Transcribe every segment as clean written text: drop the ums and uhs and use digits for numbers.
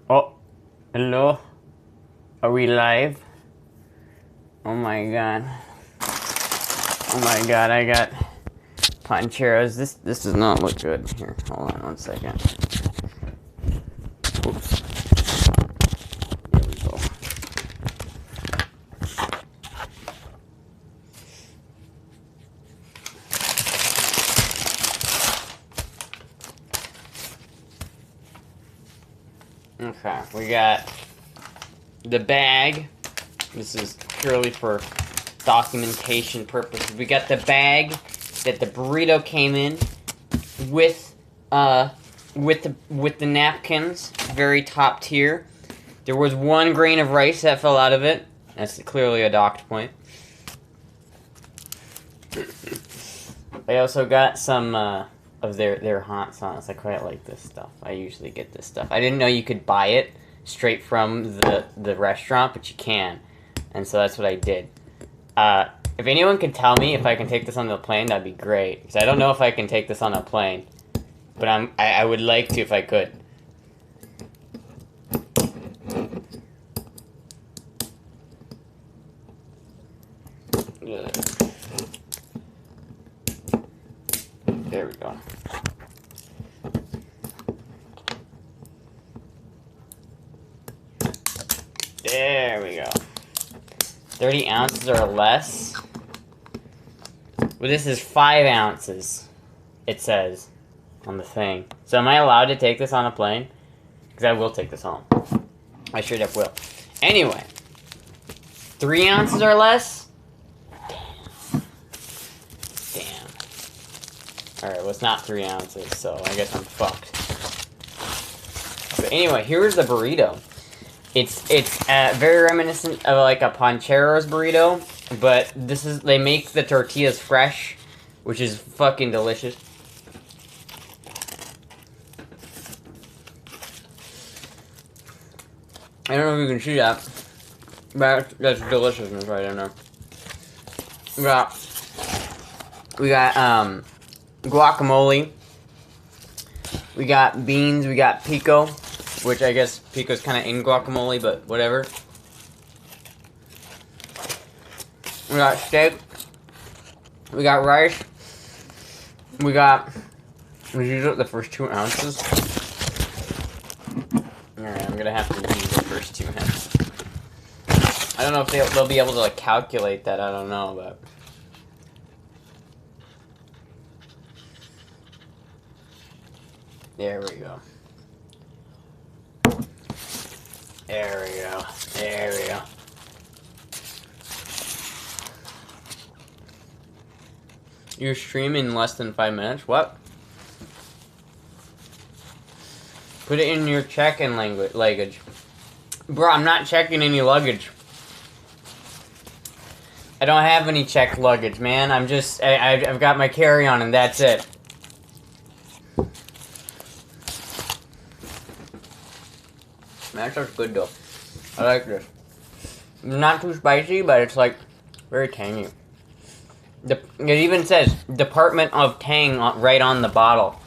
Oh, hello? Are we live? Oh my god. Oh my god, I got Poncheros. This does not look good. Here, hold on 1 second. Oops. There we go. Okay, we got the bag. This is purely for documentation purposes. We got the bag that the burrito came in with the napkins, very top tier. There was 1 grain of rice that fell out of it. That's clearly a docked point. I also got some of their hot sauce. I quite like this stuff. I usually get this stuff. I didn't know you could buy it straight from the restaurant, but you can. And so that's what I did. If anyone can tell me if I can take this on the plane, that'd be great. Because I don't know if I can take this on a plane. But I would like to if I could. There we go. There we go. 30 ounces or less. Well, this is 5 ounces, it says on the thing. So am I allowed to take this on a plane? Because I will take this home. I straight up will. Anyway. 3 ounces or less? Damn. Alright, well it's not 3 ounces, so I guess I'm fucked. But anyway, here's the burrito. It's very reminiscent of like a Poncheros burrito, but they make the tortillas fresh, which is fucking delicious. I don't know if you can see that, but that's deliciousness right in there. We got guacamole. We got beans. We got pico. Which I guess pico's kind of in guacamole, but whatever. We got steak. We got rice. We use up the first 2 ounces. Alright, I'm gonna have to use the first 2 ounces. I don't know if they'll be able to like calculate that, I don't know, but. There we go. There we go. There we go. You're streaming in less than 5 minutes? What? Put it in your check-in luggage. Bro, I'm not checking any luggage. I don't have any checked luggage, man. I've got my carry-on and that's it. That stuff's good though. I like this. Not too spicy, but it's like very tangy. It even says Department of Tang right on the bottle.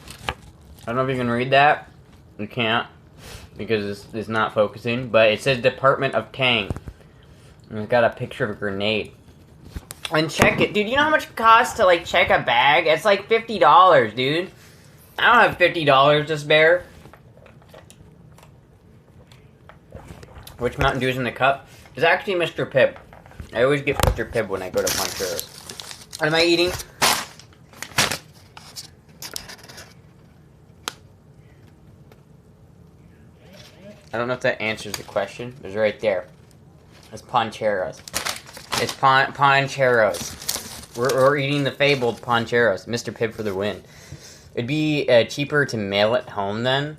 I don't know if you can read that. You can't because it's not focusing, but it says Department of Tang. And it's got a picture of a grenade. And check it, dude. You know how much it costs to like check a bag? It's like $50, dude. I don't have $50 to spare. Which Mountain Dew is in the cup? It's actually Mr. Pibb. I always get Mr. Pibb when I go to Poncheros. What am I eating? I don't know if that answers the question. It's right there. It's Poncheros. It's Poncheros. We're eating the fabled Poncheros. Mr. Pibb for the win. It'd be cheaper to mail it home then.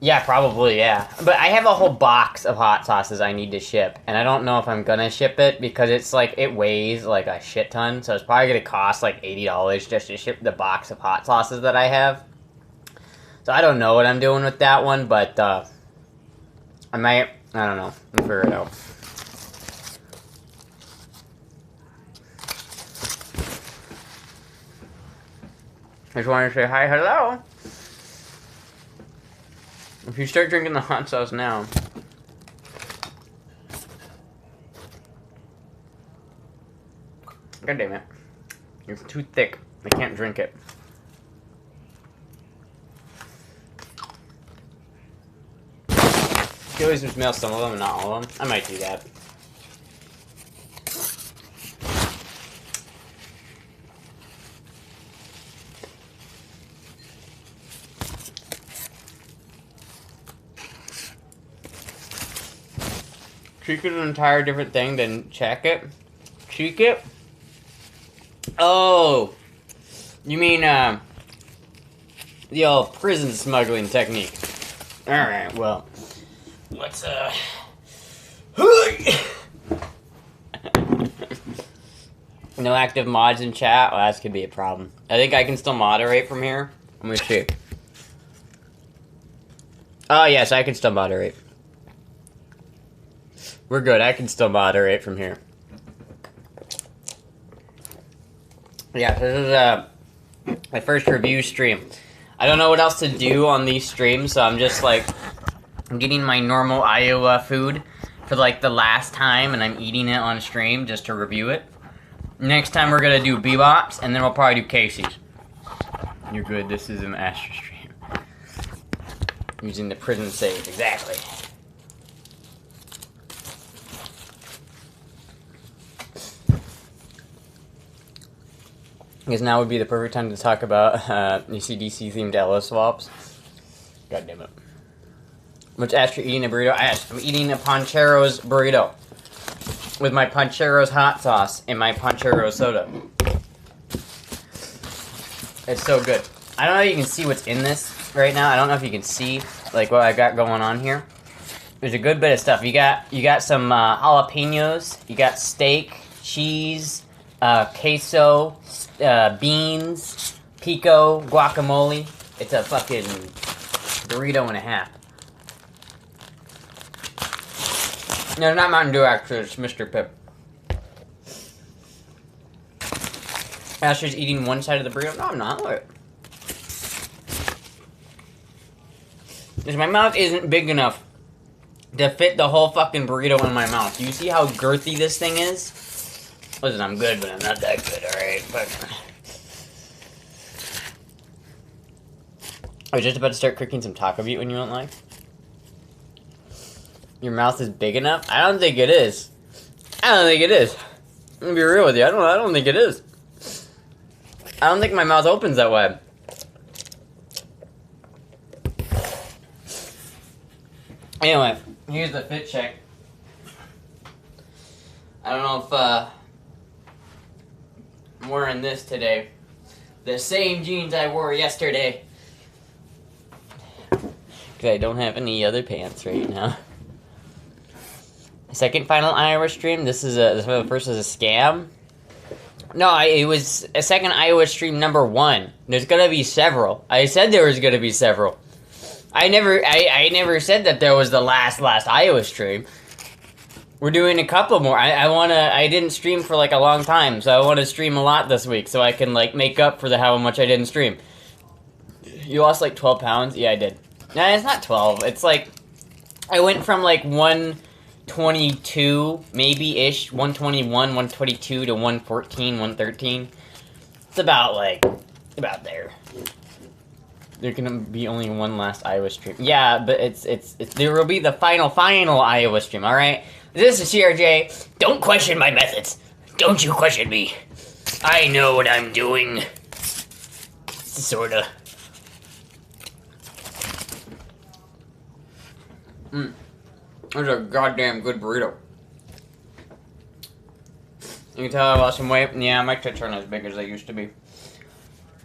Yeah, probably, yeah. But I have a whole box of hot sauces I need to ship, and I don't know if I'm gonna ship it, because it's like, it weighs like a shit ton, so it's probably gonna cost like $80 just to ship the box of hot sauces that I have. So I don't know what I'm doing with that one, but, I don't know, we'll figure it out. I just wanted to say hi, hello. If you start drinking the hot sauce now... God damn it. It's too thick. I can't drink it. You can always just mail some of them and not all of them. I might do that. Cheek is an entire different thing than check it. Cheek it? Oh! You mean, the old prison smuggling technique. Alright, well. Let's, No active mods in chat? Well, that could be a problem. I think I can still moderate from here. Let me see. Oh, yes, I can still moderate. We're good. I can still moderate from here. Yeah, this is my first review stream. I don't know what else to do on these streams, so I'm just like... I'm getting my normal Iowa food for like the last time, and I'm eating it on stream just to review it. Next time we're gonna do Bebops, and then we'll probably do Casey's. You're good, this is an Astra stream. Using the prison save, exactly. Because now would be the perfect time to talk about UCDC themed Ella swaps. God damn it. Which Astra eating a burrito? I'm eating a Poncheros burrito. With my Poncheros hot sauce and my Poncheros soda. It's so good. I don't know if you can see what's in this right now. I don't know if you can see like what I got going on here. There's a good bit of stuff. You got some jalapenos. You got steak, cheese, queso, beans, pico, guacamole. It's a fucking burrito and a half. No, not Mountain Dew, actually. It's Mr. Pip. Astra's eating one side of the burrito. No, I'm not. Look. Because my mouth isn't big enough to fit the whole fucking burrito in my mouth. Do you see how girthy this thing is? Listen, I'm good, but I'm not that good, alright? But I was just about to start cooking some taco meat when you went live. Your mouth is big enough? I don't think it is. I don't think it is. I'm gonna be real with you. I don't think it is. I don't think my mouth opens that wide. Anyway, here's the fit check. I don't know if I'm wearing this today. The same jeans I wore yesterday. Because I don't have any other pants right now. Second Final Iowa Stream. This the first is a scam. No, it was a second Iowa Stream number 1. There's gonna be several. I said there was gonna be several. I never said that there was the last Iowa Stream. We're doing a couple more. I didn't stream for like a long time, so I want to stream a lot this week so I can like make up for how much I didn't stream. You lost like 12 pounds? Yeah, I did. Nah, it's not 12. It's like I went from like 122 maybe-ish, 121, 122 to 114, 113. It's about there. There can be only one last Iowa stream. Yeah, but it's there will be the final Iowa stream, alright? This is CRJ. Don't question my methods. Don't you question me. I know what I'm doing. Sorta. That's a goddamn good burrito. You can tell I lost some weight. Yeah, my tits aren't as big as they used to be.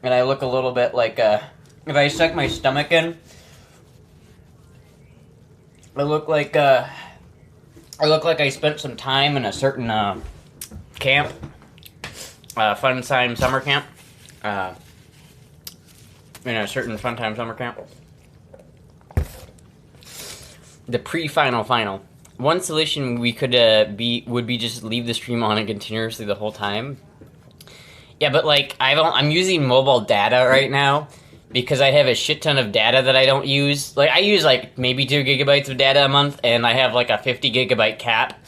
And I look a little bit like, if I suck my stomach in, I look like I spent some time in a certain, camp. Fun Time Summer Camp. In a certain Fun Time Summer Camp. The pre-final. One solution we could would be just leave the stream on and continuously the whole time. Yeah, but like I'm using mobile data right now because I have a shit ton of data that I don't use. Like, I use, like, maybe 2 gigabytes of data a month, and I have, like, a 50 gigabyte cap.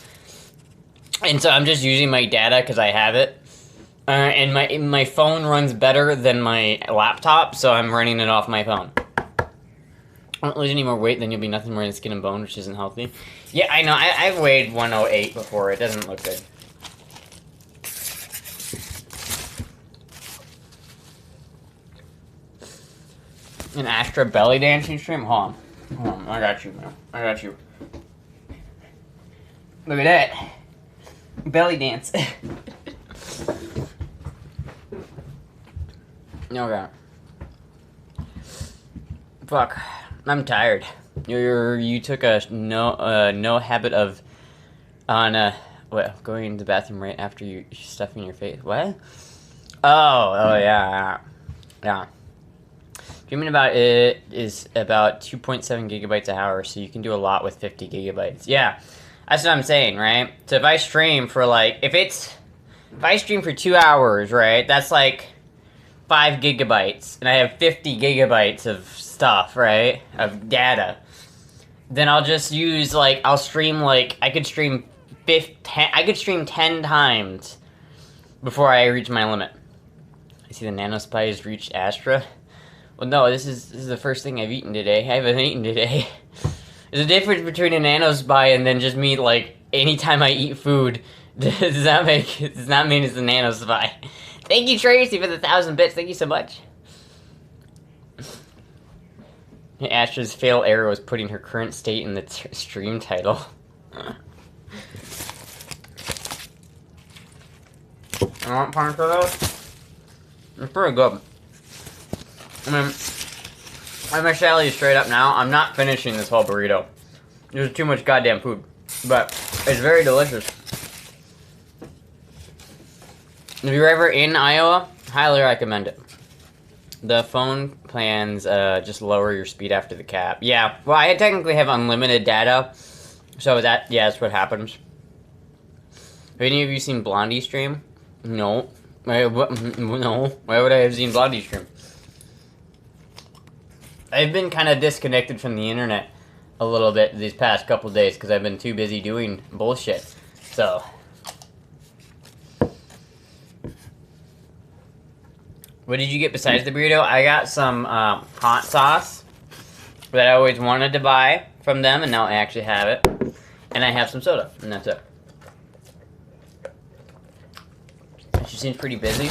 And so I'm just using my data because I have it. And my phone runs better than my laptop, so I'm running it off my phone. I don't lose any more weight, then you'll be nothing more than skin and bone, which isn't healthy. Yeah, I know. I've weighed 108 before. It doesn't look good. An Astra belly dancing stream? Hold on. I got you, man. I got you. Look at that. Belly dance. Okay. Fuck. I'm tired. You took a no habit of going to the bathroom right after you stuffing your face. What? Oh yeah. Dreaming about it is about 2.7 gigabytes an hour, so you can do a lot with 50 gigabytes. Yeah, that's what I'm saying, right? So if I stream for if I stream for 2 hours, right? That's like 5 gigabytes, and I have 50 gigabytes of stuff, right? Of data. Then I'll just use I'll stream I could stream 10 times before I reach my limit. I see the nanospies reached Astra. Well, no, this is the first thing I've eaten today. I haven't eaten today. There's a difference between a nanospy and then just me, anytime I eat food, does not mean it's a nanospy. Thank you, Tracy, for the 1,000 bits. Thank you so much. Astra's fail error was putting her current state in the stream title. I want poncheros. It's pretty good. I mean, I'm gonna tell you straight up now, I'm not finishing this whole burrito. There's too much goddamn food. But it's very delicious. If you're ever in Iowa, highly recommend it. The phone plans just lower your speed after the cap. Yeah, well, I technically have unlimited data, so that's what happens. Have any of you seen Blondie stream? No. No. Why would I have seen Blondie stream? I've been kind of disconnected from the internet a little bit these past couple days because I've been too busy doing bullshit. So. What did you get besides the burrito? I got some hot sauce that I always wanted to buy from them, and now I actually have it. And I have some soda, and that's it. She seems pretty busy.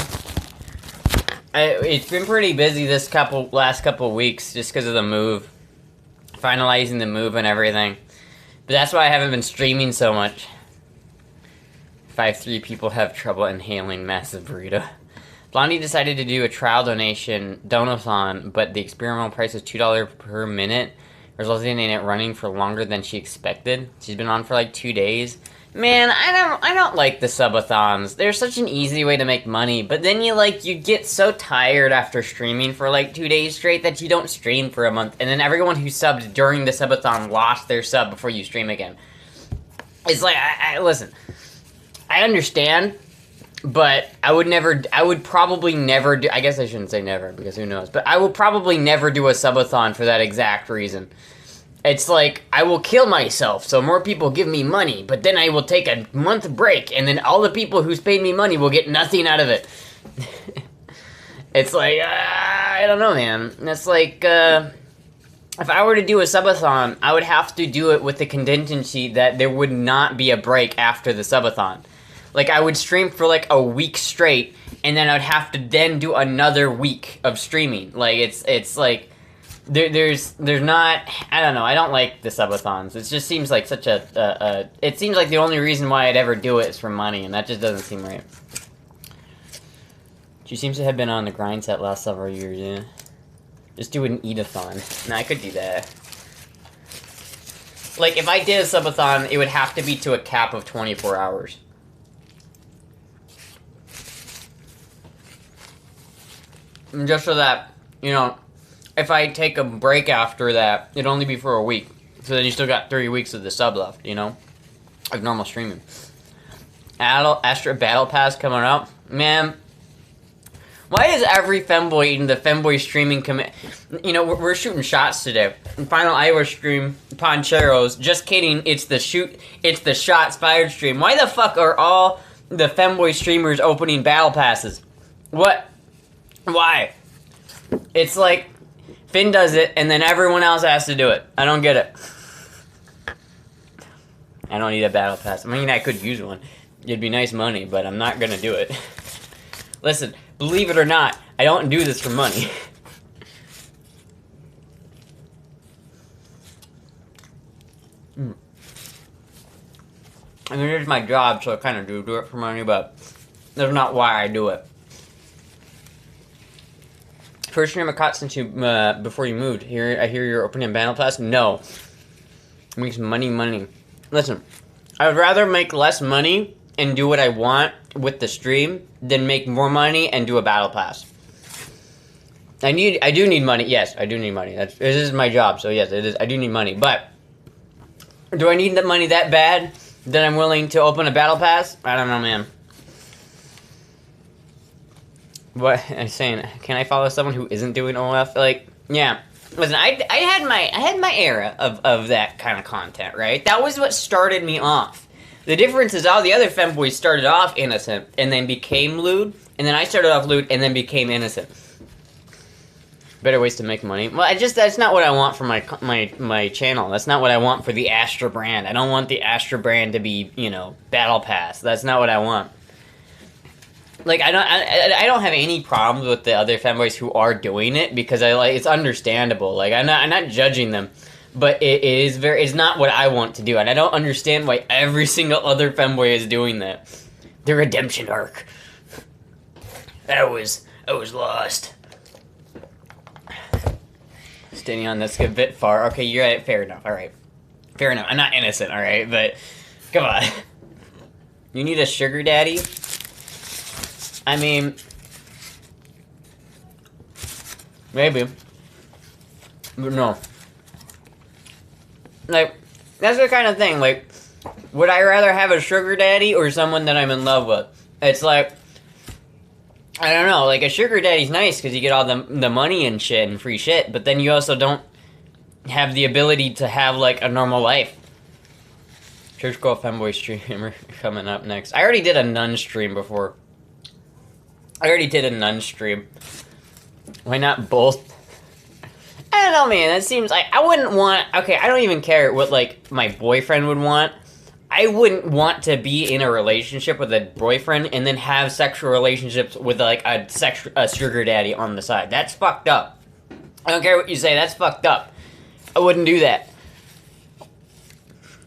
It's been pretty busy this last couple of weeks just because of the move. Finalizing the move and everything. But that's why I haven't been streaming so much. 5-3 people have trouble inhaling massive burrito. Blondie decided to do a trial donathon, but the experimental price is $2 per minute, resulting in it running for longer than she expected. She's been on for 2 days. Man, I don't like the subathons. They're such an easy way to make money, but then you get so tired after streaming for 2 days straight that you don't stream for a month, and then everyone who subbed during the subathon lost their sub before you stream again. It's listen, I understand, but I would probably never do, I guess I shouldn't say never, because who knows, but I will probably never do a subathon for that exact reason. It's I will kill myself so more people give me money, but then I will take a month break, and then all the people who's paid me money will get nothing out of it. It's I don't know, man. It's if I were to do a subathon, I would have to do it with the contingency that there would not be a break after the subathon. I would stream for a week straight, and then I'd have to then do another week of streaming. There's not, I don't know, I don't like the subathons. It just seems like such it seems like the only reason why I'd ever do it is for money, and that just doesn't seem right. She seems to have been on the grind set last several years, yeah. Just do an eat-a-thon. Nah, I could do that. If I did a subathon, it would have to be to a cap of 24 hours. Just so that, if I take a break after that, it'd only be for a week. So then you still got 3 weeks of the sub left, of normal streaming. Astra Battle Pass coming up. Man, Why is every femboy eating the femboy streaming You know, we're shooting shots today. Final Iowa Stream Poncheros. Just kidding. It's the shots fired stream. Why the fuck are all the femboy streamers opening battle passes? What? Why? It's like Finn does it, and then everyone else has to do it. I don't get it. I don't need a battle pass. I mean, I could use one. It'd be nice money, but I'm not gonna do it. Listen, believe it or not, I don't do this for money. I mean, it's my job, so I kind of do it for money, but that's not why I do it. First stream I caught since you, before you moved. I hear you're opening battle pass? No. It makes money. Listen, I would rather make less money and do what I want with the stream than make more money and do a battle pass. I do need money. Yes, I do need money. This is my job, so yes, it is. I do need money, but do I need the money that bad that I'm willing to open a battle pass? I don't know, man. What I'm saying? Can I follow someone who isn't doing OF? Like, yeah. Listen, I had my era of that kind of content, right? That was what started me off. The difference is all the other femboys started off innocent and then became lewd, and then I started off lewd and then became innocent. Better ways to make money. Well, that's not what I want for my channel. That's not what I want for the Astra brand. I don't want the Astra brand to be, you know, battle pass. That's not what I want. Like, I don't have any problems with the other femboys who are doing it because it's understandable. Like, I'm not judging them, but it's not what I want to do, and I don't understand why every single other femboy is doing that. The redemption arc. I was lost. Standing on this a bit far. Okay, you're right. Fair enough. All right, fair enough. I'm not innocent. All right, but come on. You need a sugar daddy? I mean, maybe, but no. Like, that's the kind of thing, like, would I rather have a sugar daddy or someone that I'm in love with? It's like, I don't know, like, a sugar daddy's nice because you get all the money and shit and free shit, but then you also don't have the ability to have, like, a normal life. Church Girl Femboy streamer coming up next. I already did a nun stream before. Why not both? I don't know, man. That seems like I wouldn't want. Okay, I don't even care what like my boyfriend would want. I wouldn't want to be in a relationship with a boyfriend and then have sexual relationships with like a sugar daddy on the side. That's fucked up. I don't care what you say. That's fucked up. I wouldn't do that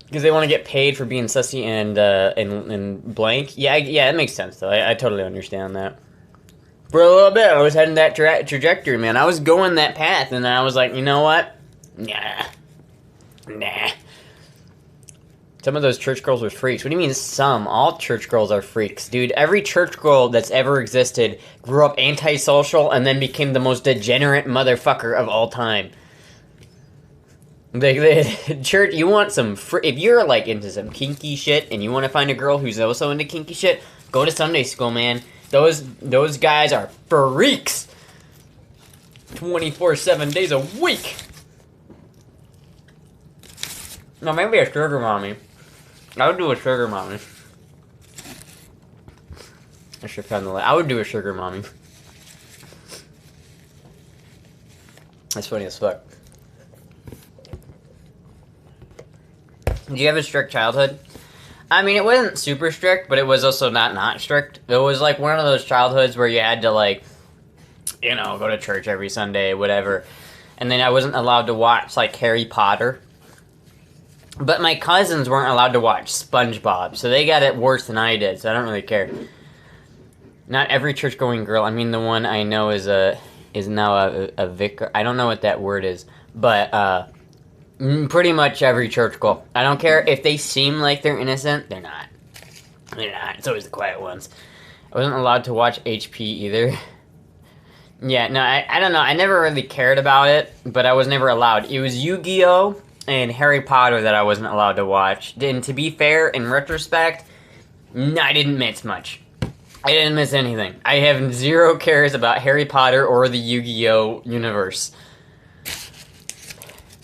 because they want to get paid for being sussy and blank. Yeah, that makes sense though. I totally understand that. For a little bit, I was heading that trajectory, man. I was going that path, and then I was like, you know what? Nah. Some of those church girls were freaks. What do you mean some? All church girls are freaks, dude. Every church girl that's ever existed grew up antisocial and then became the most degenerate motherfucker of all time. The church, you want some if you're like into some kinky shit and you want to find a girl who's also into kinky shit, go to Sunday school, man. Those guys are freaks. 7 days a week. No, maybe a sugar mommy. I would do a sugar mommy. I should find the list. I would do a sugar mommy. That's funny as fuck. Do you have a strict childhood? I mean, it wasn't super strict, but it was also not strict. It was like one of those childhoods where you had to like, you know, go to church every Sunday, whatever. And then I wasn't allowed to watch like Harry Potter. But my cousins weren't allowed to watch SpongeBob, so they got it worse than I did, so I don't really care. Not every church-going girl. I mean, the one I know is now a vicar. I don't know what that word is, but pretty much every church girl. I don't care if they seem like they're innocent. They're not. It's always the quiet ones. I wasn't allowed to watch HP either. Yeah, no, I don't know. I never really cared about it, but I was never allowed. It was Yu-Gi-Oh! And Harry Potter that I wasn't allowed to watch. And to be fair, in retrospect, no, I didn't miss much. I didn't miss anything. I have zero cares about Harry Potter or the Yu-Gi-Oh universe.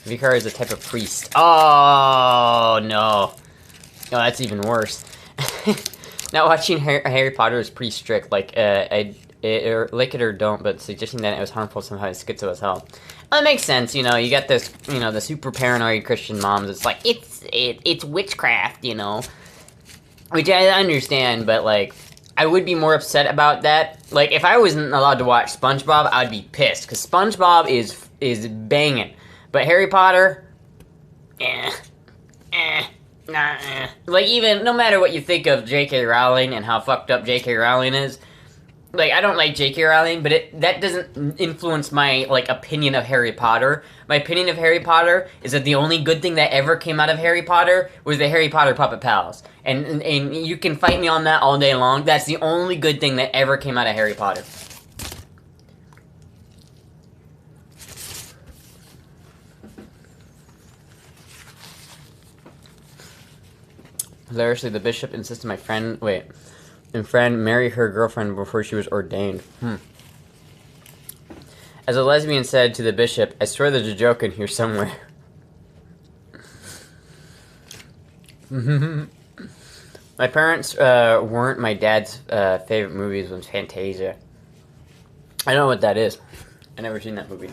Vicar is a type of priest. Oh, no. Oh, that's even worse. Now, watching Harry Potter is pretty strict. Like, like it or don't, but suggesting that it was harmful somehow is schizo as hell. Well, it makes sense, you know. You got this, you know, the super paranoid Christian moms. It's like, it's witchcraft, you know. Which I understand, but, like, I would be more upset about that. Like, if I wasn't allowed to watch SpongeBob, I'd be pissed. Because SpongeBob is banging. But Harry Potter, like, even, no matter what you think of J.K. Rowling and how fucked up J.K. Rowling is, like, I don't like J.K. Rowling, but that doesn't influence my, like, opinion of Harry Potter. My opinion of Harry Potter is that the only good thing that ever came out of Harry Potter was the Harry Potter Puppet Pals. And you can fight me on that all day long. That's the only good thing that ever came out of Harry Potter. Hilariously, the bishop insisted my friend marry her girlfriend before she was ordained. As a lesbian said to the bishop, I swear there's a joke in here somewhere. My parents weren't my dad's favorite movies was Fantasia. I don't know what that is. I never seen that movie.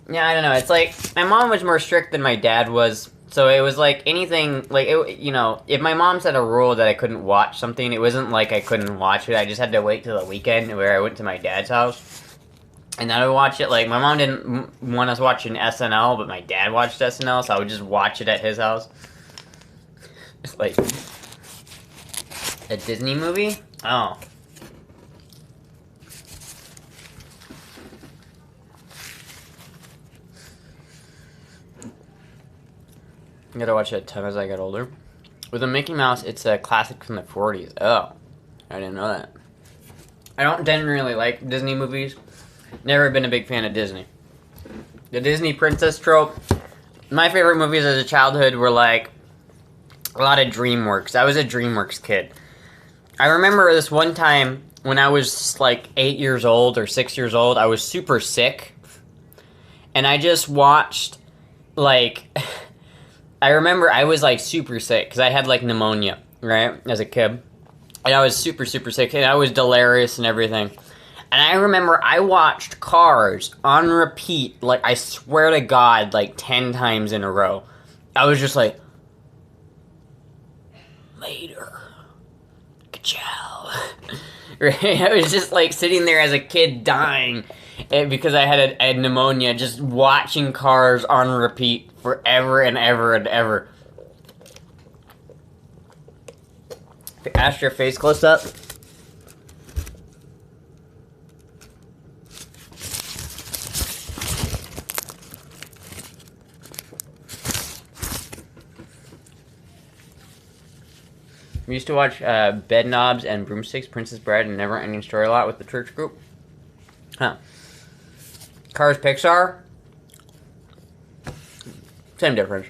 Yeah, I don't know. It's like, my mom was more strict than my dad was. So it was like anything, like, it, you know, if my mom set a rule that I couldn't watch something, it wasn't like I couldn't watch it. I just had to wait till the weekend where I went to my dad's house. And then I would watch it, like, my mom didn't want us watching SNL, but my dad watched SNL, so I would just watch it at his house. It's like, a Disney movie? Oh. I gotta watch it a ton as I get older. With a Mickey Mouse, it's a classic from the 40s. Oh. I didn't know that. I didn't really like Disney movies. Never been a big fan of Disney. The Disney princess trope. My favorite movies as a childhood were like a lot of DreamWorks. I was a DreamWorks kid. I remember this one time when I was like 8 years old or 6 years old, I was super sick. And I just watched, like, I remember I was like super sick because I had like pneumonia, right, as a kid. And I was super, super sick and I was delirious and everything. And I remember I watched Cars on repeat, like, I swear to God, like 10 times in a row. I was just like, later. Ka-chow. Right? I was just like sitting there as a kid dying because I had pneumonia, just watching Cars on repeat forever and ever and ever. Astra face close up. We used to watch Bed Knobs and Broomsticks, Princess Bride, and Never Ending Story a lot with the church group. Huh. Cars Pixar? Same difference.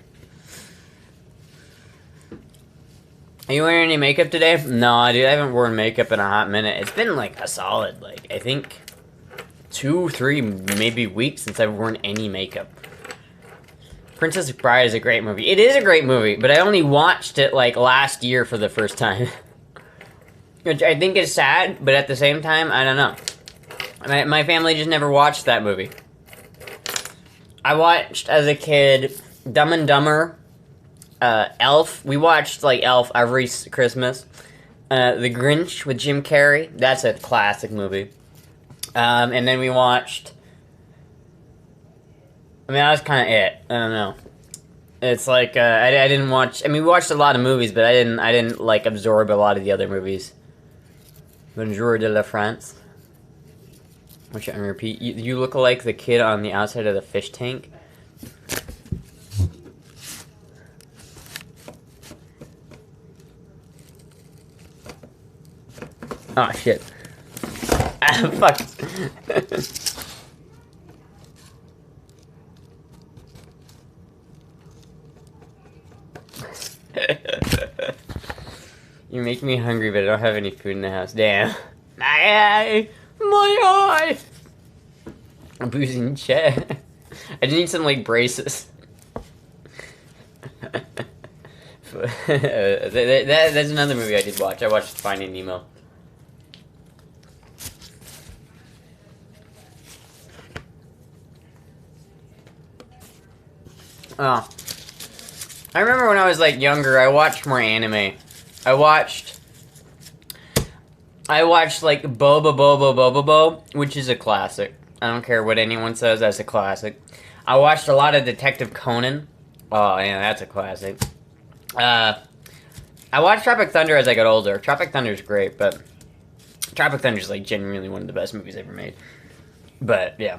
Are you wearing any makeup today? No, dude, I haven't worn makeup in a hot minute. It's been like a solid, like, I think 2, 3, maybe weeks since I've worn any makeup. Princess Bride is a great movie. It is a great movie, but I only watched it, like, last year for the first time. Which I think is sad, but at the same time, I don't know. My family just never watched that movie. I watched, as a kid, Dumb and Dumber, Elf. We watched, like, Elf every Christmas. The Grinch with Jim Carrey. That's a classic movie. And then we watched... I mean, that was kind of it. I don't know. It's like, I didn't watch... I mean, we watched a lot of movies, but I didn't like, absorb a lot of the other movies. Bonjour de la France. Watch it and repeat. You look like the kid on the outside of the fish tank. Oh, shit. Ah, fuck. You make me hungry, but I don't have any food in the house. Damn. My eye! My eye! I'm boozing chat. I need some, like, braces. That's another movie I did watch. I watched Finding Nemo. Oh. I remember when I was, like, younger, I watched more anime. I watched, like, Boba Boba Boba Bo, which is a classic. I don't care what anyone says, that's a classic. I watched a lot of Detective Conan. Oh, yeah, that's a classic. I watched Tropic Thunder as I got older. Tropic Thunder is great, but Tropic Thunder is, like, genuinely one of the best movies ever made. But, yeah.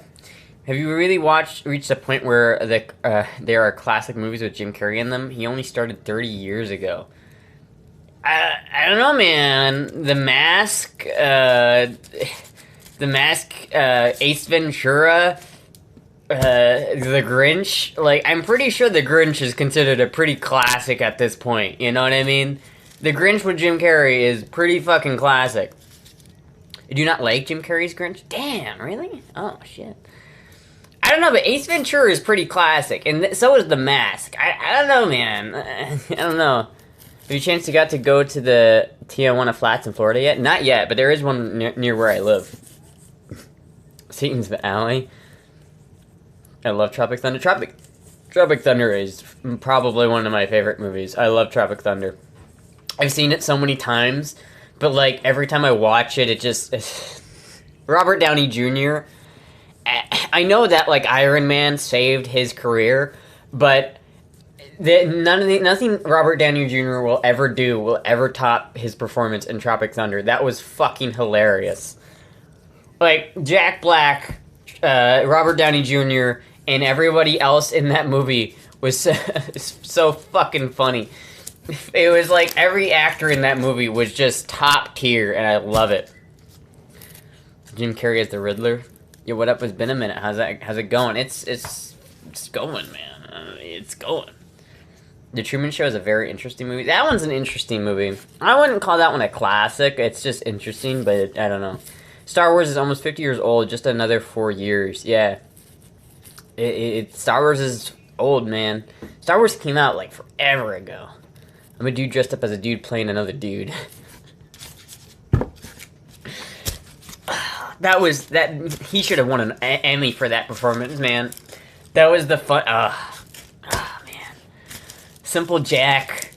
Have you really reached a point where there are classic movies with Jim Carrey in them? He only started 30 years ago. I don't know, man. The Mask, Ace Ventura, The Grinch. Like, I'm pretty sure The Grinch is considered a pretty classic at this point. You know what I mean? The Grinch with Jim Carrey is pretty fucking classic. Do you not like Jim Carrey's Grinch? Damn, really? Oh, shit. I don't know, but Ace Ventura is pretty classic, and so is The Mask. I don't know, man. I don't know. Have you chance got to go to the Tijuana Flats in Florida yet? Not yet, but there is one near where I live. Satan's Alley. I love Tropic Thunder. Tropic Thunder is probably one of my favorite movies. I love Tropic Thunder. I've seen it so many times, but, like, every time I watch it, it just... Robert Downey Jr., I know that, like, Iron Man saved his career, but nothing Robert Downey Jr. will ever do will ever top his performance in Tropic Thunder. That was fucking hilarious. Like, Jack Black, Robert Downey Jr., and everybody else in that movie was so fucking funny. It was like every actor in that movie was just top tier, and I love it. Jim Carrey as the Riddler. Yo, what up? It's been a minute. How's it going? It's going, man. It's going. The Truman Show is a very interesting movie. That one's an interesting movie. I wouldn't call that one a classic. It's just interesting, but I don't know. Star Wars is almost 50 years old. Just another 4 years. Yeah. Star Wars is old, man. Star Wars came out, like, forever ago. I'm a dude dressed up as a dude playing another dude. He should have won an Emmy for that performance, man. That was the fun. Man. Simple Jack.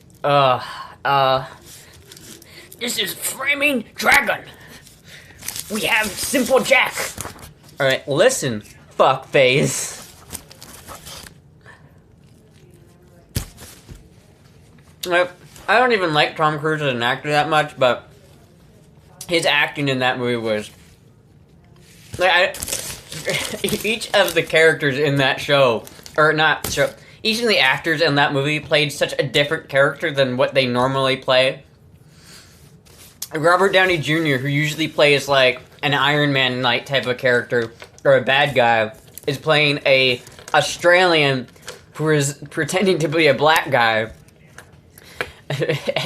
This is Flaming Dragon. We have Simple Jack. Alright, listen, fuckface. I don't even like Tom Cruise as an actor that much, but his acting in that movie was... Like, each of the characters in that show, or not show, each of the actors in that movie played such a different character than what they normally play. Robert Downey Jr., who usually plays, like, an Iron Man Knight type of character, or a bad guy, is playing a Australian who is pretending to be a black guy.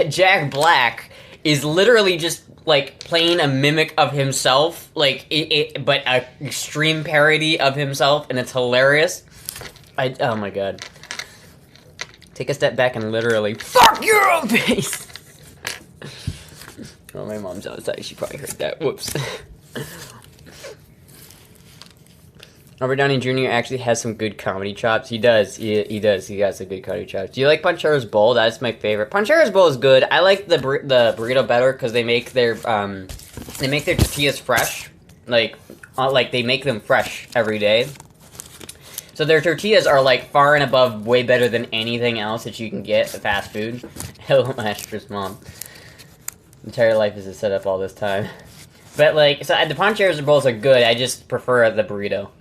Jack Black is literally just, like, playing a mimic of himself, like, but an extreme parody of himself, and it's hilarious. Oh my god. Take a step back and literally, fuck your own face! Oh, my mom's outside, she probably heard that, whoops. Robert Downey Jr. actually has some good comedy chops. He does. He does. He got some good comedy chops. Do you like Poncheros Bowl? That's my favorite. Poncheros Bowl is good. I like the burrito better because they make their tortillas fresh. Like they make them fresh every day. So their tortillas are, like, far and above way better than anything else that you can get at fast food. Hello, Astra's mom. Entire life is a setup all this time. But, like, so the Poncheros Bowls are good. I just prefer the burrito.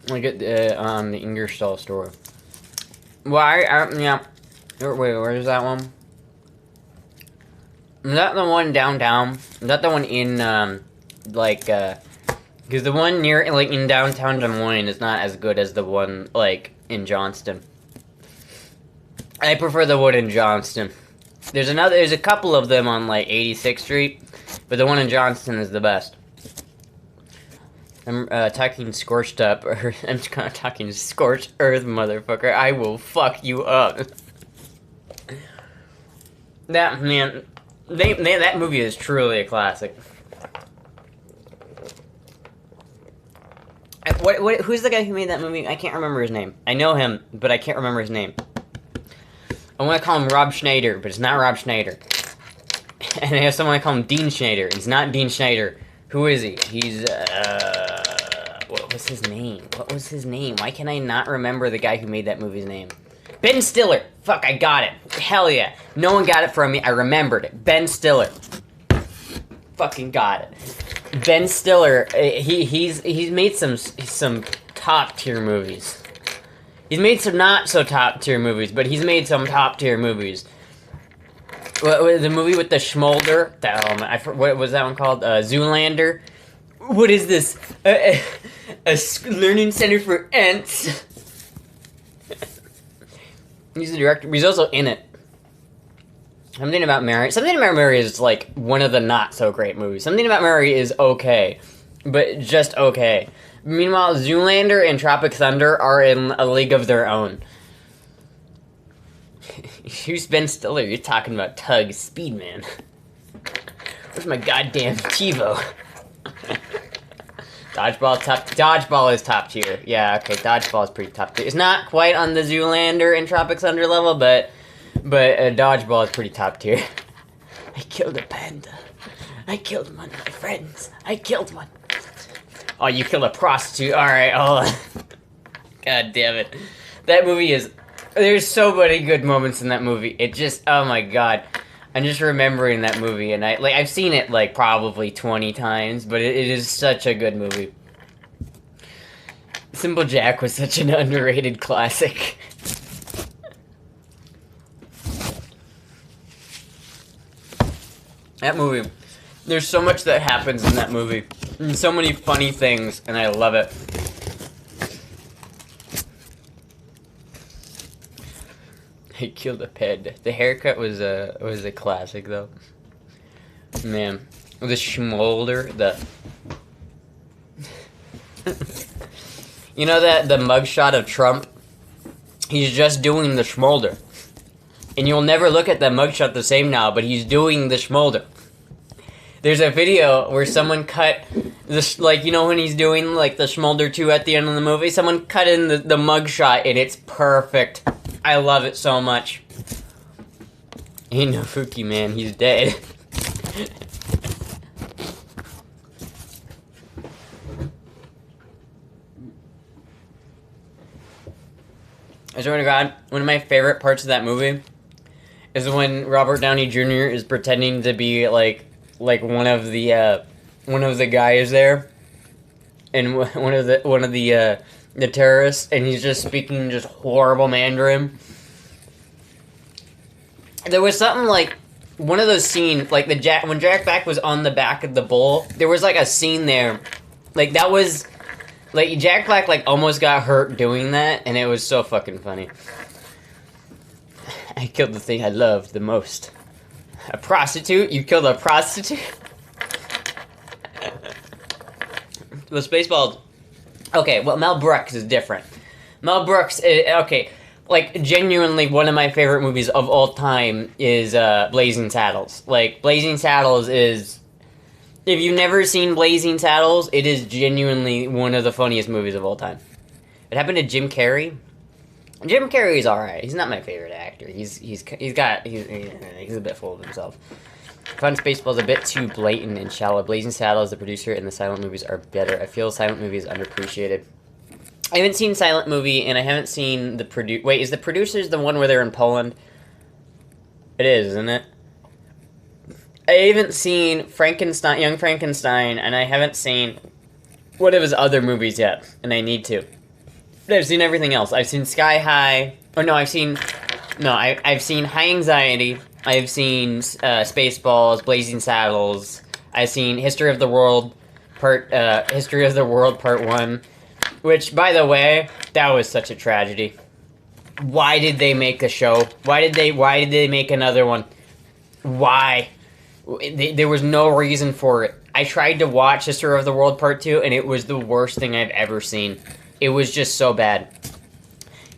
Like at the Ingersoll store. Well, yeah. Wait, where's that one? Is that the one downtown? Is that the one in, Because the one near, like, in downtown Des Moines is not as good as the one, like, in Johnston. I prefer the one in Johnston. There's a couple of them on, like, 86th Street, but the one in Johnston is the best. I'm talking scorched up, or I'm talking scorched earth, motherfucker. I will fuck you up. That, man, that movie is truly a classic. Who's the guy who made that movie? I can't remember his name. I know him, but I can't remember his name. I want to call him Rob Schneider, but it's not Rob Schneider. And I have someone I call him Dean Schneider. He's not Dean Schneider. Who is he? He's, what was his name? What was his name? Why can I not remember the guy who made that movie's name? Ben Stiller! Fuck, I got it. Hell yeah. No one got it from me. I remembered it. Ben Stiller. Fucking got it. Ben Stiller, he's made some top tier movies. He's made some not so top tier movies, but he's made some top tier movies. The movie with the Schmolder, what was that one called? Zoolander. What is this? A learning center for ants. He's the director. He's also in it. Something About Mary is, like, one of the not-so-great movies. Something About Mary is okay, but just okay. Meanwhile, Zoolander and Tropic Thunder are in a league of their own. Who's Ben Stiller? You're talking about Tug Speedman. Where's my goddamn TiVo? Dodgeball is top tier. Yeah, okay, Dodgeball is pretty top tier. It's not quite on the Zoolander and Tropic Thunder level, but Dodgeball is pretty top tier. I killed a panda. I killed one of my friends. I killed one. Oh, you killed a prostitute. Alright, hold on. God damn it. That movie is... There's so many good moments in that movie. It just... Oh my god. I'm just remembering that movie, and I've seen it, like, probably 20 times, but it is such a good movie. Simple Jack was such an underrated classic. That movie, there's so much that happens in that movie, and so many funny things, and I love it. I killed a ped. The haircut was a classic though. Man, the Schmolder, you know that the mugshot of Trump? He's just doing the Schmolder. And you'll never look at that mugshot the same now, but he's doing the Schmolder. There's a video where someone cut this, like, you know when he's doing, like, the Schmolder 2 at the end of the movie? Someone cut in the mugshot, and it's perfect. I love it so much. Ain't no Fuki, man. He's dead. I swear to God, one of my favorite parts of that movie is when Robert Downey Jr. is pretending to be like one of the guys there, and one of the terrorists, and he's just speaking just horrible Mandarin. There was something like one of those scenes, like when Jack Black was on the back of the bull. There was like a scene there, like that was like Jack Black like almost got hurt doing that, and it was so fucking funny. I killed the thing I loved the most. A prostitute? You killed a prostitute? Well, Spaceballs. Okay, well, Mel Brooks is different. Mel Brooks, okay, like, genuinely one of my favorite movies of all time is Blazing Saddles. Like, Blazing Saddles is... If you've never seen Blazing Saddles, it is genuinely one of the funniest movies of all time. It happened to Jim Carrey. Jim Carrey's alright. He's not my favorite actor. He's a bit full of himself. I found Spaceballs a bit too blatant and shallow. Blazing Saddles, the producer, and the silent movies are better. I feel silent movie is underappreciated. I haven't seen Silent Movie, and I haven't seen the Wait, is the Producers the one where they're in Poland? It is, isn't it? I haven't seen Frankenstein, Young Frankenstein, and I haven't seen one of his other movies yet, and I need to. But I've seen everything else. I've seen Sky High. Oh, no, I've seen High Anxiety. I've seen Spaceballs, Blazing Saddles. I've seen History of the World, History of the World Part 1. Which, by the way, that was such a tragedy. Why did they make a show? Why did they make another one? Why? There was no reason for it. I tried to watch History of the World Part 2, and it was the worst thing I've ever seen. It was just so bad.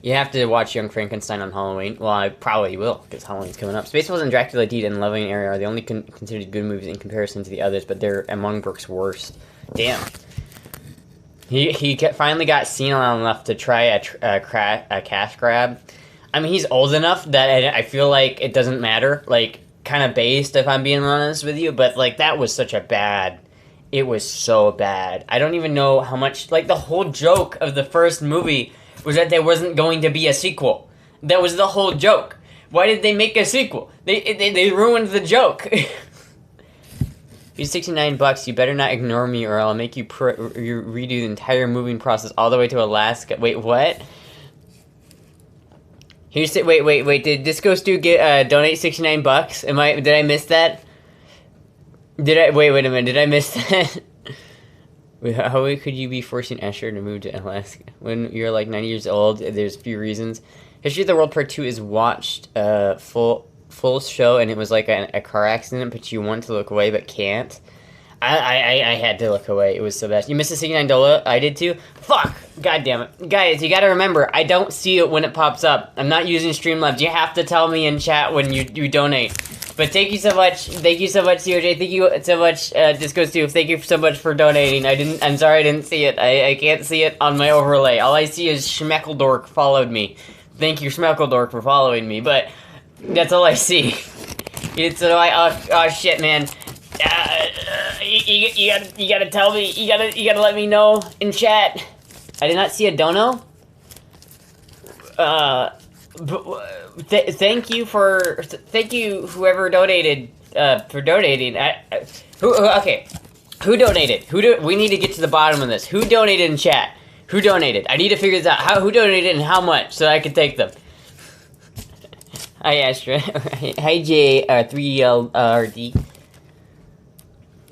You have to watch Young Frankenstein on Halloween. Well, I probably will, because Halloween's coming up. Spaceballs and Dracula Deed and Loving Area are the only considered good movies in comparison to the others, but they're among Brooks' worst. Damn. He finally got senile enough to try a cash grab. I mean, he's old enough that I feel like it doesn't matter. Like, kind of based, if I'm being honest with you. But, like, that was such a bad... It was so bad. I don't even know how much... Like, the whole joke of the first movie was that there wasn't going to be a sequel. That was the whole joke. Why did they make a sequel? They ruined the joke. He's $69. You better not ignore me, or I'll make you redo the entire moving process all the way to Alaska. Wait, what? Here's wait. Did Disco Stu get donate $69? Did I miss that? Wait a minute. Did I miss that? Wait, how could you be forcing Astra to move to Alaska when you're like 90 years old? There's a few reasons. History of the World Part 2 is watched full show, and it was like a car accident, but you want to look away but can't. I had to look away. It was so bad. You missed the $69. I did too. Fuck. God damn it, guys. You gotta remember, I don't see it when it pops up. I'm not using Streamlabs. You have to tell me in chat when you donate. But thank you so much. Thank you so much, COJ. Thank you so much, Disco Stu. Thank you so much for donating. I'm sorry I didn't see it. I can't see it on my overlay. All I see is Schmeckeldork followed me. Thank you, Schmeckeldork, for following me. But that's all I see. Oh shit, man. You gotta tell me. You gotta let me know in chat. I did not see a dono. Thank you whoever donated for donating. Okay, who donated? We need to get to the bottom of this. Who donated in chat? Who donated? I need to figure this out. Who donated and how much so I can take them. Hi Astra. Hi J3LRD.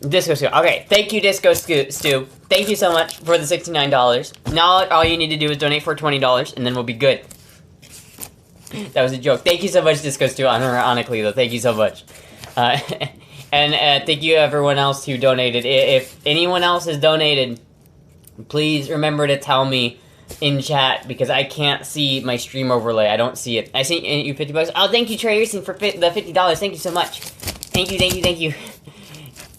Disco Stu. Okay, thank you, Disco Stu. Thank you so much for the $69. Now all you need to do is donate for $20, and then we'll be good. That was a joke. Thank you so much, Disco Stu. Ironically, though, thank you so much. And thank you everyone else who donated. If anyone else has donated, please remember to tell me in chat, because I can't see my stream overlay. I don't see it. I sent you $50. Oh, thank you, Trey Racing, for the $50. Thank you so much. Thank you.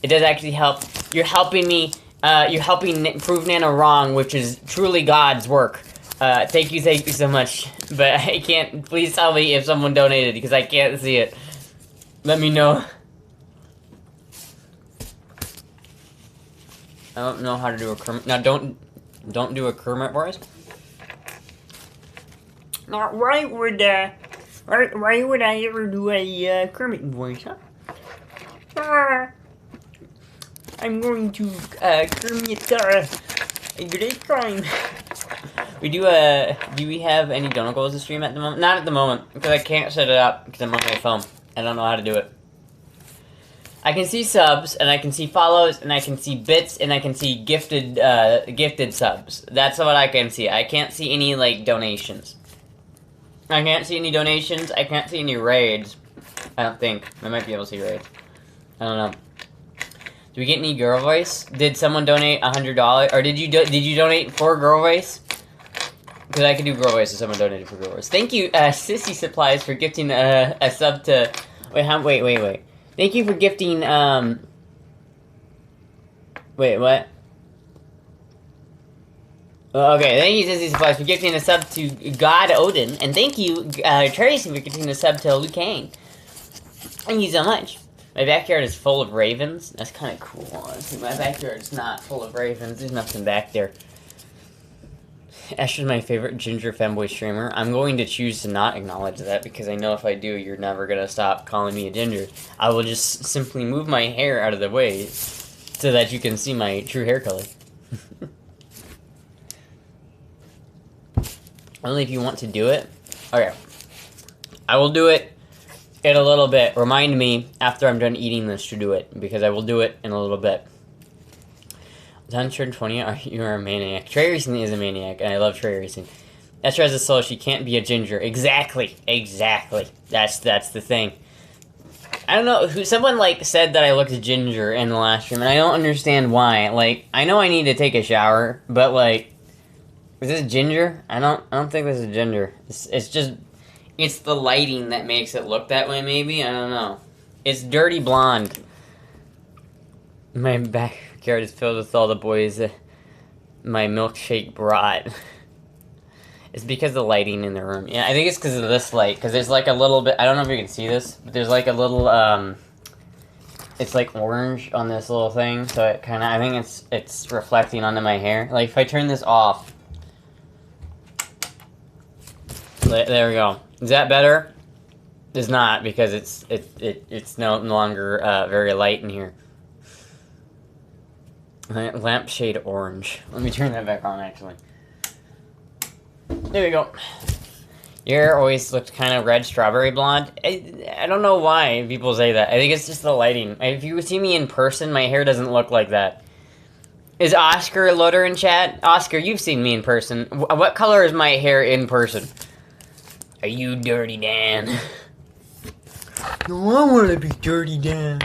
It does actually help. You're helping me. You're helping prove Nana wrong, which is truly God's work. Thank you so much. But I can't. Please tell me if someone donated, because I can't see it. Let me know. I don't know how to do a Kermit. Now, don't do a Kermit voice. Now, why would I ever do a Kermit voice, huh? I'm going to Kermit a great time. Do we have any donut goals to stream at the moment? Not at the moment, because I can't set it up because I'm on my phone. I don't know how to do it. I can see subs, and I can see follows, and I can see bits, and I can see gifted subs. That's what I can see. I can't see any, like, donations. I can't see any donations. I can't see any raids. I don't think. I might be able to see raids. I don't know. Do we get any girl voice? Did someone donate $100? Or did you donate for girl voice? Because I can do girl voice if someone donated for girl voice. Thank you, Sissy Supplies, for gifting a sub to... Wait. Thank you for gifting, Wait, what? Okay, thank you, Sissy Supplies, for gifting a sub to God Odin. And thank you, Tracy, for gifting a sub to Luke Kane. Thank you so much. My backyard is full of ravens. That's kind of cool, honestly. My backyard is not full of ravens. There's nothing back there. Ash is my favorite ginger femboy streamer. I'm going to choose to not acknowledge that, because I know if I do, you're never going to stop calling me a ginger. I will just simply move my hair out of the way so that you can see my true hair color. Only if you want to do it. Okay. I will do it in a little bit. Remind me after I'm done eating this to do it, because I will do it in a little bit. 120, you are a maniac. Trey Racing is a maniac, and I love Trey Racing. Astra has a soul, she can't be a ginger. Exactly. That's the thing. I don't know, someone, like, said that I looked ginger in the last stream, and I don't understand why. Like, I know I need to take a shower, but, like, is this ginger? I don't think this is ginger. It's just, it's the lighting that makes it look that way, maybe? I don't know. It's dirty blonde. My backyard is filled with all the boys my milkshake brought. It's because of the lighting in the room. Yeah, I think it's because of this light. Because there's like a little bit... I don't know if you can see this. But there's like a little... it's like orange on this little thing. So it kind of... I think it's reflecting onto my hair. Like if I turn this off... There we go. Is that better? It's not because it's no longer very light in here. Lampshade orange. Let me turn that back on actually. There we go. Your hair always looked kind of red strawberry blonde. I don't know why people say that. I think it's just the lighting. If you see me in person, my hair doesn't look like that. Is Oscar Loader in chat? Oscar, you've seen me in person. What color is my hair in person? Are you Dirty Dan? No, I want to be Dirty Dan.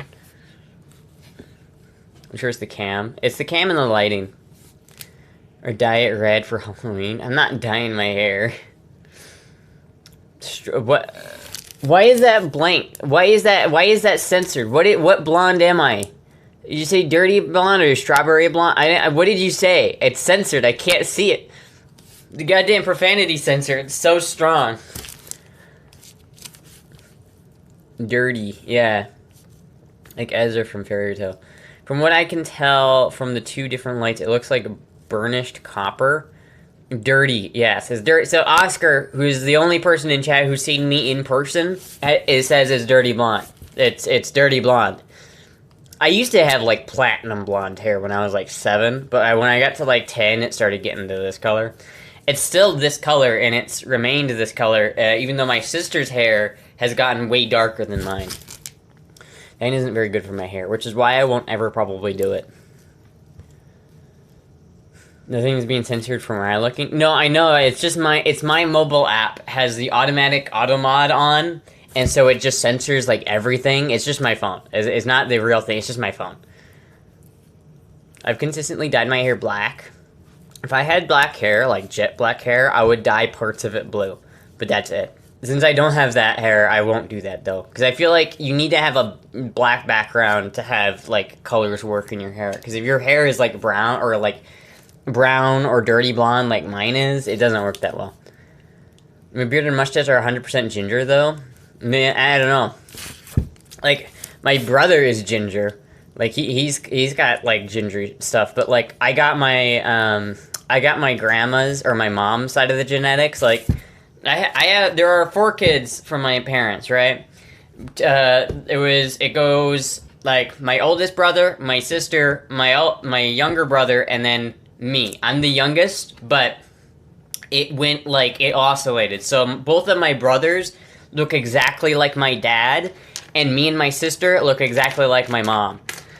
I'm sure it's the cam. It's the cam and the lighting. Or dye it red for Halloween. I'm not dyeing my hair. What? Why is that blank? Why is that censored? What blonde am I? Did you say dirty blonde or strawberry blonde? What did you say? It's censored. I can't see it. The goddamn profanity censor. It's so strong. Dirty. Yeah. Like Ezra from Fairy Tale. From what I can tell from the two different lights, it looks like burnished copper. Dirty, yes. It's dirty. So Oscar, who's the only person in chat who's seen me in person, it says it's dirty blonde. It's dirty blonde. I used to have like platinum blonde hair when I was like 7, but when I got to like 10, it started getting to this color. It's still this color, and it's remained this color, even though my sister's hair has gotten way darker than mine. And isn't very good for my hair, which is why I won't ever probably do it. Nothing is being censored from where I'm looking. No, I know. It's just my mobile app has the automatic auto mod on, and so it just censors like everything. It's just my phone. It's not the real thing. It's just my phone. I've consistently dyed my hair black. If I had black hair, like jet black hair, I would dye parts of it blue. But that's it. Since I don't have that hair, I won't do that, though. Because I feel like you need to have a black background to have, like, colors work in your hair. Because if your hair is, like, brown or dirty blonde like mine is, it doesn't work that well. My beard and mustache are 100% ginger, though. Man, I don't know. Like, my brother is ginger. Like, he's got, like, gingery stuff. But, like, I got my grandma's or my mom's side of the genetics, like... there are 4 kids from my parents, right? It goes like my oldest brother, my sister, my younger brother, and then me. I'm the youngest, but it went like it oscillated. So both of my brothers look exactly like my dad, and me and my sister look exactly like my mom.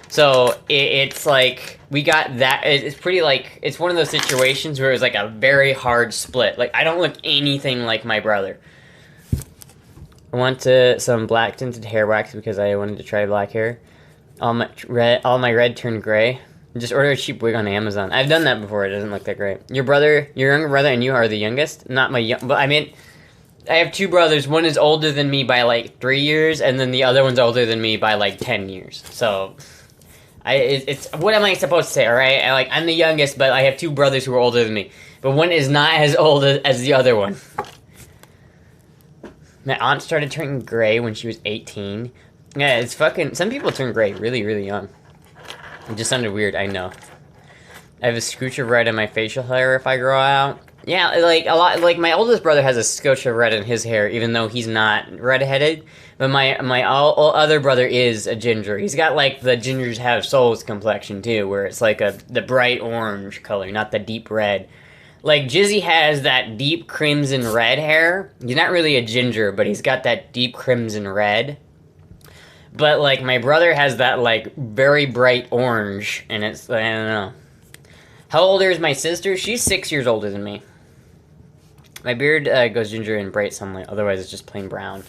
So it's like we got that. It's pretty like it's one of those situations where it was like a very hard split. Like I don't look anything like my brother. I want some black tinted hair wax because I wanted to try black hair. All my red turned gray. Just order a cheap wig on Amazon. I've done that before. It doesn't look that great. Your younger brother, and you are the youngest. Not my young, but I mean, I have 2 brothers. One is older than me by like 3 years, and then the other one's older than me by like 10 years. So. It's what am I supposed to say, alright? I'm the youngest, but I have 2 brothers who are older than me. But one is not as old as the other one. My aunt started turning gray when she was 18. Yeah, it's fucking... Some people turn gray really, really young. It just sounded weird, I know. I have a scooch of red in my facial hair if I grow out. Yeah, like, a lot... Like, my oldest brother has a scotch of red in his hair, even though he's not redheaded. But my other brother is a ginger. He's got, like, the gingers have souls complexion, too, where it's, like, the bright orange color, not the deep red. Like, Jizzy has that deep crimson red hair. He's not really a ginger, but he's got that deep crimson red. But, like, my brother has that, like, very bright orange, and it's, I don't know. How older is my sister? She's 6 years older than me. My beard goes ginger in bright sunlight. Otherwise, it's just plain brown.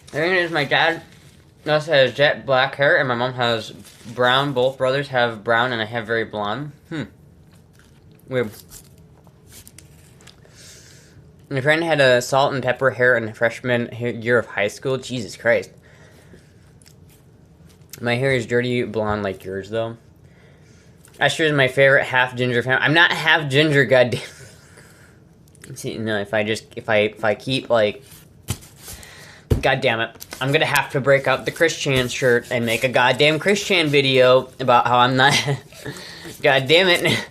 The thing is, my dad also has jet black hair, and my mom has brown. Both brothers have brown, and I have very blonde. Weird. My friend had a salt and pepper hair in freshman year of high school. Jesus Christ. My hair is dirty blonde like yours, though. Astra is my favorite half ginger family. I'm not half ginger, goddamn. See, no, if I keep like, god damn it, I'm gonna have to break out the Christian shirt and make a goddamn Christian video about how I'm not. God damn it.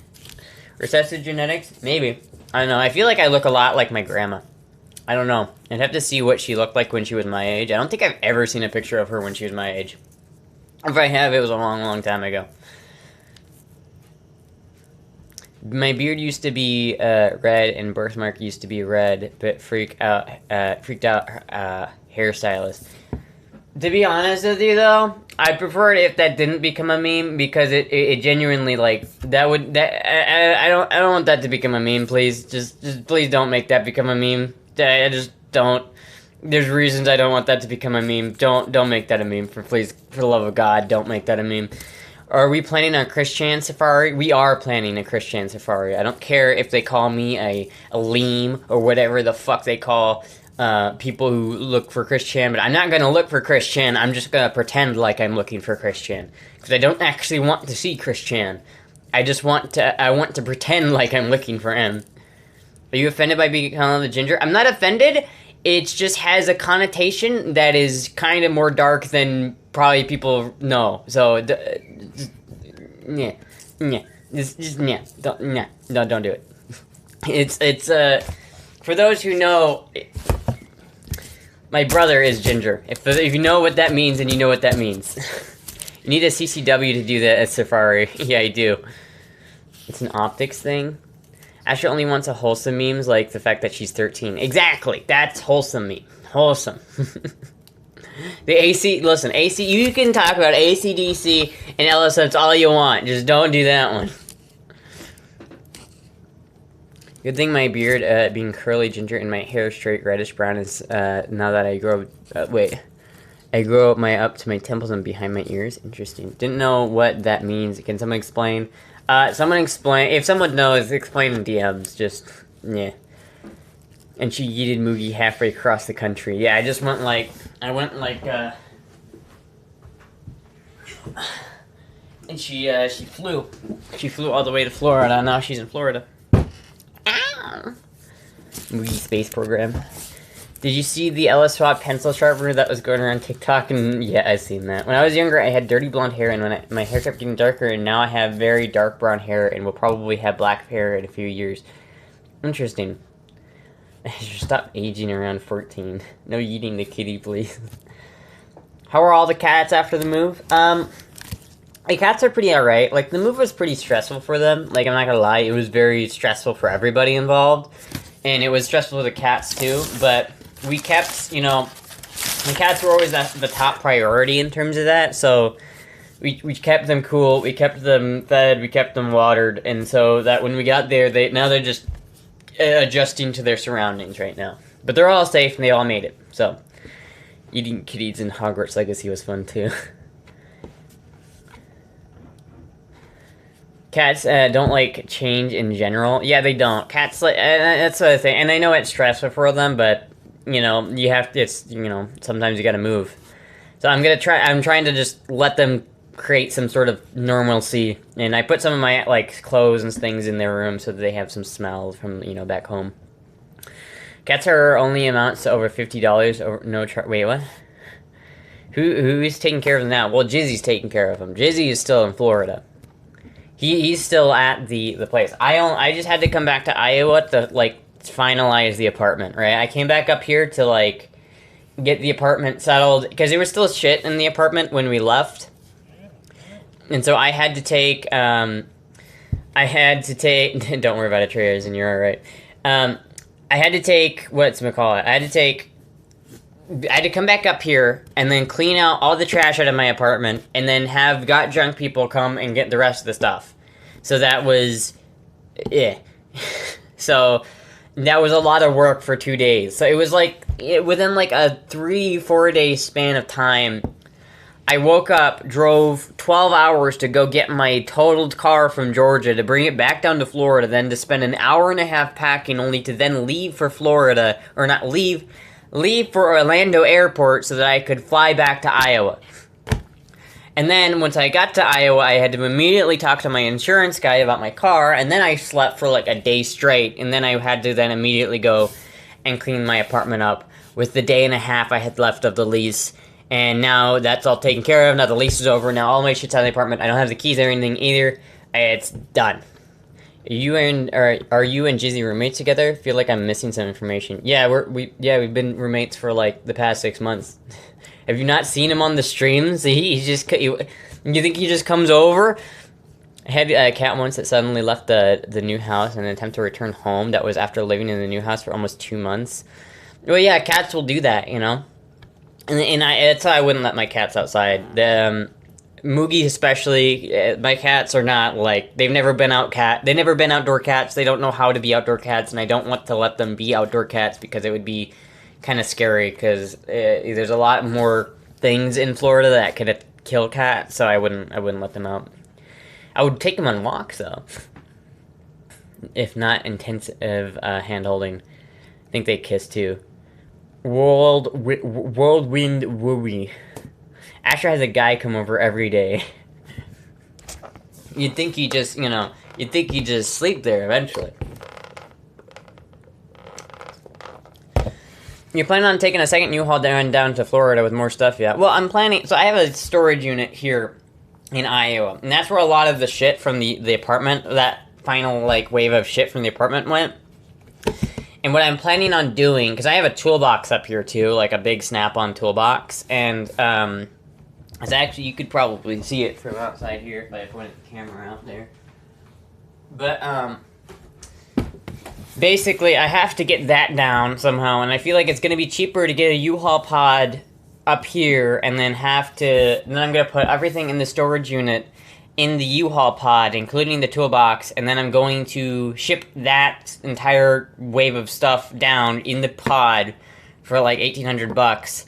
Recessive genetics? Maybe. I don't know. I feel like I look a lot like my grandma. I don't know. I'd have to see what she looked like when she was my age. I don't think I've ever seen a picture of her when she was my age. If I have, it was a long, long time ago. My beard used to be red and birthmark used to be red, but freaked out hairstylist. To be honest with you, though, I'd prefer it if that didn't become a meme, because it genuinely, like, I don't want that to become a meme. Please, just please don't make that become a meme. I just don't. There's reasons I don't want that to become a meme. Don't make that a meme. For the love of God, don't make that a meme. Are we planning a Christian safari? We are planning a Christian safari. I don't care if they call me a leem or whatever the fuck they call people who look for Christian, but I'm not going to look for Christian. I'm just going to pretend like I'm looking for Christian, because I don't actually want to see Christian. I want to pretend like I'm looking for him. Are you offended by being called the ginger? I'm not offended. It just has a connotation that is kind of more dark than probably people know. So, yeah, don't do it. It's for those who know, my brother is ginger. If you know what that means, then you know what that means. You need a CCW to do that at Safari. Yeah, I do. It's an optics thing. Astra only wants a wholesome memes, like the fact that she's 13. Exactly! That's wholesome meme. Wholesome. The AC, listen, AC, you can talk about AC/DC and LSFs all you want. Just don't do that one. Good thing my beard being curly ginger and my hair straight reddish brown is now that I grow I grow up to my temples and behind my ears. Interesting. Didn't know what that means. Can someone explain? Someone explain. If someone knows, explain in DMs. Just, yeah. And she yeeted Moogie halfway across the country. Yeah, I went like, and she flew. She flew all the way to Florida. Now she's in Florida. Ow! Moogie space program. Did you see the LS Swap pencil sharpener that was going around TikTok? And yeah, I've seen that. When I was younger, I had dirty blonde hair, and my hair kept getting darker, and now I have very dark brown hair, and will probably have black hair in a few years. Interesting. I should stop aging around 14. No eating the kitty, please. How are all the cats after the move? The cats are pretty alright. Like, the move was pretty stressful for them. Like, I'm not gonna lie, it was very stressful for everybody involved. And it was stressful for the cats, too. But we kept, the cats were always the top priority in terms of that. So, we kept them cool, we kept them fed, we kept them watered. And so that when we got there, they're just adjusting to their surroundings right now. But they're all safe and they all made it. So, eating kitties in Hogwarts Legacy was fun, too. Cats don't like change in general. Yeah, they don't. Cats like that's what I think. And I know it's stressful for them, but you have to. It's sometimes you got to move. So I'm trying to just let them create some sort of normalcy. And I put some of my clothes and things in their room so that they have some smell from back home. Cats are only amounts to over $50. Or no. Wait, what? Who's taking care of them now? Well, Jizzy's taking care of them. Jizzy is still in Florida. He's still at the place. I just had to come back to Iowa to finalize the apartment, right? I came back up here to get the apartment settled because there was still shit in the apartment when we left, and so I had to take. Don't worry about it, Traers, and you're all right. I had to take whatchamacallit. I had to take I had to come back up here and then clean out all the trash out of my apartment and then have got drunk people come and get the rest of the stuff. So that was... yeah. So that was a lot of work for 2 days. So it was like, within like a 3-4 day span of time, I woke up, drove 12 hours to go get my totaled car from Georgia to bring it back down to Florida, then to spend an hour and a half packing, only to then leave for Florida, or not leave for Orlando Airport so that I could fly back to Iowa. And then once I got to Iowa, I had to immediately talk to my insurance guy about my car, and then I slept for like a day straight, and then I had to then immediately go and clean my apartment up with the day and a half I had left of the lease. And now that's all taken care of. Now the lease is over. Now all my shit's out of the apartment. I don't have the keys or anything either. It's done. Are you and Jizzy roommates together? Feel like I'm missing some information. Yeah, we've been roommates for like the past 6 months. Have you not seen him on the streams? You think he just comes over? I had a cat once that suddenly left the new house in an attempt to return home. That was after living in the new house for almost 2 months. Well, yeah, cats will do that, you know. And that's why I wouldn't let my cats outside. Moogie especially, my cats are not like, they've never been outdoor cats. They don't know how to be outdoor cats, and I don't want to let them be outdoor cats because it would be kind of scary because there's a lot more things in Florida that could kill cats, so I wouldn't let them out. I would take them on walks though, if not intensive hand holding. I think they kiss too. Whirlwind Wooey. Astra has a guy come over every day. You'd think he just, sleep there eventually. You plan on taking a second U-Haul down to Florida with more stuff yet? Well, I'm planning, so I have a storage unit here in Iowa, and that's where a lot of the shit from the apartment, that final, like, wave of shit from the apartment went. And what I'm planning on doing, because I have a toolbox up here too, like a big snap-on toolbox, and it's actually, you could probably see it from outside here if I pointed the camera out there. But basically I have to get that down somehow, and I feel like it's going to be cheaper to get a U-Haul pod up here, and then then I'm going to put everything in the storage unit in the U-Haul pod, including the toolbox, and then I'm going to ship that entire wave of stuff down in the pod for like $1,800,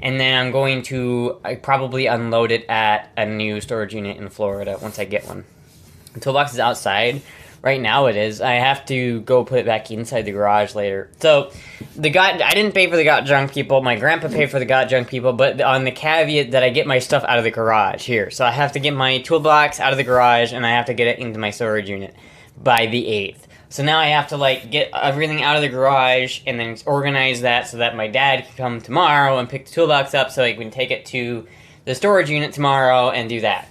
and then I'm going to probably unload it at a new storage unit in Florida once I get one. The toolbox is outside. Right now it is. I have to go put it back inside the garage later. So, I didn't pay for the Got Junk people. My grandpa paid for the Got Junk people, but on the caveat that I get my stuff out of the garage here. So I have to get my toolbox out of the garage, and I have to get it into my storage unit by the 8th. So now I have to, like, get everything out of the garage and then organize that so that my dad can come tomorrow and pick the toolbox up so I can take it to the storage unit tomorrow and do that.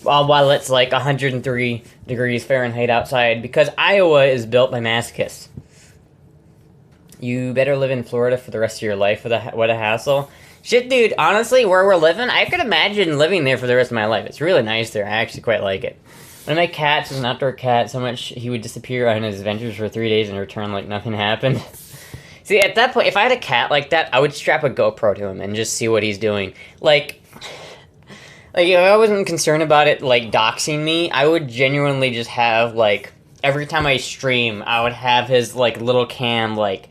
While it's like 103 degrees Fahrenheit outside, because Iowa is built by masochists. You better live in Florida for the rest of your life. What a hassle. Shit, dude, honestly, where we're living, I could imagine living there for the rest of my life. It's really nice there. I actually quite like it. One of my cats was an outdoor cat, so much he would disappear on his adventures for 3 days and return like nothing happened. See, at that point, if I had a cat like that, I would strap a GoPro to him and just see what he's doing. Like, if I wasn't concerned about it, like, doxing me, I would genuinely just have, like, every time I stream, I would have his, like, little cam, like,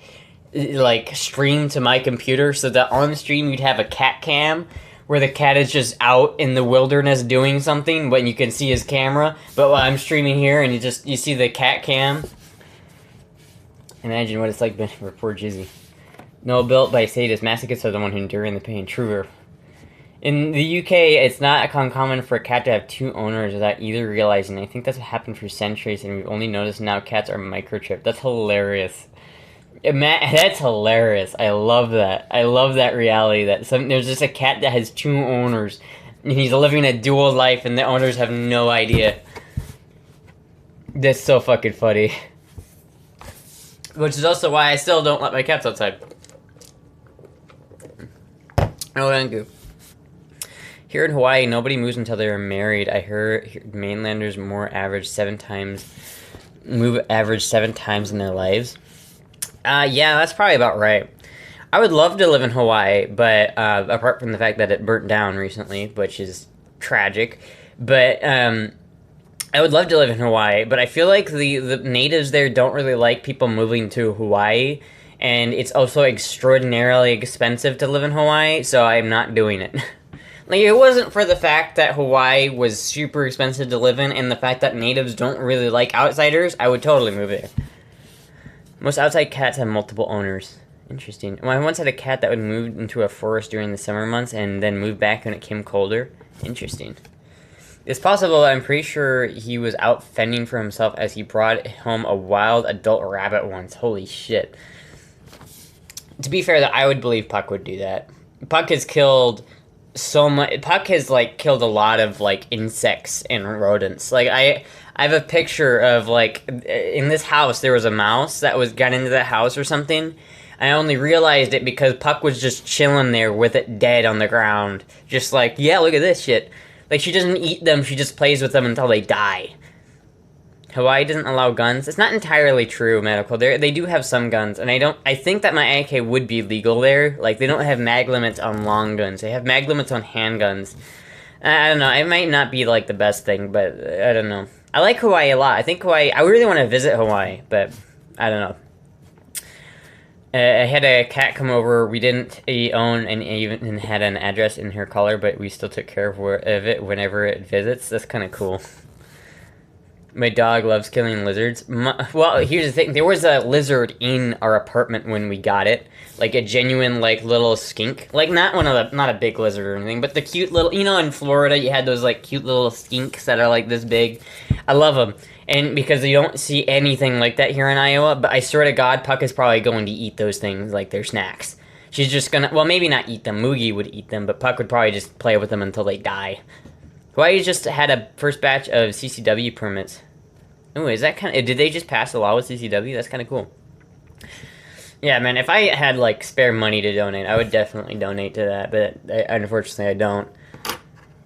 stream to my computer, so that on the stream you'd have a cat cam, where the cat is just out in the wilderness doing something, but you can see his camera, but while I'm streaming here, and you see the cat cam. Imagine what it's like for poor Jizzy. No, built by sadists, masochists are the one who endure the pain, truer. In the UK, it's not uncommon for a cat to have 2 owners without either realizing. I think that's happened for centuries, and we've only noticed now cats are microchipped. That's hilarious. That's hilarious. I love that. I love that reality that there's just a cat that has 2 owners, and he's living a dual life, and the owners have no idea. That's so fucking funny. Which is also why I still don't let my cats outside. Oh, thank you. Here in Hawaii, nobody moves until they're married. I heard mainlanders average 7 times in their lives. Yeah, that's probably about right. I would love to live in Hawaii, but apart from the fact that it burnt down recently, which is tragic, but I would love to live in Hawaii, but I feel like the natives there don't really like people moving to Hawaii, and it's also extraordinarily expensive to live in Hawaii, so I'm not doing it. Like, it wasn't for the fact that Hawaii was super expensive to live in and the fact that natives don't really like outsiders, I would totally move there. Most outside cats have multiple owners. Interesting. Well, I once had a cat that would move into a forest during the summer months and then move back when it came colder. Interesting. It's possible, I'm pretty sure he was out fending for himself as he brought home a wild adult rabbit once. Holy shit. To be fair, I would believe Puck would do that. Puck has killed so much. Puck has, like, killed a lot of, like, insects and rodents. Like, I have a picture of, like, in this house, there was a mouse that got into the house or something. I only realized it because Puck was just chilling there with it dead on the ground. Just like, yeah, look at this shit. Like, she doesn't eat them, she just plays with them until they die. Hawaii doesn't allow guns. It's not entirely true, Medical. They do have some guns, and I think that my AK would be legal there. Like, they don't have mag limits on long guns. They have mag limits on handguns. I don't know, it might not be, like, the best thing, but I don't know. I like Hawaii a lot. I think Hawaii, I really want to visit Hawaii, but I don't know. I had a cat come over. We didn't own and even had an address in her collar, but we still took care of it whenever it visits. That's kind of cool. My dog loves killing lizards. Well, here's the thing. There was a lizard in our apartment when we got it. Like a genuine, like, little skink. Like, not a big lizard or anything, but the cute little, you know, in Florida, you had those, like, cute little skinks that are, like, this big. I love them. And because you don't see anything like that here in Iowa, but I swear to God, Puck is probably going to eat those things like they're snacks. She's just gonna, well, maybe not eat them. Moogie would eat them, but Puck would probably just play with them until they die. Hawaii just had a first batch of CCW permits. Ooh, is that kind of, did they just pass a law with CCW? That's kind of cool. Yeah, man, if I had, like, spare money to donate, I would definitely donate to that, but unfortunately I don't.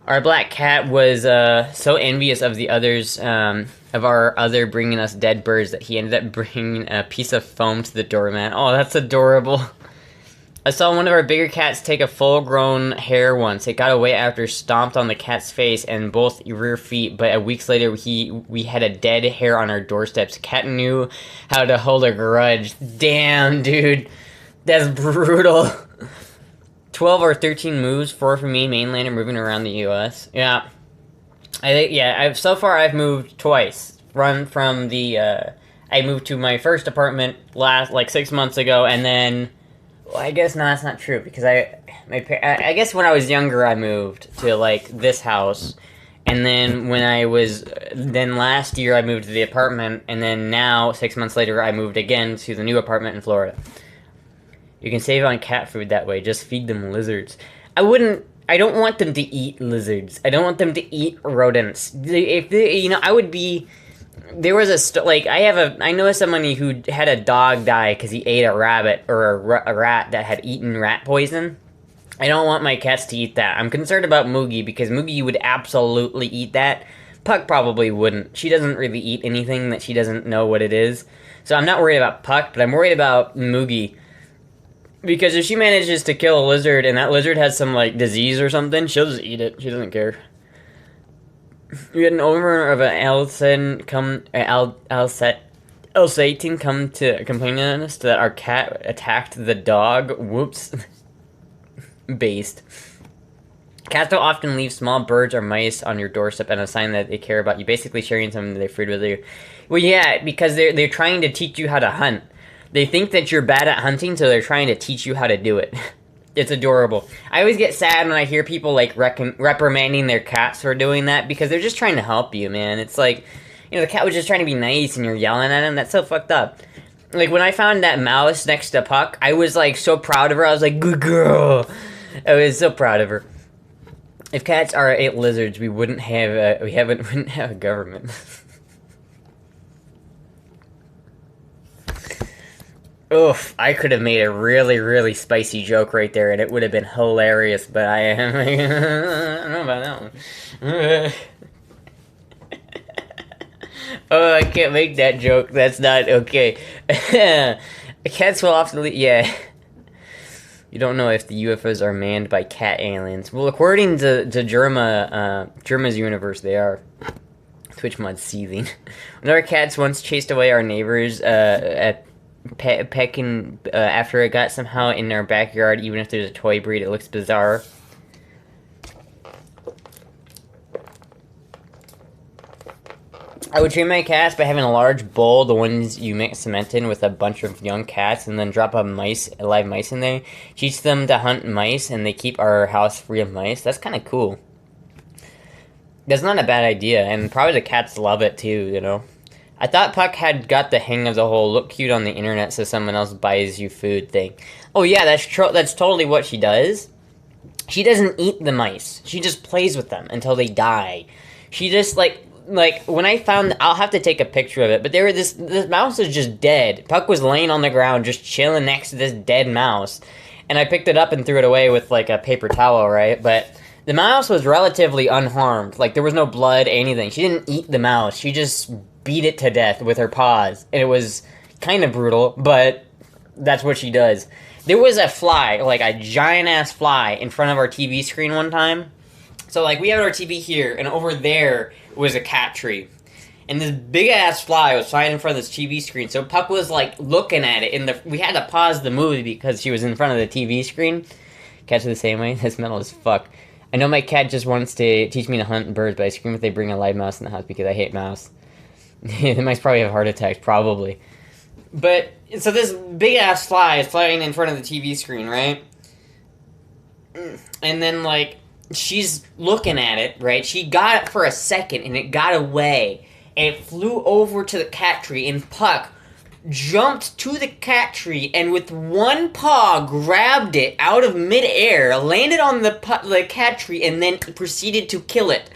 Our black cat was so envious of the others, of our other bringing us dead birds, that he ended up bringing a piece of foam to the doormat. Oh, that's adorable. I saw one of our bigger cats take a full-grown hare once. It got away after stomped on the cat's face and both rear feet, but a week later we had a dead hare on our doorsteps. Cat knew how to hold a grudge. Damn, dude. That's brutal. 12 or 13 moves, 4 for me, mainlander, moving around the U.S. Yeah. So far I've moved twice. From the, I moved to my first apartment 6 months ago, and then, well, I guess, no, that's not true, because I guess when I was younger I moved to, like, this house, and then then last year I moved to the apartment, and then now, 6 months later, I moved again to the new apartment in Florida. You can save on cat food that way. Just feed them lizards. I don't want them to eat lizards. I don't want them to eat rodents. I would be... There was I know somebody who had a dog die because he ate a rabbit or a rat that had eaten rat poison. I don't want my cats to eat that. I'm concerned about Moogie because Moogie would absolutely eat that. Puck probably wouldn't. She doesn't really eat anything that she doesn't know what it is. So I'm not worried about Puck, but I'm worried about Moogie. Because if she manages to kill a lizard and that lizard has some, like, disease or something, she'll just eat it. She doesn't care. We had an owner of an Alsatian come to complain to us that our cat attacked the dog. Whoops. Based. Cats will often leave small birds or mice on your doorstep and a sign that they care about you, basically sharing some of their food with you. Well, yeah, because they're trying to teach you how to hunt. They think that you're bad at hunting, so they're trying to teach you how to do it. It's adorable. I always get sad when I hear people, like, reprimanding their cats for doing that, because they're just trying to help you, man. It's like, the cat was just trying to be nice, and you're yelling at him. That's so fucked up. Like, when I found that mouse next to Puck, I was, like, so proud of her. I was like, good girl. I was so proud of her. If cats ate lizards, we wouldn't have a government. Oof, I could have made a really, really spicy joke right there, and it would have been hilarious, but I am like, I don't know about that one. Oh, I can't make that joke. That's not okay. Cats will often leave, yeah. You don't know if the UFOs are manned by cat aliens. Well, according to Germa's universe, they are. Twitch mod seething. When our cats once chased away our neighbors pecking after it got somehow in our backyard, even if there's a toy breed, it looks bizarre. I would train my cats by having a large bowl, the ones you mix cement in, with a bunch of young cats, and then drop live mice in there. Teach them to hunt mice, and they keep our house free of mice. That's kind of cool. That's not a bad idea, and probably the cats love it too, you know? I thought Puck had got the hang of the whole look cute on the internet so someone else buys you food thing. Oh yeah, that's totally what she does. She doesn't eat the mice. She just plays with them until they die. She just, like when I found, I'll have to take a picture of it, but this mouse is just dead. Puck was laying on the ground just chilling next to this dead mouse, and I picked it up and threw it away with like a paper towel, right? But the mouse was relatively unharmed. Like, there was no blood, anything. She didn't eat the mouse. She just beat it to death with her paws. And it was kind of brutal, but that's what she does. There was a fly, like a giant-ass fly, in front of our TV screen one time. So, like, we have our TV here, and over there was a cat tree. And this big-ass fly was flying in front of this TV screen. So Puck was, like, looking at it. And we had to pause the movie because she was in front of the TV screen. Cats are the same way. That's metal as fuck. I know my cat just wants to teach me to hunt birds, but I scream if they bring a live mouse in the house because I hate mouse. The mice probably have heart attacks, probably. But, so this big-ass fly is flying in front of the TV screen, right? And then, like, she's looking at it, right? She got it for a second, and it got away. And it flew over to the cat tree, and Puck jumped to the cat tree and with one paw grabbed it out of midair, landed on the cat tree, and then proceeded to kill it.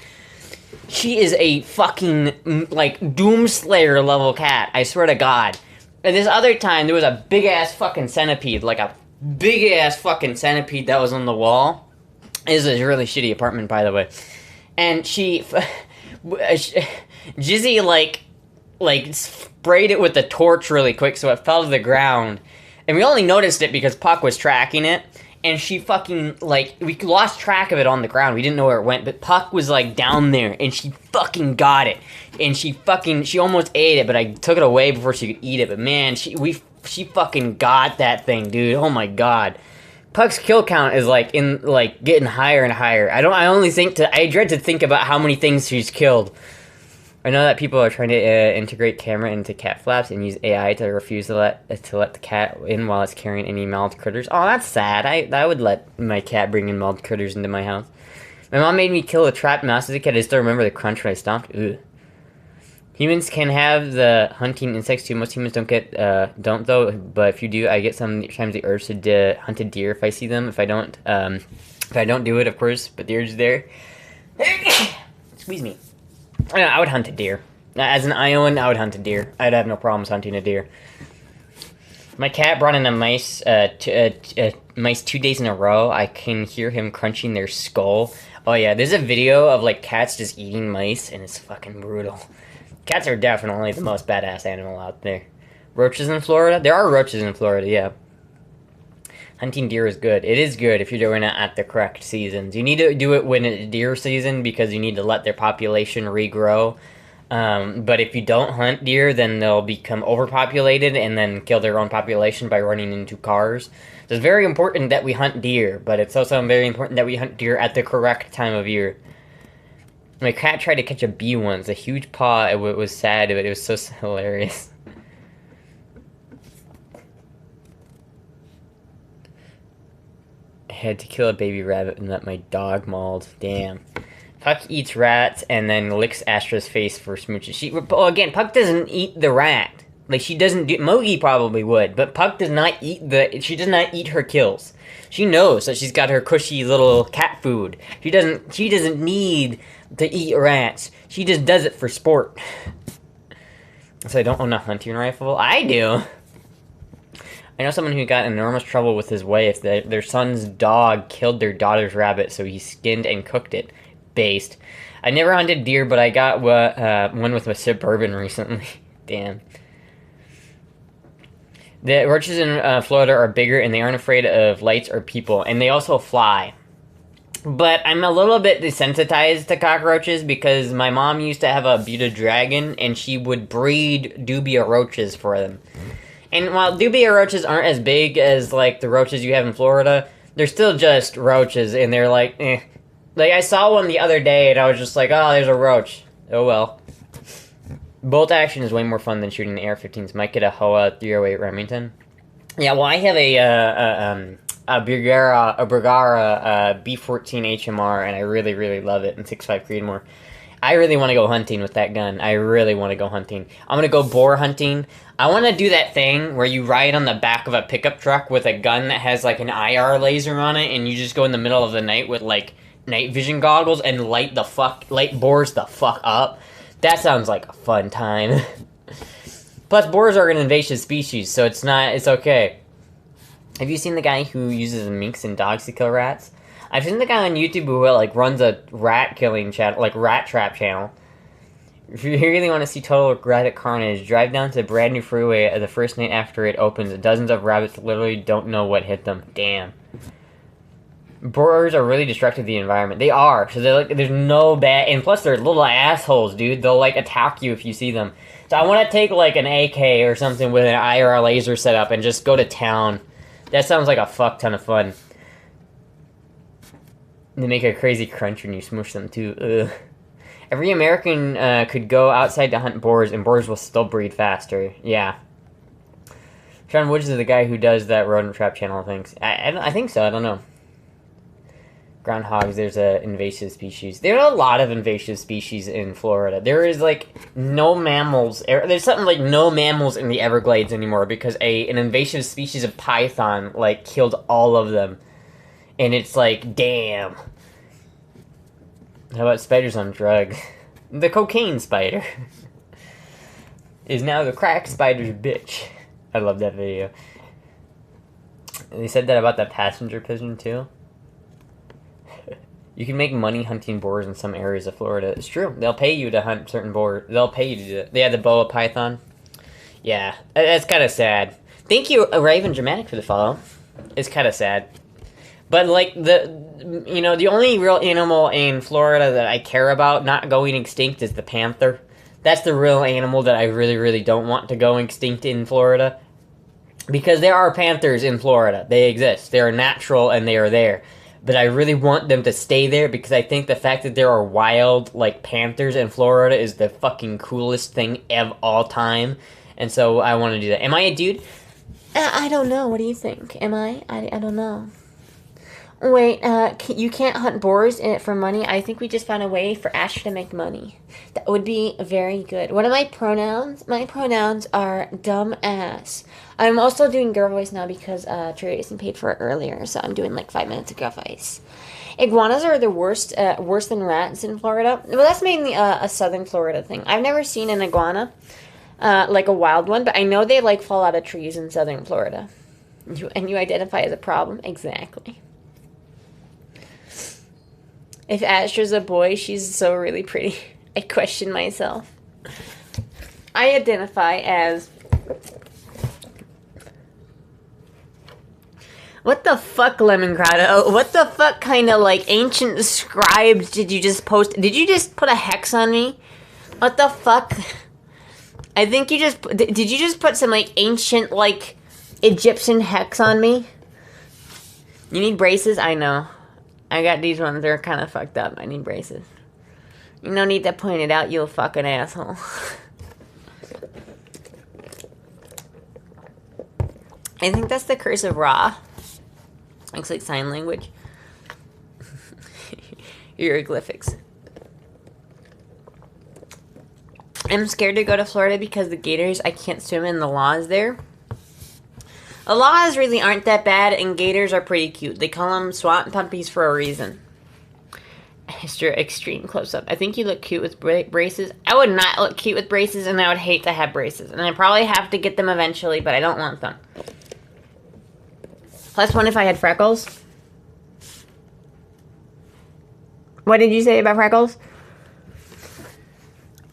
She is a fucking, like, Doomslayer level cat, I swear to God. And this other time, there was a big-ass fucking centipede, like a big-ass fucking centipede that was on the wall. This is a really shitty apartment, by the way. And Jizzy, like, sprayed it with a torch really quick so it fell to the ground. And we only noticed it because Puck was tracking it. And she fucking, like, we lost track of it on the ground. We didn't know where it went. But Puck was, like, down there. And she fucking got it. And she almost ate it. But I took it away before she could eat it. But man, she fucking got that thing, dude. Oh my God. Puck's kill count is, like, getting higher and higher. I dread to think about how many things she's killed. I know that people are trying to integrate camera into cat flaps and use AI to refuse to let the cat in while it's carrying any mouthed critters. Oh, that's sad. I would let my cat bring in mouthed critters into my house. My mom made me kill a trapped mouse as a kid. I still remember the crunch when I stomped. Ugh. Humans can have the hunting insects too. Most humans don't though. But if you do, I get sometimes the urge to hunt a deer if I see them. If I don't do it, of course. But the urge is there. Squeeze me. I would hunt a deer. As an Iowan, I would hunt a deer. I'd have no problems hunting a deer. My cat brought in a mice 2 days in a row. I can hear him crunching their skull. Oh yeah, there's a video of, like, cats just eating mice, and it's fucking brutal. Cats are definitely the most badass animal out there. Roaches in Florida? There are roaches in Florida, yeah. Hunting deer is good. It is good if you're doing it at the correct seasons. You need to do it when it's deer season because you need to let their population regrow. But if you don't hunt deer, then they'll become overpopulated and then kill their own population by running into cars. So it's very important that we hunt deer, but it's also very important that we hunt deer at the correct time of year. My cat tried to catch a bee once. A huge paw. It was sad, but it was so hilarious. I had to kill a baby rabbit and let my dog mauled. Damn. Puck eats rats and then licks Astra's face for smooches. Again, Puck doesn't eat the rat. Like, she doesn't do... Mogi probably would, but Puck does not eat she does not eat her kills. She knows that she's got her cushy little cat food. She doesn't need to eat rats. She just does it for sport. So I don't own a hunting rifle? I do! I know someone who got in enormous trouble with his wife. Their son's dog killed their daughter's rabbit, so he skinned and cooked it. Based. I never hunted deer, but I got one with a Suburban recently. Damn. The roaches in Florida are bigger, and they aren't afraid of lights or people, and they also fly. But I'm a little bit desensitized to cockroaches because my mom used to have a bearded dragon, and she would breed dubia roaches for them. And while dubia roaches aren't as big as, like, the roaches you have in Florida, they're still just roaches, and they're like, eh. Like, I saw one the other day, and I was just like, oh, there's a roach. Oh, well. Bolt action is way more fun than shooting the AR-15s. Might get a HOA 308 Remington. Yeah, well, I have a Bergara B14 HMR, and I really, really love it, and 6.5 Creedmoor. I really want to go hunting with that gun. I really want to go hunting. I'm going to go boar hunting. I want to do that thing where you ride on the back of a pickup truck with a gun that has, like, an IR laser on it, and you just go in the middle of the night with, like, night vision goggles and light boars the fuck up. That sounds like a fun time. Plus, boars are an invasive species, so it's okay. Have you seen the guy who uses minks and dogs to kill rats? I've seen the guy on YouTube who, like, runs a rat killing channel, like, rat trap channel. If you really want to see total rabbit carnage, drive down to the brand new freeway the first night after it opens. Dozens of rabbits literally don't know what hit them. Damn. Boars are really destructive to the environment. They are. So they're like, there's no bad, and plus they're little assholes, dude. They'll, like, attack you if you see them. So I want to take, like, an AK or something with an IR laser setup and just go to town. That sounds like a fuck ton of fun. They make a crazy crunch when you smush them, too. Ugh. Every American could go outside to hunt boars, and boars will still breed faster. Yeah. Sean Woods is the guy who does that rodent trap channel things. I think so. I don't know. Groundhogs, there's a invasive species. There are a lot of invasive species in Florida. There is, like, no mammals. There's something like no mammals in the Everglades anymore because an invasive species of python, like, killed all of them. And it's like, damn. How about spiders on drugs? The cocaine spider is now the crack spider's bitch. I love that video. They said that about the passenger pigeon, too. You can make money hunting boars in some areas of Florida. It's true. They'll pay you to hunt certain boars. They'll pay you to do it. They had the boa python. Yeah, that's kind of sad. Thank you, Raven Dramatic, for the follow. It's kind of sad. But, like, the only real animal in Florida that I care about not going extinct is the panther. That's the real animal that I really, really don't want to go extinct in Florida. Because there are panthers in Florida. They exist. They are natural and they are there. But I really want them to stay there because I think the fact that there are wild, like, panthers in Florida is the fucking coolest thing of all time. And so I want to do that. Am I a dude? I don't know. What do you think? Am I? I don't know. Wait, you can't hunt boars for money? I think we just found a way for Astra to make money. That would be very good. What are my pronouns? My pronouns are dumb ass. I'm also doing girl voice now because Trey isn't paid for it earlier, so I'm doing like 5 minutes of girl voice. Iguanas are the worse than rats in Florida. Well, that's mainly a southern Florida thing. I've never seen an iguana, like a wild one, but I know they like fall out of trees in southern Florida. And you identify as a problem? Exactly. If Astra's a boy, she's so really pretty. I question myself. I identify as... What the fuck, Lemon Grotto? What the fuck kind of, like, ancient scribes did you just post? Did you just put a hex on me? What the fuck? I think you just... Did you just put some, like, ancient, like, Egyptian hex on me? You need braces? I know. I got these ones. They're kind of fucked up. I need braces. You don't need to point it out, you fucking asshole. I think that's the curse of Ra. Looks like sign language. Hieroglyphics. I'm scared to go to Florida because the gators, I can't swim in the laws there. The laws really aren't that bad, and gators are pretty cute. They call them swamp puppies for a reason. Extreme close-up. I think you look cute with braces. I would not look cute with braces, and I would hate to have braces. And I probably have to get them eventually, but I don't want them. Plus one if I had freckles. What did you say about freckles?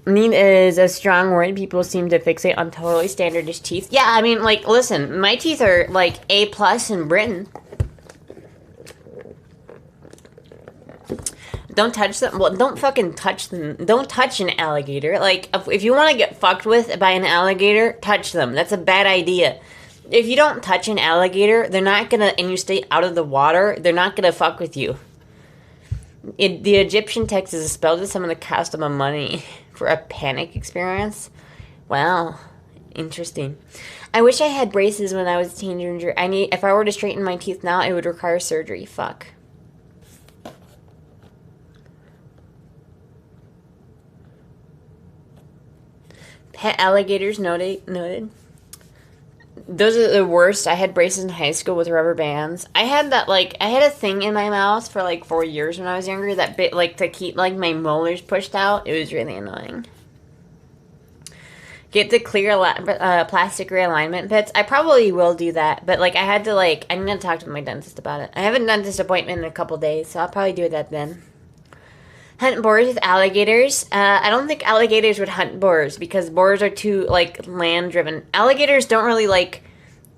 Neat is a strong word. People seem to fixate on totally standardish teeth. Yeah, I mean, like, listen, my teeth are, like, A+ in Britain. Don't touch them. Well, don't fucking touch them. Don't touch an alligator. Like, if you want to get fucked with by an alligator, touch them. That's a bad idea. If you don't touch an alligator, they're not gonna, and you stay out of the water, they're not gonna fuck with you. The Egyptian text is spelled with some of the cost of money for a panic experience. Wow. Interesting. I wish I had braces when I was a teenager. If I were to straighten my teeth now, it would require surgery. Fuck. Pet alligators noted. Those are the worst. I had braces in high school with rubber bands. I had a thing in my mouth for like 4 years when I was younger that bit like to keep like my molars pushed out. It was really annoying. Get the clear plastic realignment bits. I probably will do that, but like I need to talk to my dentist about it. I have a dentist appointment in a couple days, so I'll probably do that then. Hunt boars with alligators. I don't think alligators would hunt boars because boars are too, like, land-driven. Alligators don't really, like,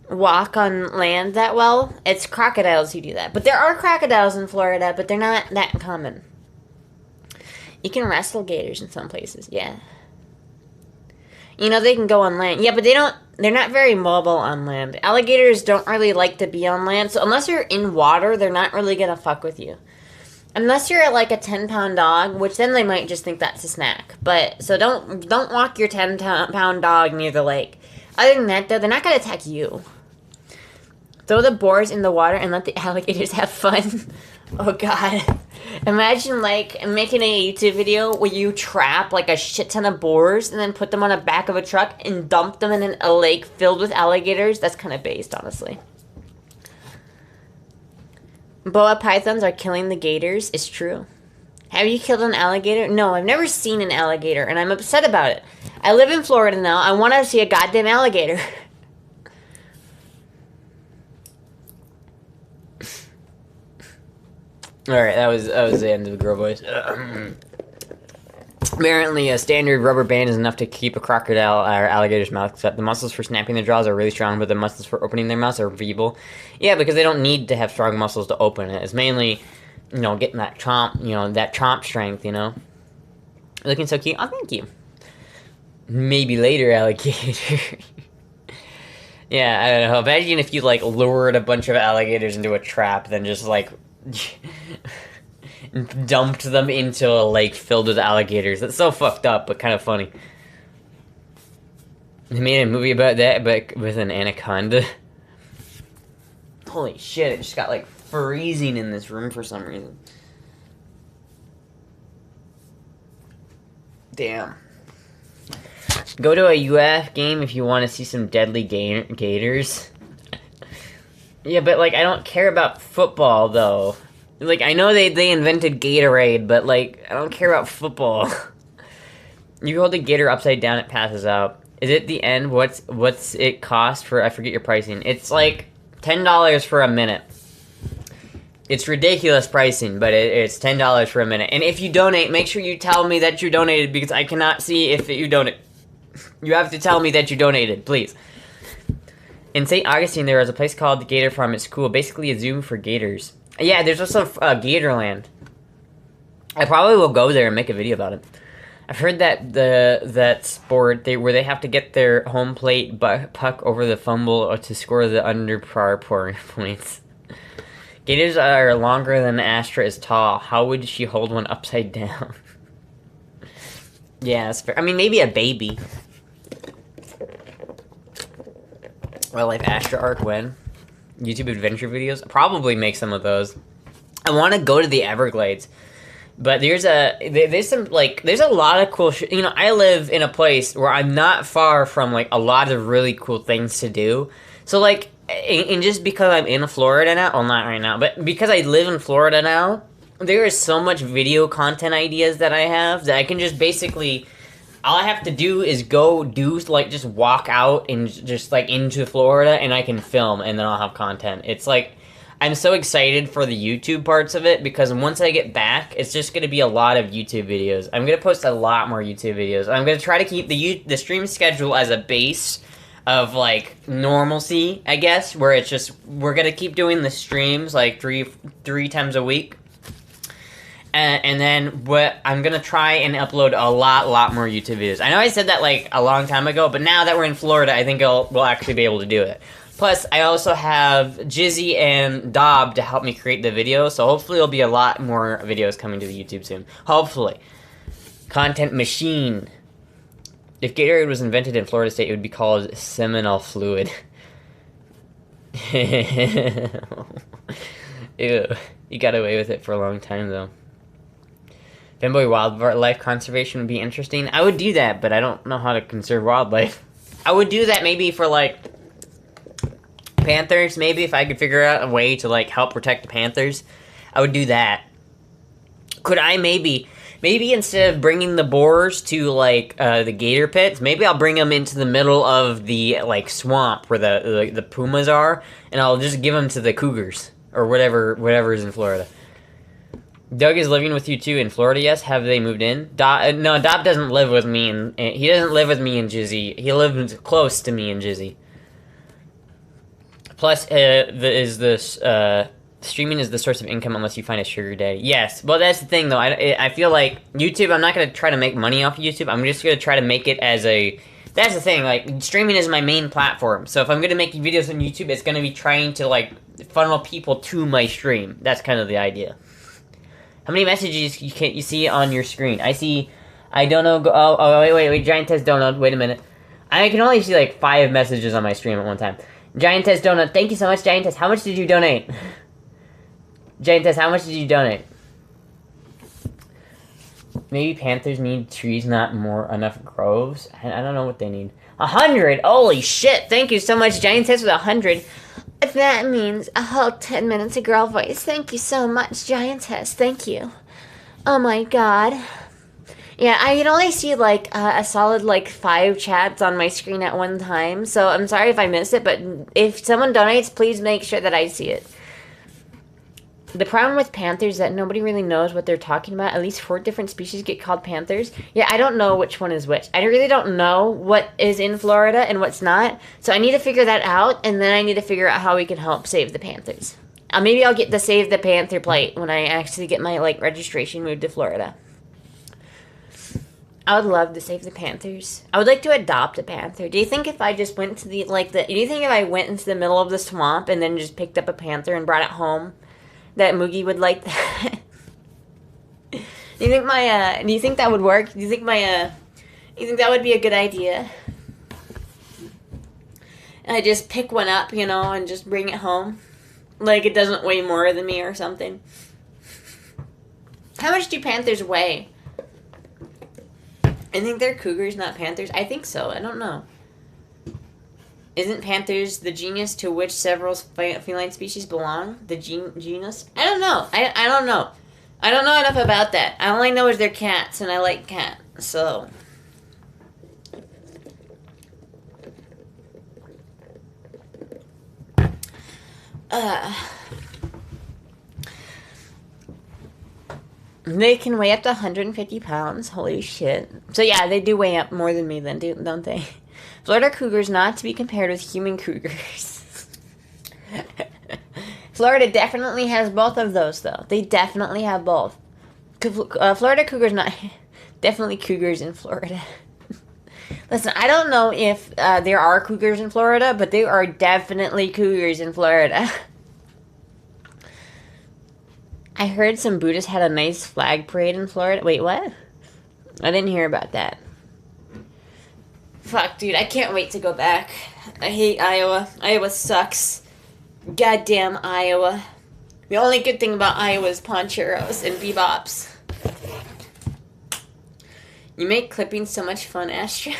walk on land that well. It's crocodiles who do that. But there are crocodiles in Florida, but they're not that common. You can wrestle gators in some places, yeah. You know, they can go on land. Yeah, but they're not very mobile on land. Alligators don't really like to be on land, so unless you're in water, they're not really gonna fuck with you. Unless you're like a 10-pound dog, which then they might just think that's a snack. But, so don't walk your 10-pound dog near the lake. Other than that, though, they're not going to attack you. Throw the boars in the water and let the alligators have fun. Oh, God. Imagine, like, making a YouTube video where you trap, like, a shit ton of boars and then put them on the back of a truck and dump them in a lake filled with alligators. That's kind of based, honestly. Boa pythons are killing the gators. It's true. Have you killed an alligator? No, I've never seen an alligator, and I'm upset about it. I live in Florida now. I want to see a goddamn alligator. Alright, that was the end of the girl voice. Apparently, a standard rubber band is enough to keep a crocodile or alligator's mouth shut. The muscles for snapping their jaws are really strong, but the muscles for opening their mouths are feeble. Yeah, because they don't need to have strong muscles to open it. It's mainly, you know, getting that chomp, you know, that chomp strength, you know. Looking so cute. Oh, thank you. Maybe later, alligator. Yeah, I don't know. Imagine if you, like, lured a bunch of alligators into a trap, then just, like... dumped them into a lake filled with alligators. That's so fucked up, but kind of funny. They made a movie about that, but with an anaconda. Holy shit, it just got, like, freezing in this room for some reason. Damn. Go to a UF game if you want to see some deadly gators. Yeah, but, like, I don't care about football, though. Like, I know they invented Gatorade, but, like, I don't care about football. You hold the gator upside down, it passes out. Is it the end? What's it cost for, I forget your pricing. It's, like, $10 for a minute. It's ridiculous pricing, but it's $10 for a minute. And if you donate, make sure you tell me that you donated, because I cannot see if you donate. You have to tell me that you donated, please. In St. Augustine, there is a place called the Gator Farm. It's cool. Basically a zoo for gators. Yeah, there's also Gatorland. I probably will go there and make a video about it. I've heard that that sport where they have to get their home plate puck over the fumble to score the under par points. Gators are longer than Astra is tall. How would she hold one upside down? Yeah, that's fair. I mean, maybe a baby. Wildlife Astra arc when? YouTube adventure videos? I'll probably make some of those. I want to go to the Everglades. But there's a lot of cool shit. You know, I live in a place where I'm not far from, like, a lot of really cool things to do. So, like, and just because I'm in Florida now, well, not right now, but because I live in Florida now, there is so much video content ideas that I have that I can just basically, all I have to do is go do, like, just walk out and just, like, into Florida and I can film and then I'll have content. It's like, I'm so excited for the YouTube parts of it because once I get back, it's just going to be a lot of YouTube videos. I'm going to post a lot more YouTube videos. I'm going to try to keep the stream schedule as a base of like normalcy, I guess, where it's just we're going to keep doing the streams like three times a week. And then what I'm going to try and upload a lot more YouTube videos. I know I said that like a long time ago, but now that we're in Florida, I think we'll actually be able to do it. Plus, I also have Jizzy and Dob to help me create the video, so hopefully there'll be a lot more videos coming to the YouTube soon. Hopefully. Content machine. If Gatorade was invented in Florida State, it would be called seminal fluid. Ew. You got away with it for a long time, though. Fanboy wildlife conservation would be interesting. I would do that, but I don't know how to conserve wildlife. I would do that maybe for, like, panthers, maybe, if I could figure out a way to, like, help protect the panthers. I would do that. Could I maybe instead of bringing the boars to, like, the gator pits, maybe I'll bring them into the middle of the, like, swamp where the pumas are, and I'll just give them to the cougars, or whatever is in Florida. Doug is living with you too in Florida, yes? Have they moved in? No, Dob doesn't live with me, and he doesn't live with me and Jizzy. He lives close to me and Jizzy. Plus, streaming is the source of income unless you find a sugar daddy. Yes, well, that's the thing, though. I feel like YouTube, I'm not going to try to make money off of YouTube. I'm just going to try to make it as a... That's the thing, like, streaming is my main platform. So if I'm going to make videos on YouTube, it's going to be trying to, like, funnel people to my stream. That's kind of the idea. How many messages you see on your screen? I don't know, wait, Giantess Donut, wait a minute. I can only see, like, 5 messages on my stream at one time. Giantess Donut, thank you so much, Giantess. How much did you donate? Giantess, how much did you donate? Maybe panthers need trees, not enough groves. I don't know what they need. 100! Holy shit! Thank you so much, Giantess, with 100. That means a whole 10 minutes of girl voice. Thank you so much, Giantess. Thank you. Oh my god. Yeah, I can only see, like, a solid, like, 5 chats on my screen at one time. So I'm sorry if I missed it, but if someone donates, please make sure that I see it. The problem with panthers is that nobody really knows what they're talking about. At least 4 different species get called panthers. Yeah, I don't know which one is which. I really don't know what is in Florida and what's not. So I need to figure that out, and then I need to figure out how we can help save the panthers. Maybe I'll get the Save the Panther plate when I actually get my, like, registration moved to Florida. I would love to save the panthers. I would like to adopt a panther. Do you think if I just went to do you think if I went into the middle of the swamp and then just picked up a panther and brought it home, that Moogie would like that? Do you think that would work? Do you think you think that would be a good idea? And I just pick one up, you know, and just bring it home? Like it doesn't weigh more than me or something. How much do panthers weigh? I think they're cougars, not panthers. I think so. I don't know. Isn't panthers the genus to which several feline species belong? The genus? I don't know. I don't know. I don't know enough about that. I only know is they're cats, and I like cat. So... They can weigh up to 150 pounds. Holy shit. So yeah, they do weigh up more than me then, don't they? Florida cougars not to be compared with human cougars. Florida definitely has both of those, though. They definitely have both. Florida cougars not... Definitely cougars in Florida. Listen, I don't know if there are cougars in Florida, but there are definitely cougars in Florida. I heard some Buddhists had a nice flag parade in Florida. Wait, what? I didn't hear about that. Fuck, dude, I can't wait to go back. I hate Iowa. Iowa sucks. Goddamn Iowa. The only good thing about Iowa is Poncheros and bebops. You make clipping so much fun, Astra.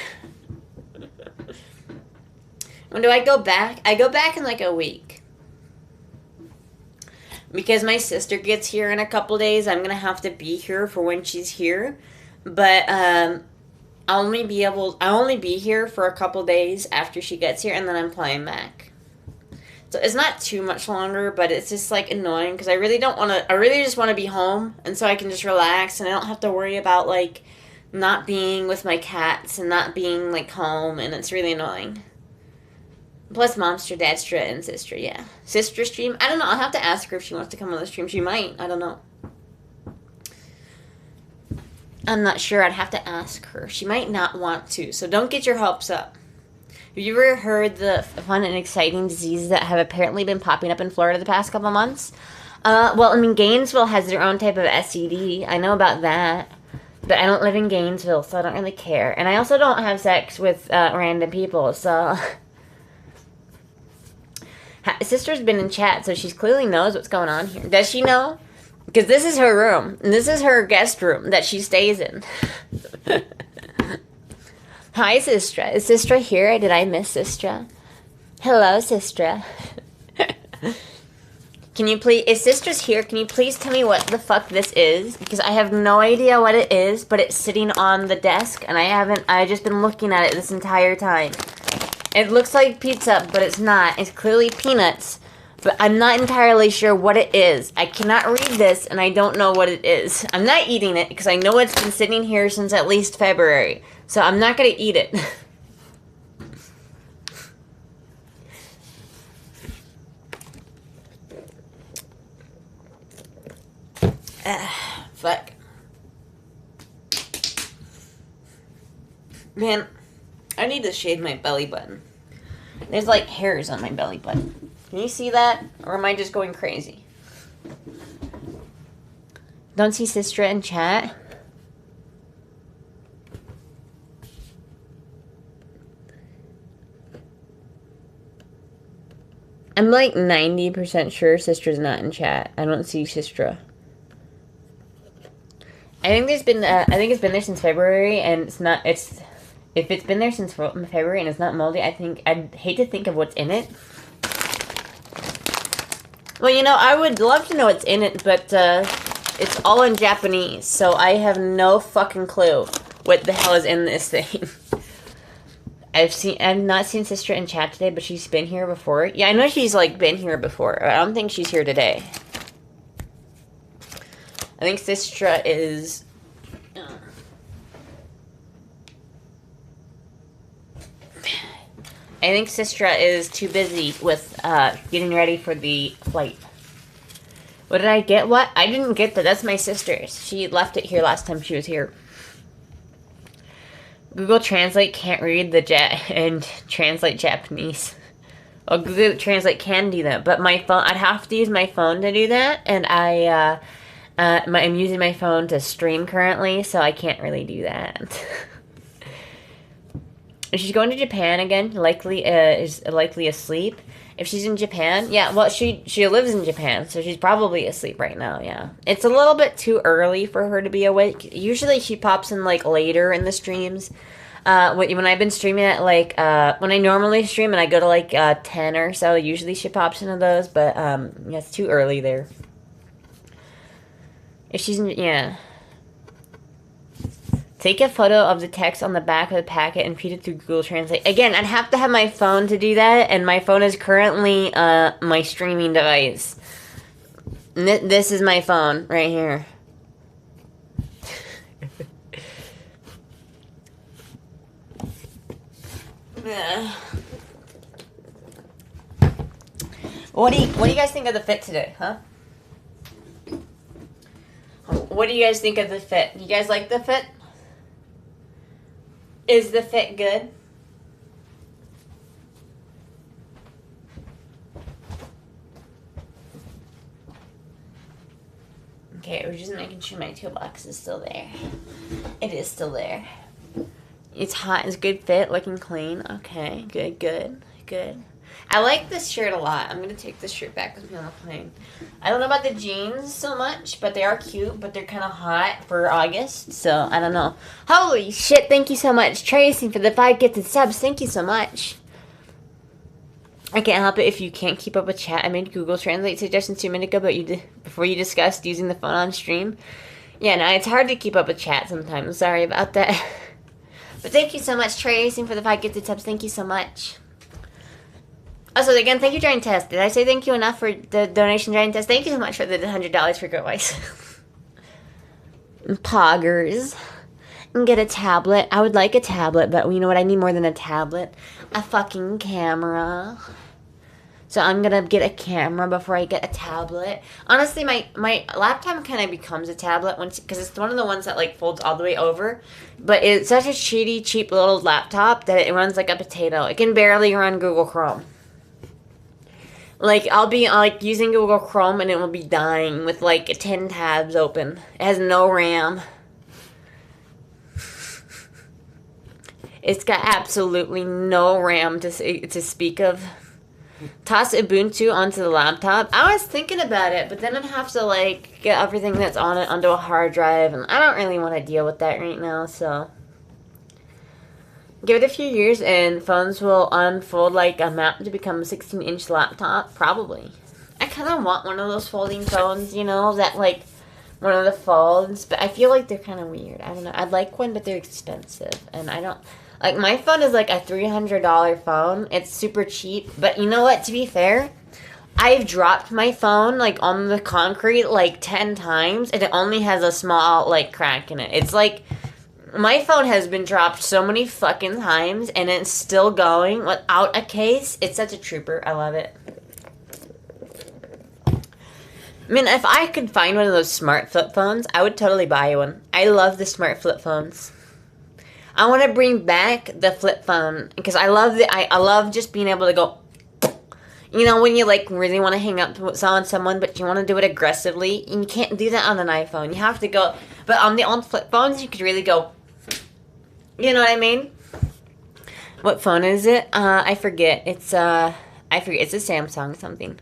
When do I go back? I go back in like a week. Because my sister gets here in a couple days, I'm going to have to be here for when she's here. But I'll only be here for a couple days after she gets here, and then I'm flying back. So it's not too much longer, but it's just like annoying because I really don't want to. I really just want to be home, and so I can just relax and I don't have to worry about like not being with my cats and not being like home, and it's really annoying. Plus, Momster, Dadstra, and Sister. Yeah, Sister stream. I don't know. I'll have to ask her if she wants to come on the stream. She might. I don't know. I'm not sure. I'd have to ask her. She might not want to, so don't get your hopes up. Have you ever heard the fun and exciting diseases that have apparently been popping up in Florida the past couple months? Well, I mean, Gainesville has their own type of STD. I know about that. But I don't live in Gainesville, so I don't really care. And I also don't have sex with random people, so... Sister's been in chat, so she clearly knows what's going on here. Does she know? Because this is her room. And this is her guest room that she stays in. Hi, Sistra. Is Sistra here? Did I miss Sistra? Hello, Sistra. Can you please... If Sistra's here, can you please tell me what the fuck this is? Because I have no idea what it is, but it's sitting on the desk, and I've just been looking at it this entire time. It looks like pizza, but it's not. It's clearly peanuts, but I'm not entirely sure what it is. I cannot read this, and I don't know what it is. I'm not eating it, because I know it's been sitting here since at least February. So I'm not going to eat it. Fuck. Man, I need to shave my belly button. There's like hairs on my belly button. Can you see that? Or am I just going crazy? Don't see Sistra in chat? I'm like 90% sure Sistra's not in chat. I don't see Sistra. I think it's been there since February, and it's not. If it's been there since February and it's not moldy, I'd hate to think of what's in it. Well, you know, I would love to know what's in it, but it's all in Japanese, so I have no fucking clue what the hell is in this thing. I've not seen Sister in chat today, but she's been here before. Yeah, I know she's like been here before. I don't think she's here today. I think Sistra is... I think Sistra is too busy with getting ready for the flight. What did I get? What? I didn't get that. That's my sister's. She left it here last time she was here. Google Translate can't read and translate Japanese. Well, Google Translate can do that, but my phone, I'd have to use my phone to do that, and I'm using my phone to stream currently, so I can't really do that. If she's going to Japan again, is likely asleep. If she's in Japan, yeah, well, she lives in Japan, so she's probably asleep right now, yeah. It's a little bit too early for her to be awake. Usually she pops in, like, later in the streams. When I've been streaming at, like, when I normally stream and I go to, like, 10 or so, usually she pops into those, but, yeah, it's too early there. If she's in, yeah. Take a photo of the text on the back of the packet and feed it through Google Translate. Again, I'd have to have my phone to do that, and my phone is currently my streaming device. This is my phone right here. What do you guys think of the fit today, huh? What do you guys think of the fit? You guys like the fit? Is the fit good? Okay, we're just making sure my toolbox is still there. It is still there. It's hot, it's good fit, looking clean. Okay, good. I like this shirt a lot. I'm gonna take this shirt back with me on the plane. I don't know about the jeans so much, but they are cute, but they're kind of hot for August, so I don't know. Holy shit, thank you so much, Tracy, for the 5 gifted subs. Thank you so much. I can't help it if you can't keep up with chat. I made Google Translate suggestions 2 minutes ago, but before you discussed using the phone on stream. Yeah, no, it's hard to keep up with chat sometimes. Sorry about that. But thank you so much, Tracy, for the 5 gifted subs. Thank you so much. Also, again, thank you, Giant Test. Did I say thank you enough for the donation, Giant Test? Thank you so much for the $100 for giveaways. Poggers. And get a tablet. I would like a tablet, but you know what? I need more than a tablet. A fucking camera. So I'm gonna get a camera before I get a tablet. Honestly, my laptop kind of becomes a tablet once, because it's one of the ones that like folds all the way over. But it's such a shitty, cheap little laptop that it runs like a potato. It can barely run Google Chrome. Like, I'll be like using Google Chrome and it will be dying with like 10 tabs open. It has no RAM. It's got absolutely no RAM to speak of. Toss Ubuntu onto the laptop. I was thinking about it, but then I'd have to like get everything that's on it onto a hard drive, and I don't really want to deal with that right now, so give it a few years and phones will unfold like a map to become a 16-inch laptop, probably. I kind of want one of those folding phones, you know, that like one of the folds, but I feel like they're kind of weird. I don't know. I'd like one, but they're expensive, and I don't... Like, my phone is like a $300 phone. It's super cheap. But you know what? To be fair, I've dropped my phone, like, on the concrete, like, 10 times. And it only has a small, like, crack in it. It's like, my phone has been dropped so many fucking times. And it's still going without a case. It's such a trooper. I love it. I mean, if I could find one of those smart flip phones, I would totally buy one. I love the smart flip phones. I want to bring back the flip phone because I love just being able to go, you know, when you like really want to hang up on someone, but you want to do it aggressively, and you can't do that on an iPhone. You have to go, but on the old flip phones, you could really go, you know what I mean? What phone is it? I forget. It's a Samsung something.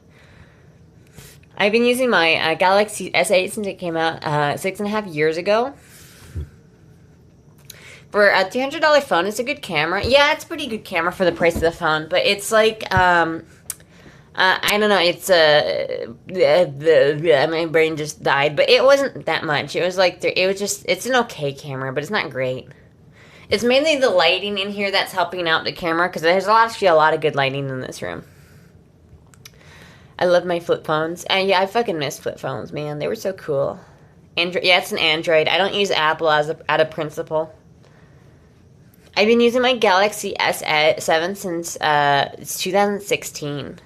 I've been using my Galaxy S8 since it came out 6.5 years ago. For a $300 phone, it's a good camera. Yeah, it's a pretty good camera for the price of the phone, but it's like, I don't know, it's, my brain just died, but it wasn't that much. It was like, it's an okay camera, but it's not great. It's mainly the lighting in here that's helping out the camera, because there's actually a lot of good lighting in this room. I love my flip phones, and yeah, I fucking miss flip phones, man. They were so cool. Android, yeah, it's an Android. I don't use Apple out of principle. I've been using my Galaxy S7 since 2016.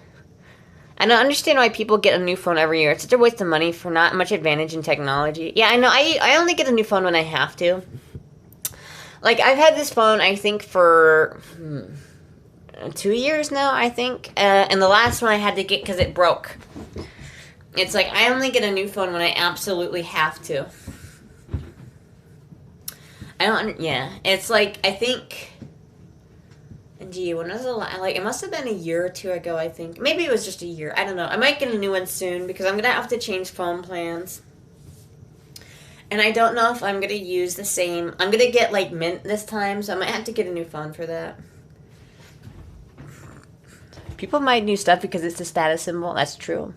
I don't understand why people get a new phone every year. It's such a waste of money for not much advantage in technology. Yeah, I know. I only get a new phone when I have to. Like, I've had this phone, I think, for 2 years now, I think. And the last one I had to get because it broke. It's like, I only get a new phone when I absolutely have to. Yeah, it's like, I think, gee, when was the last, like, it must have been a year or two ago, I think. Maybe it was just a year, I don't know. I might get a new one soon, because I'm going to have to change phone plans. And I don't know if I'm going to use the same, I'm going to get, like, Mint this time, so I might have to get a new phone for that. People buy new stuff because it's a status symbol, that's true.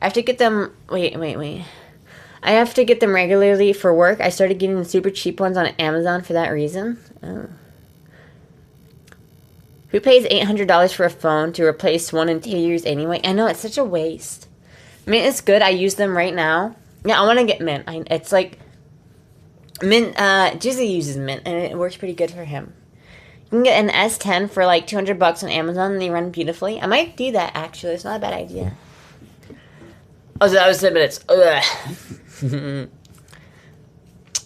I have to get them, wait. I have to get them regularly for work. I started getting the super cheap ones on Amazon for that reason. Oh. Who pays $800 for a phone to replace one in 2 years anyway? I know, it's such a waste. Mint is good. I use them right now. Yeah, I want to get Mint. It's like, Mint, Jizzy uses Mint, and it works pretty good for him. You can get an S10 for like $200 on Amazon, and they run beautifully. I might do that, actually. It's not a bad idea. Oh, so that was 10 minutes. Ugh.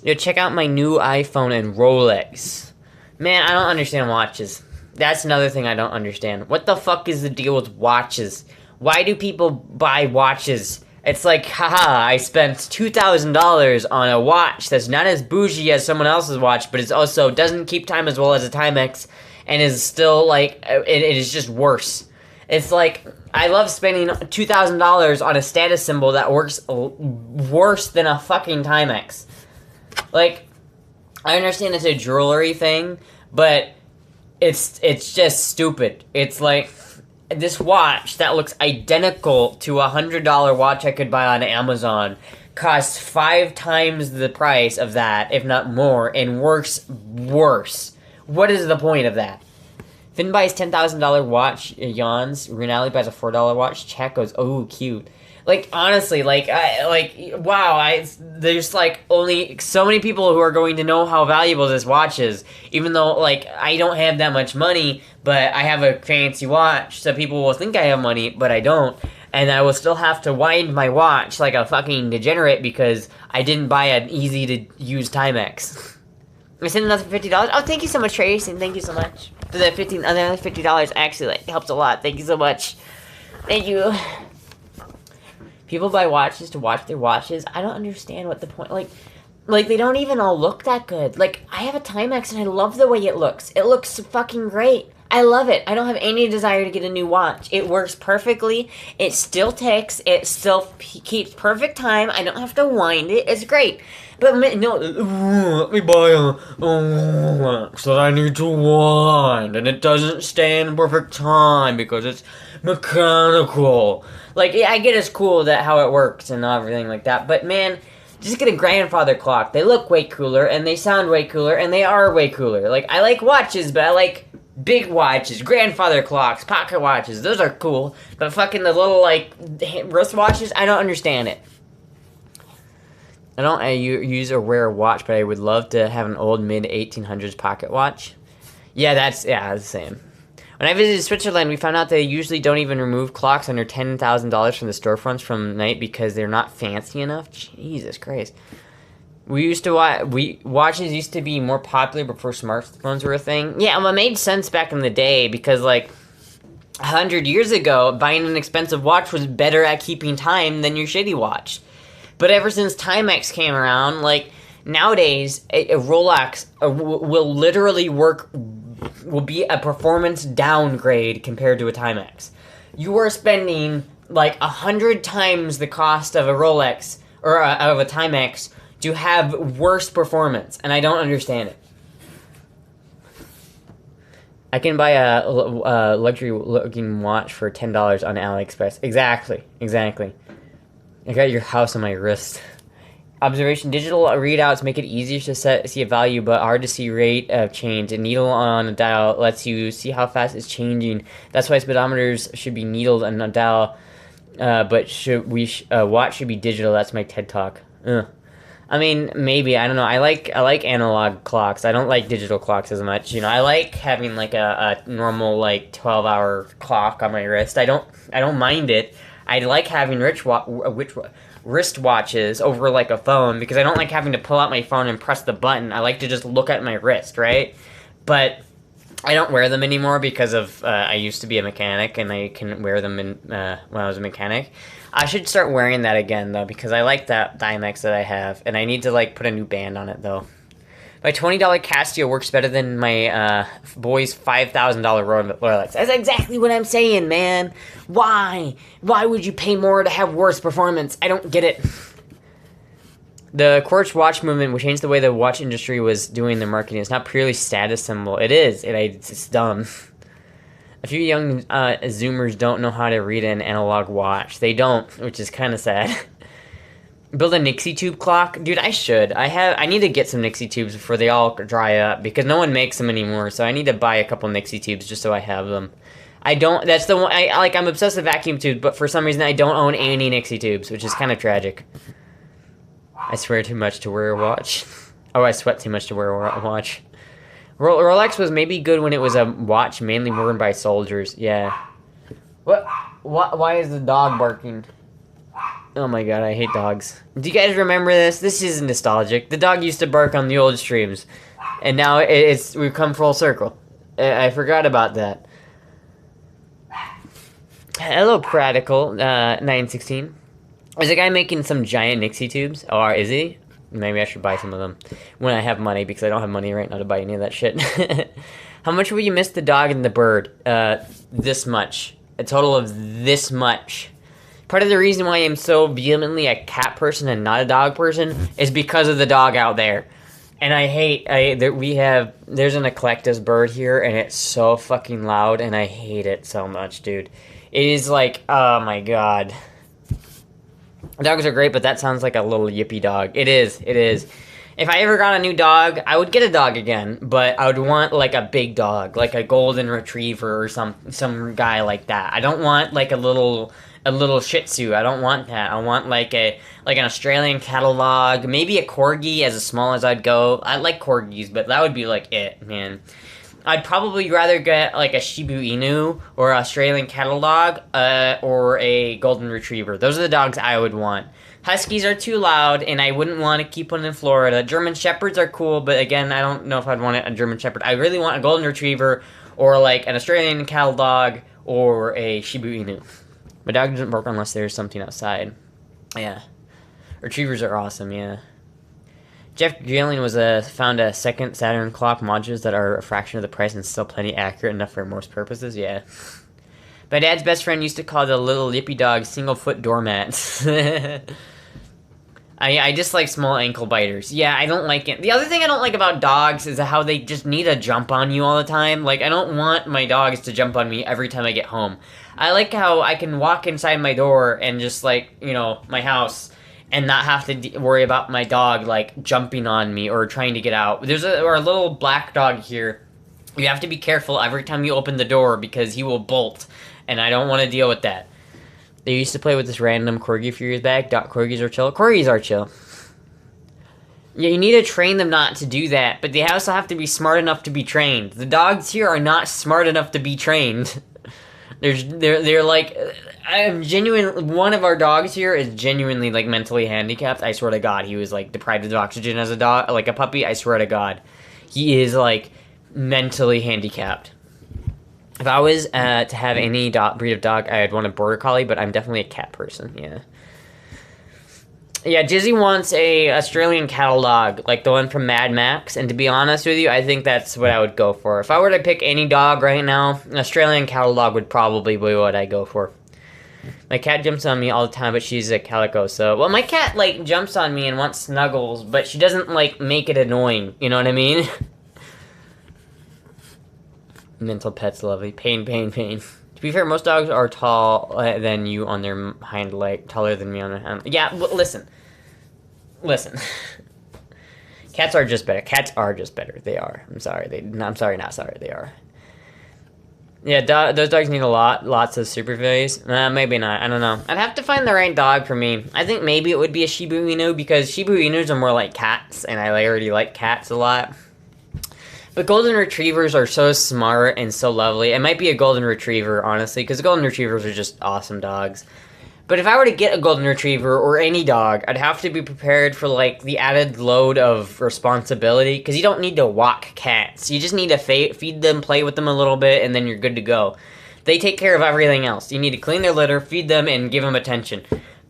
Yo, check out my new iPhone and Rolex. Man, I don't understand watches. That's another thing I don't understand. What the fuck is the deal with watches? Why do people buy watches? It's like, haha, I spent $2,000 on a watch that's not as bougie as someone else's watch, but it also doesn't keep time as well as a Timex, and is still, like, it is just worse. It's like, I love spending $2,000 on a status symbol that works worse than a fucking Timex. Like, I understand it's a jewelry thing, but it's just stupid. It's like, this watch that looks identical to a $100 watch I could buy on Amazon costs 5 times the price of that, if not more, and works worse. What is the point of that? Finn buys $10,000 watch, yawns. Rinaldi buys a $4 watch. Chat goes, oh, cute. Like, honestly, wow, there's, like, only so many people who are going to know how valuable this watch is. Even though, like, I don't have that much money, but I have a fancy watch, so people will think I have money, but I don't. And I will still have to wind my watch like a fucking degenerate because I didn't buy an easy-to-use Timex. I sent another $50. Oh, thank you so much, Trace, and thank you so much for that another $50. Actually, like, helps a lot. Thank you so much. Thank you. People buy watches to watch their watches. I don't understand what the point. Like they don't even all look that good. Like, I have a Timex and I love the way it looks. It looks fucking great. I love it. I don't have any desire to get a new watch. It works perfectly. It still ticks. It still keeps perfect time. I don't have to wind it. It's great. But no, let me buy a watch that I need to wind, and it doesn't stay in perfect time because it's mechanical. Like, I get it's cool that how it works and everything like that, but man, just get a grandfather clock. They look way cooler, and they sound way cooler, and they are way cooler. Like, I like watches, but I like big watches, grandfather clocks, pocket watches. Those are cool, but fucking the little, like, wrist watches, I don't understand it. I don't use or wear a watch, but I would love to have an old mid-1800s pocket watch. Yeah, that's the same. When I visited Switzerland, we found out they usually don't even remove clocks under $10,000 from the storefronts from night because they're not fancy enough. Jesus Christ. Watches used to be more popular before smartphones were a thing. Yeah, well, it made sense back in the day because, like, 100 years ago, buying an expensive watch was better at keeping time than your shitty watch. But ever since Timex came around, like, nowadays, a Rolex will literally will be a performance downgrade compared to a Timex. You are spending, like, 100 times the cost of a Rolex, or of a Timex, to have worse performance, and I don't understand it. I can buy a luxury-looking watch for $10 on AliExpress. Exactly. I got your house on my wrist. Observation. Digital readouts make it easier to see a value, but hard to see rate of change. A needle on a dial lets you see how fast it's changing. That's why speedometers should be needled on a dial, but watch should be digital. That's my TED Talk. I mean, maybe, I don't know. I like analog clocks. I don't like digital clocks as much. You know, I like having like a normal like 12-hour clock on my wrist. I don't mind it. I like having wrist watches over like a phone because I don't like having to pull out my phone and press the button. I like to just look at my wrist, right? But I don't wear them anymore because of I used to be a mechanic and I can wear them when I was a mechanic. I should start wearing that again though because I like that Timex that I have and I need to like put a new band on it though. My $20 Casio works better than my boy's $5,000 Rolex. That's exactly what I'm saying, man. Why? Why would you pay more to have worse performance? I don't get it. The quartz watch movement will change the way the watch industry was doing their marketing. It's not purely status symbol. It is. It's dumb. A few young Zoomers don't know how to read an analog watch. They don't, which is kind of sad. Build a Nixie tube clock? Dude, I should. I need to get some Nixie tubes before they all dry up because no one makes them anymore. So I need to buy a couple Nixie tubes just so I have them. That's the one. I'm obsessed with vacuum tubes, but for some reason I don't own any Nixie tubes, which is kind of tragic. I swear too much to wear a watch. Oh, I sweat too much to wear a watch. Rolex was maybe good when it was a watch mainly worn by soldiers. Yeah. What? Why is the dog barking? Oh my god, I hate dogs. Do you guys remember this? This is nostalgic. The dog used to bark on the old streams. And now we've come full circle. I forgot about that. Hello, Practical 916. There's a guy making some giant Nixie tubes. Or is he? Maybe I should buy some of them when I have money, because I don't have money right now to buy any of that shit. How much will you miss the dog and the bird? This much. A total of this much. Part of the reason why I'm so vehemently a cat person and not a dog person is because of the dog out there. And I hate there's an eclectus bird here, and it's so fucking loud, and I hate it so much, dude. It is like, oh my god. Dogs are great, but that sounds like a little yippy dog. It is. If I ever got a new dog, I would get a dog again, but I would want like a big dog, like a golden retriever or some guy like that. I don't want like a little Shih Tzu. I don't want that. I want like an Australian cattle dog, maybe a corgi as small as I'd go. I like corgis, but that would be like it, man. I'd probably rather get like a Shiba Inu or an Australian cattle dog, or a golden retriever. Those are the dogs I would want. Huskies are too loud, and I wouldn't want to keep one in Florida. German Shepherds are cool, but again, I don't know if I'd want a German Shepherd. I really want a golden retriever, or like an Australian cattle dog, or a Shiba Inu. My dog doesn't bark unless there's something outside. Yeah. Retrievers are awesome, yeah. Jeff Jalen found a second Saturn clock modules that are a fraction of the price and still plenty accurate enough for most purposes, yeah. My dad's best friend used to call the little yippy dog single-foot doormats. I just like small ankle biters. Yeah, I don't like it. The other thing I don't like about dogs is how they just need to jump on you all the time. Like, I don't want my dogs to jump on me every time I get home. I like how I can walk inside my door and just, like, you know, my house and not have to worry about my dog, like, jumping on me or trying to get out. There's a little black dog here. You have to be careful every time you open the door because he will bolt, and I don't want to deal with that. They used to play with this random corgi a few years back. Corgis are chill. Corgis are chill. Yeah, you need to train them not to do that, but they also have to be smart enough to be trained. The dogs here are not smart enough to be trained. They're like, I'm genuine. One of our dogs here is genuinely like mentally handicapped. I swear to God, he was like deprived of oxygen as a dog, like a puppy. I swear to God, he is like mentally handicapped. If I was to have any breed of dog, I'd want a border collie, but I'm definitely a cat person. Yeah. Yeah, Jizzy wants a Australian cattle dog, like the one from Mad Max, and to be honest with you, I think that's what I would go for. If I were to pick any dog right now, an Australian cattle dog would probably be what I go for. My cat jumps on me all the time, but she's a calico, so... Well, my cat, like, jumps on me and wants snuggles, but she doesn't, like, make it annoying, you know what I mean? Mental pet's lovely. Pain. To be fair, most dogs are tall than you on their hind leg, taller than me on their hind. Yeah, listen. Cats are just better. They are. I'm sorry. Not sorry. They are. Yeah, those dogs need lots of supervise. Maybe not. I don't know. I'd have to find the right dog for me. I think maybe it would be a Shiba Inu because Shiba Inus are more like cats, and I already like cats a lot. But golden retrievers are so smart and so lovely. It might be a golden retriever, honestly, because golden retrievers are just awesome dogs. But if I were to get a golden retriever or any dog, I'd have to be prepared for, like, the added load of responsibility. Because you don't need to walk cats. You just need to feed them, play with them a little bit, and then you're good to go. They take care of everything else. You need to clean their litter, feed them, and give them attention.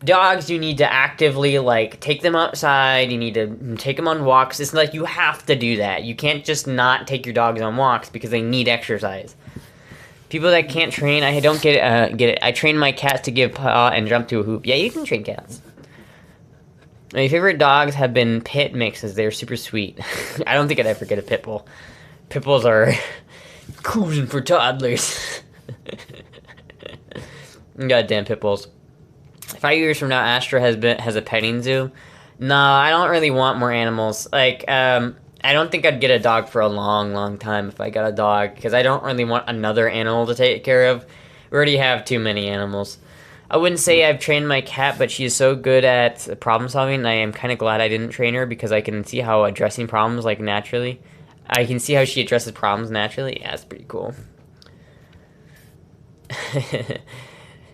Dogs, you need to actively, like, take them outside, you need to take them on walks. It's like you have to do that. You can't just not take your dogs on walks because they need exercise. People that can't train, I don't get it. I train my cats to give paw and jump to a hoop. Yeah, you can train cats. My favorite dogs have been pit mixes. They're super sweet. I don't think I'd ever get a pit bull. Pit bulls are cruising for toddlers. Goddamn pit bulls. 5 years from now, Astra has a petting zoo. No, I don't really want more animals. Like, I don't think I'd get a dog for a long time if I got a dog, because I don't really want another animal to take care of. We already have too many animals. I wouldn't say I've trained my cat, but she is so good at problem solving, and I am kind of glad I didn't train her, because I can see how addressing problems, like, naturally. I can see how she addresses problems naturally. Yeah, it's pretty cool.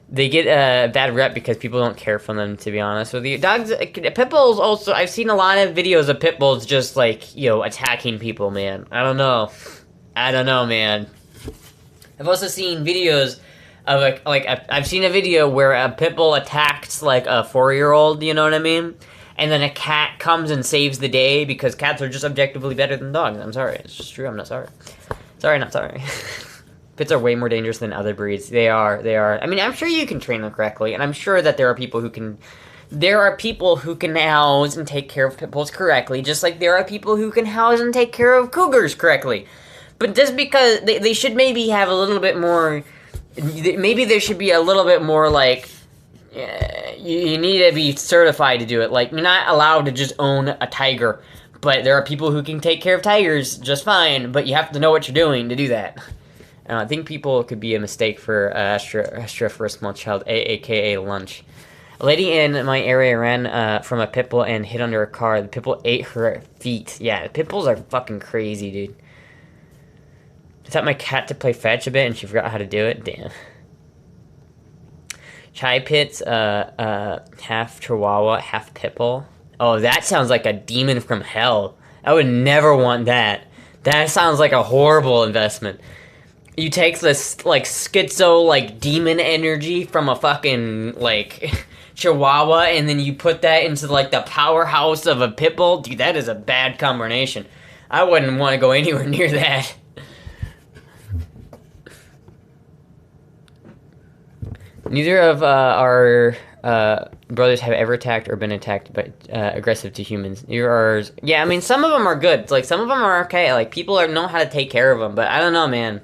They get a bad rep because people don't care for them, to be honest with you. Dogs, pit bulls also, I've seen a lot of videos of pit bulls just, like, you know, attacking people, man. I don't know, man. I've also seen videos of, I've seen a video where a pit bull attacked, like, a 4-year-old, you know what I mean? And then a cat comes and saves the day because cats are just objectively better than dogs. I'm sorry, it's just true, I'm not sorry. Sorry, not sorry. Pits are way more dangerous than other breeds. They are. I mean, I'm sure you can train them correctly, and I'm sure that there are people who can house and take care of pit bulls correctly, just like there are people who can house and take care of cougars correctly. But just because they should maybe have a little bit more, maybe there should be a little bit more, like, you need to be certified to do it. Like, you're not allowed to just own a tiger. But there are people who can take care of tigers just fine, but you have to know what you're doing to do that. I think people could be a mistake for Astra for a small child, aka lunch. A lady in my area ran from a pit bull and hid under a car. The pit bull ate her feet. Yeah, pit bulls are fucking crazy, dude. I taught my cat to play fetch a bit, and she forgot how to do it. Damn. Chai Pit's half Chihuahua, half pit bull. Oh, that sounds like a demon from hell. I would never want that. That sounds like a horrible investment. You take this, like, schizo, like, demon energy from a fucking, like, Chihuahua, and then you put that into, like, the powerhouse of a pit bull? Dude, that is a bad combination. I wouldn't want to go anywhere near that. Neither of our brothers have ever attacked or been attacked by aggressive to humans. Yours, yeah, I mean, some of them are good. Like, some of them are okay. Like, people know how to take care of them, but I don't know, man.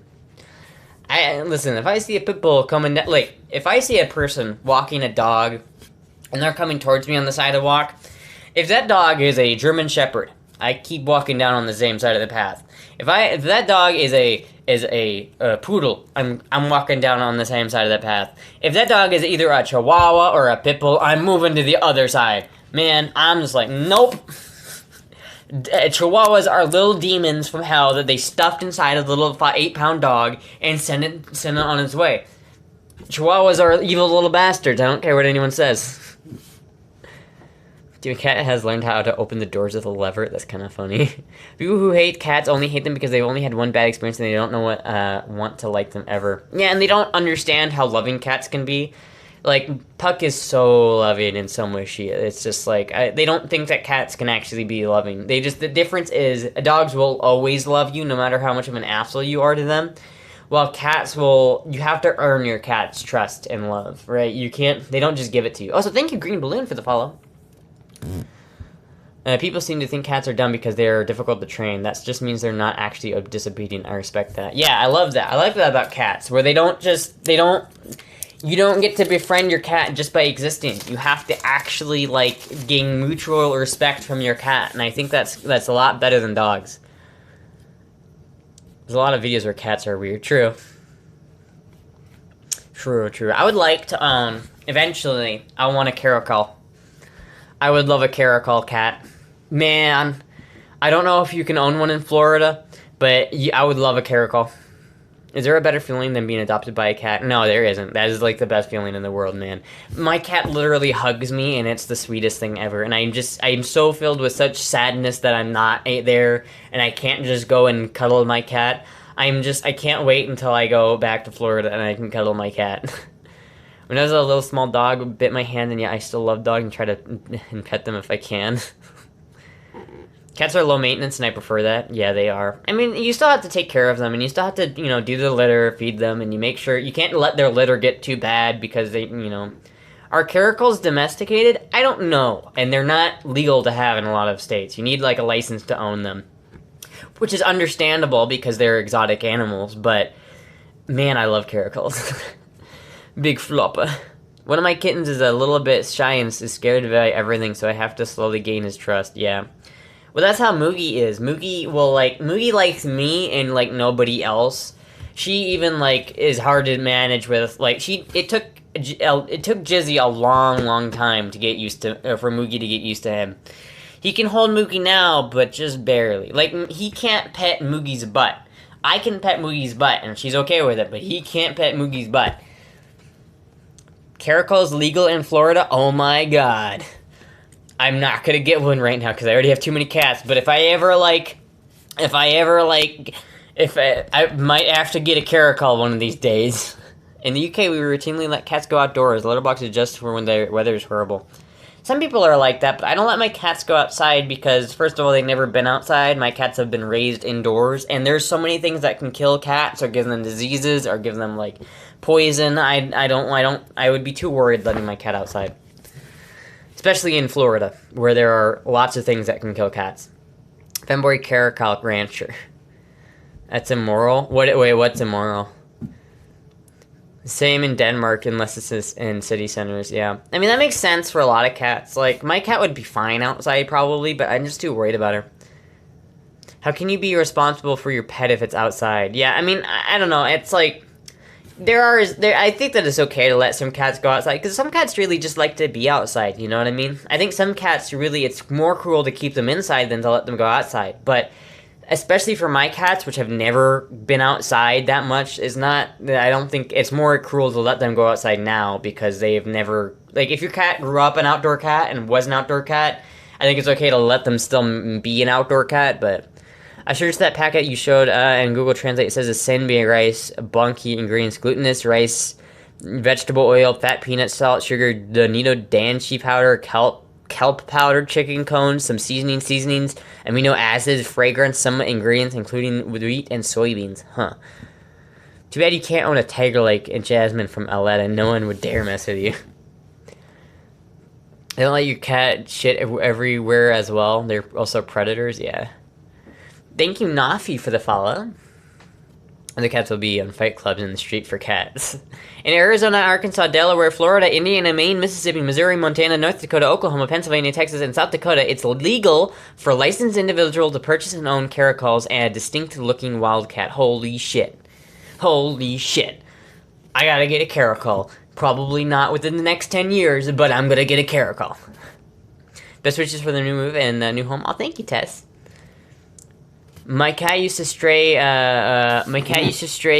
Listen, if I see a pit bull coming down, like, if I see a person walking a dog, and they're coming towards me on the sidewalk, if that dog is a German Shepherd, I keep walking down on the same side of the path. If that dog is a poodle, I'm walking down on the same side of the path. If that dog is either a Chihuahua or a pit bull, I'm moving to the other side. Man, I'm just like, nope. Chihuahuas are little demons from hell that they stuffed inside a little 8-pound dog and send it on its way. Chihuahuas are evil little bastards. I don't care what anyone says. Dude, a cat has learned how to open the doors with a lever. That's kind of funny. People who hate cats only hate them because they've only had one bad experience and they don't know what want to like them ever. Yeah, and they don't understand how loving cats can be. Like, Puck is so loving and so mushy. It's just like, they don't think that cats can actually be loving. The difference is, dogs will always love you no matter how much of an asshole you are to them. While cats you have to earn your cat's trust and love, right? They don't just give it to you. Also, thank you, Green Balloon, for the follow. People seem to think cats are dumb because they're difficult to train. That just means they're not actually disobedient. I respect that. Yeah, I love that. I like that about cats, where you don't get to befriend your cat just by existing. You have to actually, like, gain mutual respect from your cat, and I think that's a lot better than dogs. There's a lot of videos where cats are weird. True. I would like to own, eventually, I want a caracal. I would love a caracal cat. Man, I don't know if you can own one in Florida, but I would love a caracal. Is there a better feeling than being adopted by a cat? No, there isn't. That is, like, the best feeling in the world, man. My cat literally hugs me, and it's the sweetest thing ever. And I'm so filled with such sadness that I'm not there, and I can't just go and cuddle my cat. I can't wait until I go back to Florida and I can cuddle my cat. When I was a little small dog, bit my hand, and yeah, I still love dogs and try to pet them if I can. Cats are low maintenance, and I prefer that. Yeah, they are. I mean, you still have to take care of them, and you still have to, do the litter, feed them, and you make sure you can't let their litter get too bad because they, Are caracals domesticated? I don't know, and they're not legal to have in a lot of states. You need, like, a license to own them, which is understandable because they're exotic animals, but, man, I love caracals. Big flopper. One of my kittens is a little bit shy and is scared about everything, so I have to slowly gain his trust. Yeah. Well, that's how Moogie is. Moogie likes me and, like, nobody else. She even, like, is hard to manage with. Like, it took Jizzy a long time to get used to, for Moogie to get used to him. He can hold Moogie now, but just barely. Like, he can't pet Moogie's butt. I can pet Moogie's butt, and she's okay with it, but he can't pet Moogie's butt. Caracal's legal in Florida? Oh my god. I'm not gonna get one right now because I already have too many cats, but I might have to get a caracal one of these days. In the UK, we routinely let cats go outdoors. Litter boxes just for when the weather is horrible. Some people are like that, but I don't let my cats go outside because, first of all, they've never been outside. My cats have been raised indoors, and there's so many things that can kill cats or give them diseases or give them, like, poison. I would be too worried letting my cat outside. Especially in Florida, where there are lots of things that can kill cats. Femboy Caracal Rancher. That's immoral? Wait, what's immoral? Same in Denmark, unless it's in city centers, yeah. I mean, that makes sense for a lot of cats. Like, my cat would be fine outside, probably, but I'm just too worried about her. How can you be responsible for your pet if it's outside? Yeah, I mean, I don't know. It's like I think that it's okay to let some cats go outside because some cats really just like to be outside. You know what I mean? I think some cats really it's more cruel to keep them inside than to let them go outside. But especially for my cats, which have never been outside that much, is not. I don't think it's more cruel to let them go outside now because they've never like if your cat grew up an outdoor cat and was an outdoor cat, I think it's okay to let them still be an outdoor cat, but. I searched that packet you showed in Google Translate. It says a senbei rice, bunky ingredients, glutinous rice, vegetable oil, fat peanut, salt, sugar, donito danshi powder, kelp powder, chicken cones, some seasonings, amino acids, fragrance, some ingredients, including wheat and soybeans. Huh. Too bad you can't own a Tiger Lake and Jasmine from Aletta. No one would dare mess with you. They don't let your cat shit everywhere as well. They're also predators, yeah. Thank you, Nafi, for the follow. And the cats will be on fight clubs in the street for cats. In Arizona, Arkansas, Delaware, Florida, Indiana, Maine, Mississippi, Missouri, Montana, North Dakota, Oklahoma, Pennsylvania, Texas, and South Dakota, it's legal for a licensed individual to purchase and own caracals and a distinct-looking wildcat. Holy shit. Holy shit. I gotta get a caracal. Probably not within the next 10 years, but I'm gonna get a caracal. Best wishes for the new move and new home. Oh, thank you, Tess. My cat used to stray.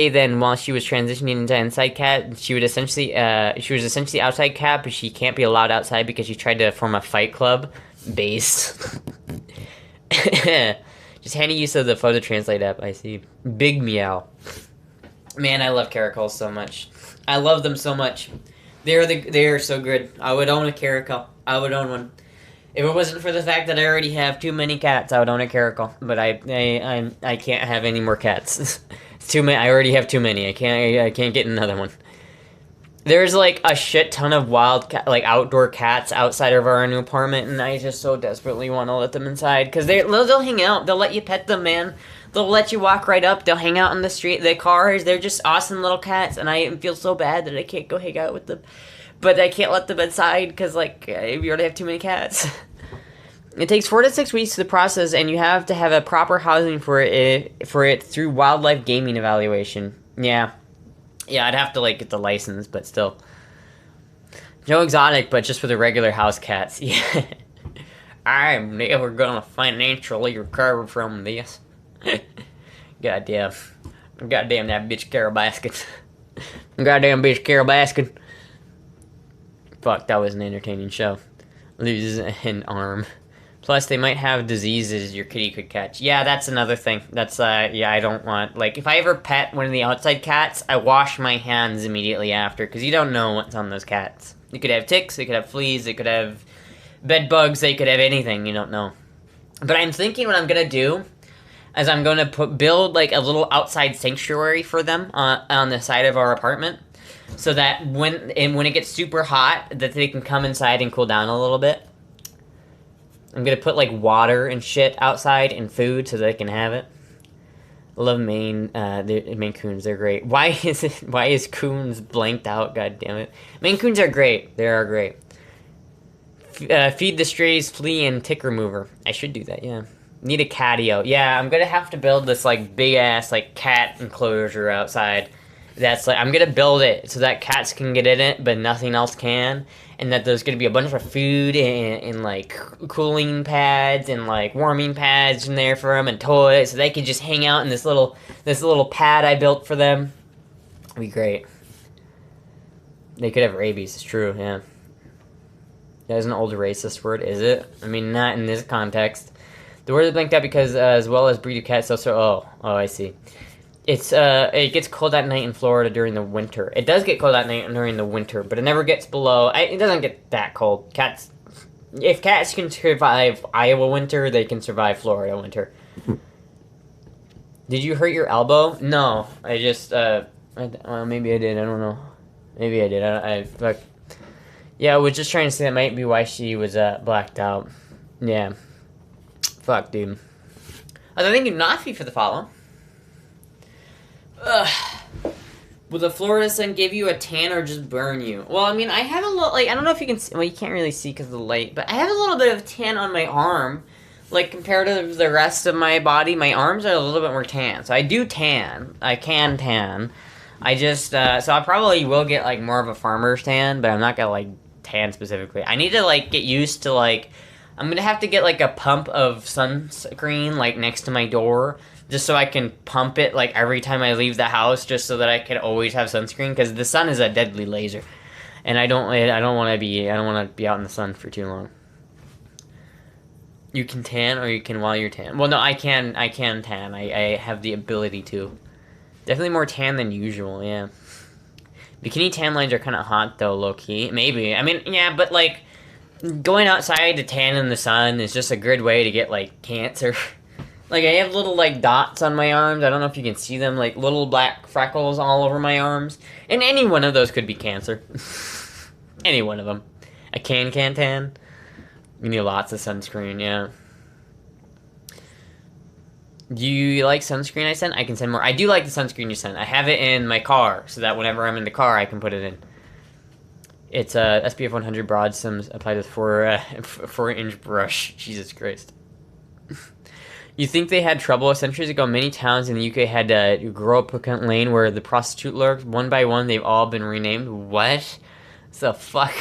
Then, while she was transitioning into inside cat, she was essentially outside cat, but she can't be allowed outside because she tried to form a fight club. Base. Just handy use of the photo translate app. I see. Big meow. Man, I love caracals so much. I love them so much. They're so good. I would own a caracal. I would own one. If it wasn't for the fact that I already have too many cats, I would own a caracal. But I can't have any more cats. It's too many. I already have too many. I can't get another one. There's like a shit ton of outdoor cats outside of our new apartment, and I just so desperately want to let them inside because they'll hang out. They'll let you pet them, man. They'll let you walk right up. They'll hang out in the street. The cars. They're just awesome little cats, and I feel so bad that I can't go hang out with them. But I can't let them inside because, we already have too many cats. It takes 4 to 6 weeks to process, and you have to have a proper housing for it through wildlife gaming evaluation. Yeah, I'd have to, get the license, but still. No exotic, but just for the regular house cats. Yeah. I'm never gonna financially recover from this. Goddamn that bitch Carol Baskin. Goddamn bitch Carol Baskin. Fuck, that was an entertaining show. Loses an arm. Plus, they might have diseases your kitty could catch. Yeah, that's another thing. That's, I don't want... if I ever pet one of the outside cats, I wash my hands immediately after, because you don't know what's on those cats. They could have ticks, they could have fleas, they could have bed bugs, they could have anything, you don't know. But I'm thinking what I'm gonna do is I'm gonna build, a little outside sanctuary for them on the side of our apartment. So that when it gets super hot, that they can come inside and cool down a little bit. I'm gonna put water and shit outside and food so they can have it. I love Maine Coons. They're great. Why is Coons blanked out? God damn it. Maine Coons are great. They are great. Feed the strays, flea, and tick remover. I should do that. Yeah. Need a catio. Yeah, I'm gonna have to build this big ass cat enclosure outside. That's I'm gonna build it so that cats can get in it, but nothing else can, and that there's gonna be a bunch of food and cooling pads and warming pads in there for them and toys, so they can just hang out in this little pad I built for them. It'd be great. They could have rabies. It's true. Yeah. That is an old racist word, is it? I mean, not in this context. The word is blanked out because as well as breed of cats, oh, I see. It gets cold at night in Florida during the winter. It does get cold at night during the winter, but it never gets below... It doesn't get that cold. If cats can survive Iowa winter, they can survive Florida winter. Did you hurt your elbow? No. I just, maybe I did. I don't know. Maybe I did. Yeah, I was just trying to say that might be why she was, blacked out. Yeah. Fuck, dude. Thank you, Nafi, for the follow. Ugh. Will the Florida sun give you a tan or just burn you? Well, I mean, I have a little, I don't know if you can see, well, you can't really see because of the light, but I have a little bit of tan on my arm. like, compared to the rest of my body, my arms are a little bit more tan. So I do tan. I can tan. I just, so I probably will get, like, more of a farmer's tan, but I'm not gonna, like, tan specifically. I need to, like, get used to, like, I'm gonna have to get, like, a pump of sunscreen, like, next to my door, just so I can pump it, like, every time I leave the house, just so that I can always have sunscreen, because the sun is a deadly laser. And I don't want to be out in the sun for too long. You can tan, or you can while you're tan. Well, no, I can tan. I have the ability to. Definitely more tan than usual, yeah. Bikini tan lines are kind of hot, though, low-key. Maybe. I mean, yeah, but, like, going outside to tan in the sun is just a good way to get, like, cancer. Like, I have little, like, dots on my arms. I don't know if you can see them. Like, little black freckles all over my arms. And any one of those could be cancer. Any one of them. A can tan. You need lots of sunscreen, yeah. Do you like sunscreen I sent? I can send more. I do like the sunscreen you sent. I have it in my car, so that whenever I'm in the car, I can put it in. It's a SPF 100 broad sims applied with 4-inch brush. Jesus Christ. You think they had trouble? Centuries ago, many towns in the UK had Gropicant Lane where the prostitute lurked. One by one, they've all been renamed. What the fuck?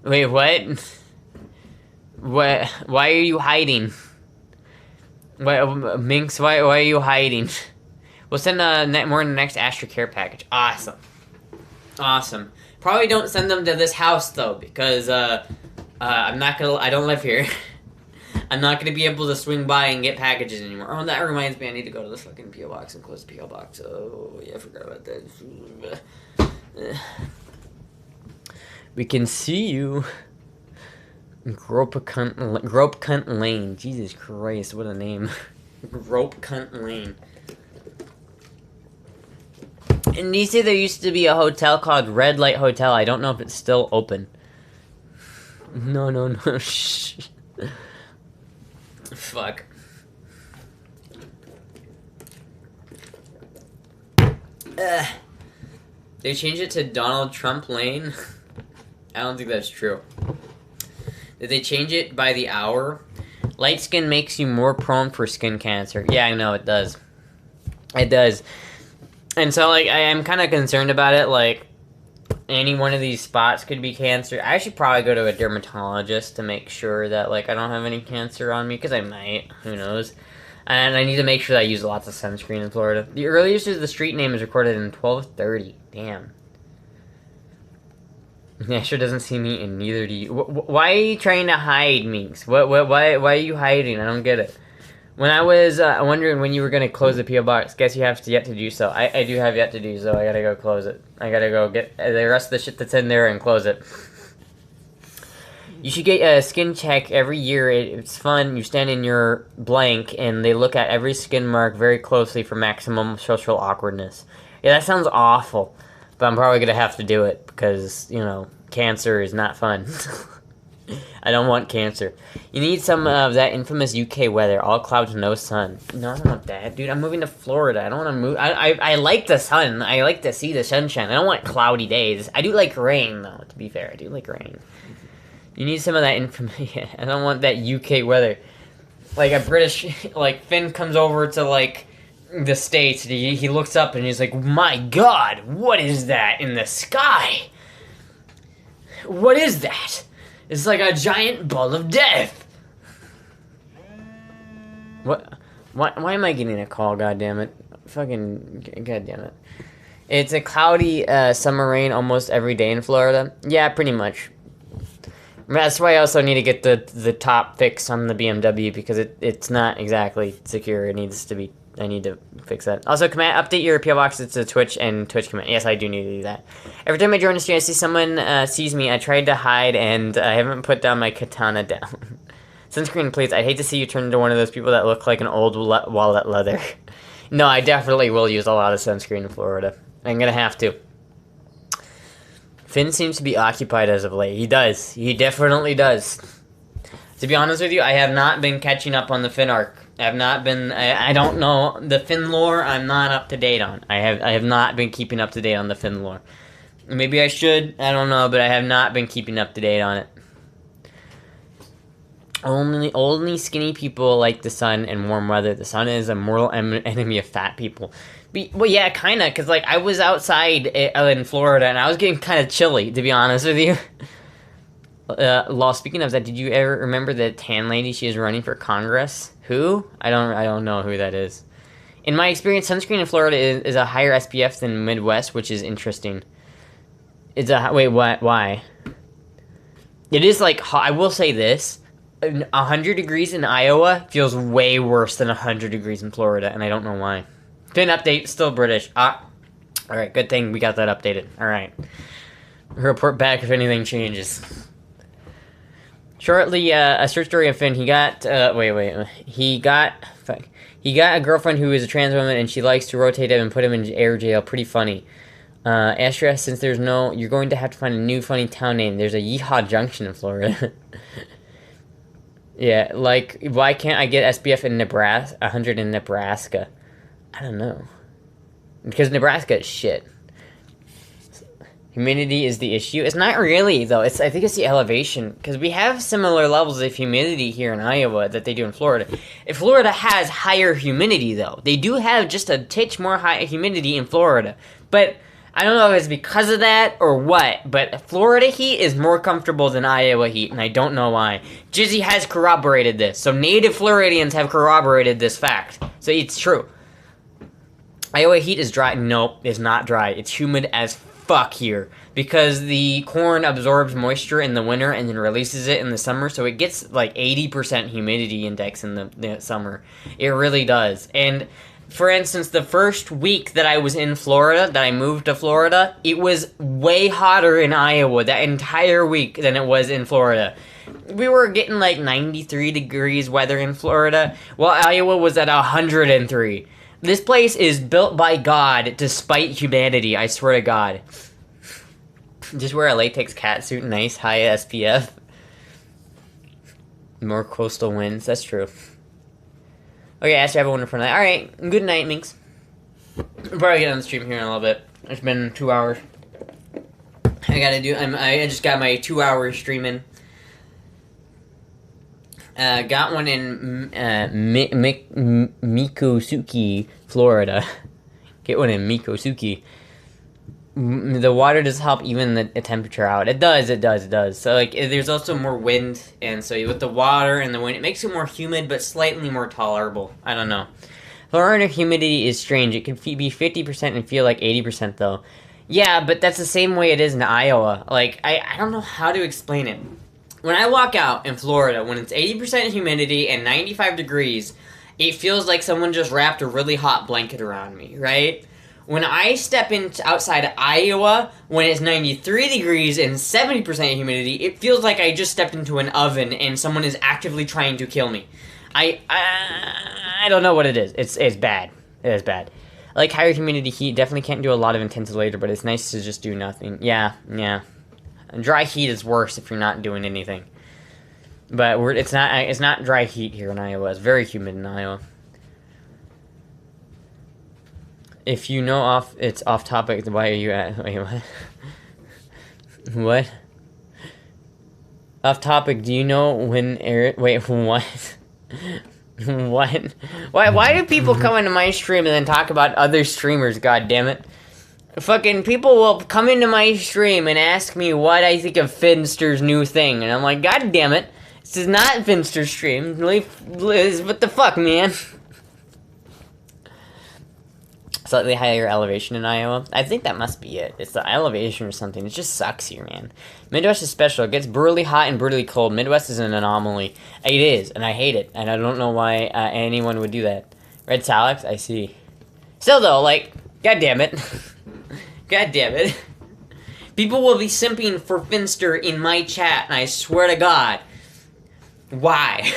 Wait, what? What? Why are you hiding? What, Minx, why are you hiding? We'll send more in the next Astra care package. Awesome. Awesome. Probably don't send them to this house, though, because I'm not gonna... I don't live here. I'm not gonna be able to swing by and get packages anymore. Oh, that reminds me, I need to go to the fucking P.O. box and close the P.O. box. Oh, yeah, I forgot about that. We can see you. Gropicant Lane. Jesus Christ, what a name. Gropicant Lane. And you say there used to be a hotel called Red Light Hotel. I don't know if it's still open. No. Shh. Fuck. They changed it to Donald Trump Lane. I don't think that's true. Did they change it by the hour? Light skin makes you more prone for skin cancer. Yeah, I know, it does. It does. And so, like, I am kind of concerned about it. Like, any one of these spots could be cancer. I should probably go to a dermatologist to make sure that, like, I don't have any cancer on me. Because I might. Who knows? And I need to make sure that I use lots of sunscreen in Florida. The earliest of the street name is recorded in 1230. Damn. Yeah, sure doesn't see me, and neither do you. Why are you trying to hide, Minx? Why are you hiding? I don't get it. When I was wondering when you were going to close the P.O. box, guess you have yet to do so. I do have yet to do so. I gotta go close it. I gotta go get the rest of the shit that's in there and close it. You should get a skin check every year. It's fun. You stand in your blank, and they look at every skin mark very closely for maximum social awkwardness. Yeah, that sounds awful. But I'm probably going to have to do it because, you know, cancer is not fun. I don't want cancer. You need some of that infamous UK weather. All clouds, no sun. No, I don't want that. Dude, I'm moving to Florida. I don't want to move. I like the sun. I like to see the sunshine. I don't want cloudy days. I do like rain, though, to be fair. I do like rain. You need some of that infamous... Yeah, I don't want that UK weather. Like, a British... Like, Finn comes over to, like... the States, and he looks up and he's like, my God, what is that in the sky? What is that? It's like a giant ball of death. What? Why am I getting a call, goddammit? Fucking, goddammit. It's a cloudy summer rain almost every day in Florida. Yeah, pretty much. That's why I also need to get the top fix on the BMW, because it's not exactly secure. It needs to be. I need to fix that. Also, command update your PO box. It's a Twitch and Twitch command. Yes, I do need to do that. Every time I join a stream, I see someone sees me. I tried to hide, and I haven't put down my katana down. Sunscreen, please. I'd hate to see you turn into one of those people that look like an old wallet leather. No, I definitely will use a lot of sunscreen in Florida. I'm gonna have to. Finn seems to be occupied as of late. He does. He definitely does. To be honest with you, I have not been catching up on the Finn arc. I have not been. I don't know the Finn lore. I'm not up to date on. I have not been keeping up to date on the Finn lore. Maybe I should. I don't know, but I have not been keeping up to date on it. Only skinny people like the sun and warm weather. The sun is a mortal enemy of fat people. Well, yeah, kind of, because, like, I was outside in Florida, and I was getting kind of chilly, to be honest with you. Speaking of that, did you ever remember the tan lady? She was running for Congress. Who? I don't know who that is. In my experience, sunscreen in Florida is a higher SPF than Midwest, which is interesting. Wait, what? Why? It is, like, I will say this. 100 degrees in Iowa feels way worse than 100 degrees in Florida, and I don't know why. Didn't update, still British. Alright, good thing we got that updated. Alright. Report back if anything changes. Shortly, a short story of Finn, he got a girlfriend who is a trans woman, and she likes to rotate him and put him in air jail. Pretty funny. Astra, since you're going to have to find a new funny town name. There's a Yeehaw Junction in Florida. Yeah, like, why can't I get SPF in Nebraska, 100 in Nebraska? I don't know. Because Nebraska is shit. Humidity is the issue. It's not really, though. I think it's the elevation. Because we have similar levels of humidity here in Iowa that they do in Florida. Florida has higher humidity, though. They do have just a titch more high humidity in Florida. But I don't know if it's because of that or what, but Florida heat is more comfortable than Iowa heat, and I don't know why. Jizzy has corroborated this. So native Floridians have corroborated this fact. So it's true. Iowa heat is dry. Nope, it's not dry. It's humid as fuck here. Because the corn absorbs moisture in the winter and then releases it in the summer, so it gets like 80% humidity index in the summer. It really does. And for instance, the first week that I was in Florida, that I moved to Florida, it was way hotter in Iowa that entire week than it was in Florida. We were getting like 93 degrees weather in Florida, while Iowa was at 103. This place is built by God despite humanity, I swear to God. Just wear a latex catsuit, nice high SPF. More coastal winds, that's true. Okay, Astra, have a wonderful night. Alright, good night, Minx. I'll probably get on the stream here in a little bit. It's been 2 hours. I just got my 2 hour streaming. Got one in Mikosuki, Florida. Get one in Mikosuki. The water does help even the temperature out. It does. So, like, there's also more wind, and so with the water and the wind, it makes it more humid, but slightly more tolerable. I don't know. Florida humidity is strange. It can be 50% and feel like 80%, though. Yeah, but that's the same way it is in Iowa. Like, I don't know how to explain it. When I walk out in Florida, when it's 80% humidity and 95 degrees, it feels like someone just wrapped a really hot blanket around me, right? When I step outside of Iowa, when it's 93 degrees and 70% humidity, it feels like I just stepped into an oven and someone is actively trying to kill me. I don't know what it is. It's bad. It is bad. Like higher humidity heat, definitely can't do a lot of intensive labor, but it's nice to just do nothing. Yeah. And dry heat is worse if you're not doing anything. But it's not dry heat here in Iowa. It's very humid in Iowa. If you know it's off topic, why are you at? Wait, what? What? Off topic, do you know when Eric... Wait, what? What? Why do people come into my stream and then talk about other streamers, god damn it? Fucking people will come into my stream and ask me what I think of Finster's new thing, and I'm like, god damn it, this is not Finster's stream. What the fuck, man? Slightly higher elevation in Iowa. I think that must be it. It's the elevation or something. It just sucks here, man. Midwest is special. It gets brutally hot and brutally cold. Midwest is an anomaly. It is, and I hate it. And I don't know why anyone would do that. Red Salix? I see. Still, though, like, god damn it. God damn it. People will be simping for Finster in my chat, and I swear to God. Why?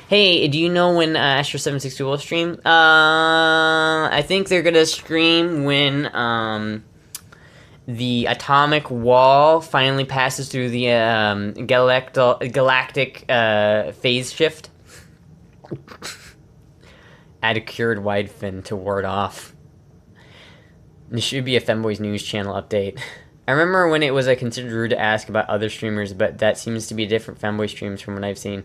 Hey, do you know when Astra 762 will stream? I think they're gonna stream when the atomic wall finally passes through the galactic phase shift. Add a cured wide fin to ward off. This should be a Femboys News channel update. I remember when it was considered rude to ask about other streamers, but that seems to be different fanboy streams from what I've seen.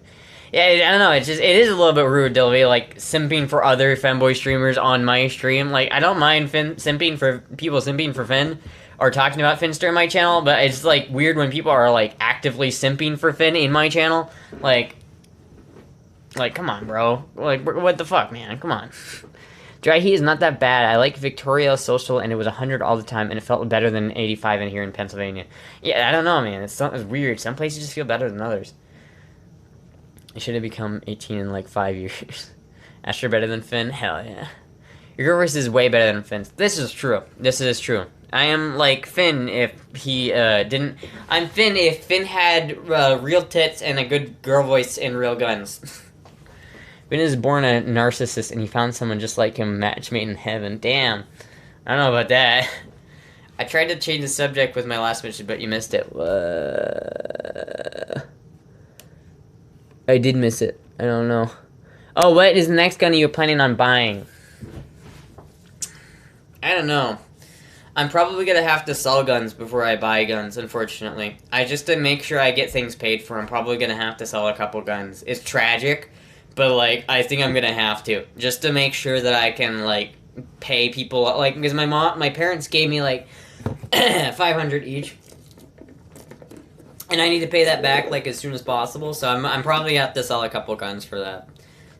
Yeah, I don't know. It is a little bit rude to be like simping for other fanboy streamers on my stream. Like, I don't mind simping for people simping for Finn or talking about Finn during my channel, but it's like weird when people are like actively simping for Finn in my channel. Like, come on, bro. Like, what the fuck, man? Come on. Dry heat is not that bad. I like Victoria Social, and it was 100 all the time, and it felt better than 85 in here in Pennsylvania. Yeah, I don't know, man. It's weird. Some places just feel better than others. I should have become 18 in like 5 years. Astra better than Finn? Hell yeah. Your girlfriend is way better than Finn's. This is true. This is true. I am like Finn if he didn't. I'm Finn if Finn had real tits and a good girl voice and real guns. Finn is born a narcissist and he found someone just like him, match made in heaven. Damn. I don't know about that. I tried to change the subject with my last mission, but you missed it. I did miss it. I don't know. Oh, what is the next gun you're planning on buying? I don't know. I'm probably gonna have to sell guns before I buy guns, unfortunately. Just to make sure I get things paid for, I'm probably gonna have to sell a couple guns. It's tragic, but, like, I think I'm gonna have to. Just to make sure that I can, like, pay people, like, because my parents gave me, like, 500 each. And I need to pay that back, like, as soon as possible, so I'm probably gonna have to sell a couple guns for that.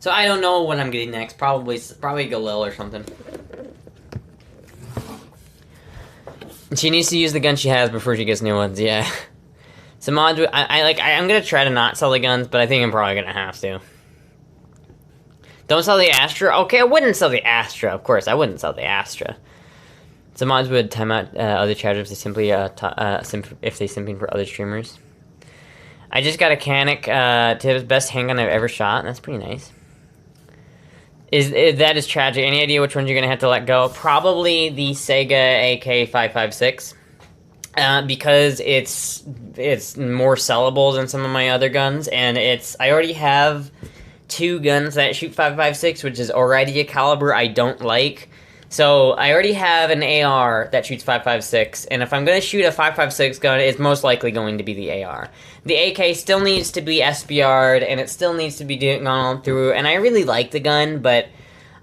So I don't know what I'm getting next. Probably Galil or something. She needs to use the gun she has before she gets new ones, yeah. So mods, I'm gonna try to not sell the guns, but I think I'm probably gonna have to. Don't sell the Astra? Okay, I wouldn't sell the Astra, of course, I wouldn't sell the Astra. Some mods would time out other chatters if they simply if they simping for other streamers. I just got a Canic Tibbs best handgun I've ever shot, and that's pretty nice. That is tragic. Any idea which ones you're gonna have to let go? Probably the Sega AK-556, because it's more sellable than some of my other guns, and I already have 2 guns that shoot 5.56, which is already a caliber I don't like. So I already have an AR that shoots 5.56, and if I'm going to shoot a 5.56 gun, it's most likely going to be the AR. The AK still needs to be SBR'd, and it still needs to be gone through, and I really like the gun, but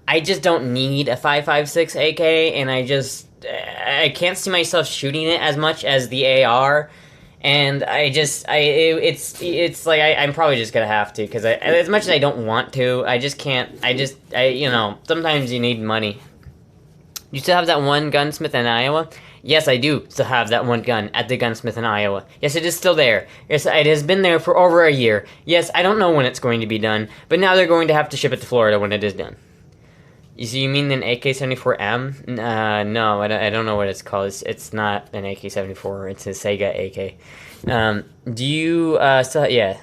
I just don't need a 5.56 AK, and I can't see myself shooting it as much as the AR, and it's like, I'm probably just gonna have to, because as much as I don't want to, I just can't, you know, sometimes you need money. You still have that one gunsmith in Iowa? Yes, I do still have that one gun at the gunsmith in Iowa. Yes, it is still there. Yes, it has been there for over a year. Yes, I don't know when it's going to be done, but now they're going to have to ship it to Florida when it is done. You mean an AK-74M? No, I don't know what it's called. It's not an AK-74. It's a Sega AK. Do you, still, yeah.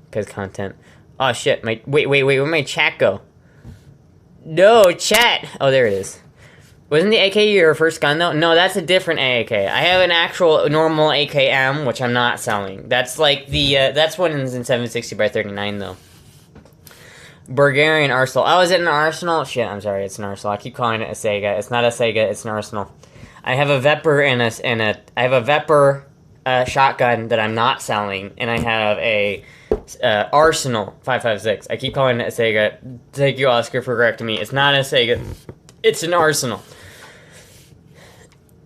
Because content. Oh, shit. Wait, where'd my chat go? No, chat! Oh, there it is. Wasn't the AK your first gun, though? No, that's a different AK. I have an actual normal AKM, which I'm not selling. That's like the, that's one in 760 by 39, though. Bulgarian Arsenal. Oh, is it an Arsenal? Shit, I'm sorry, it's an Arsenal. I keep calling it a Sega. It's not a Sega, it's an Arsenal. I have a Vepr I have a Vepr shotgun that I'm not selling, and I have a Arsenal 5.56. I keep calling it a Sega. Thank you, Oscar, for correcting me. It's not a Sega. It's an Arsenal.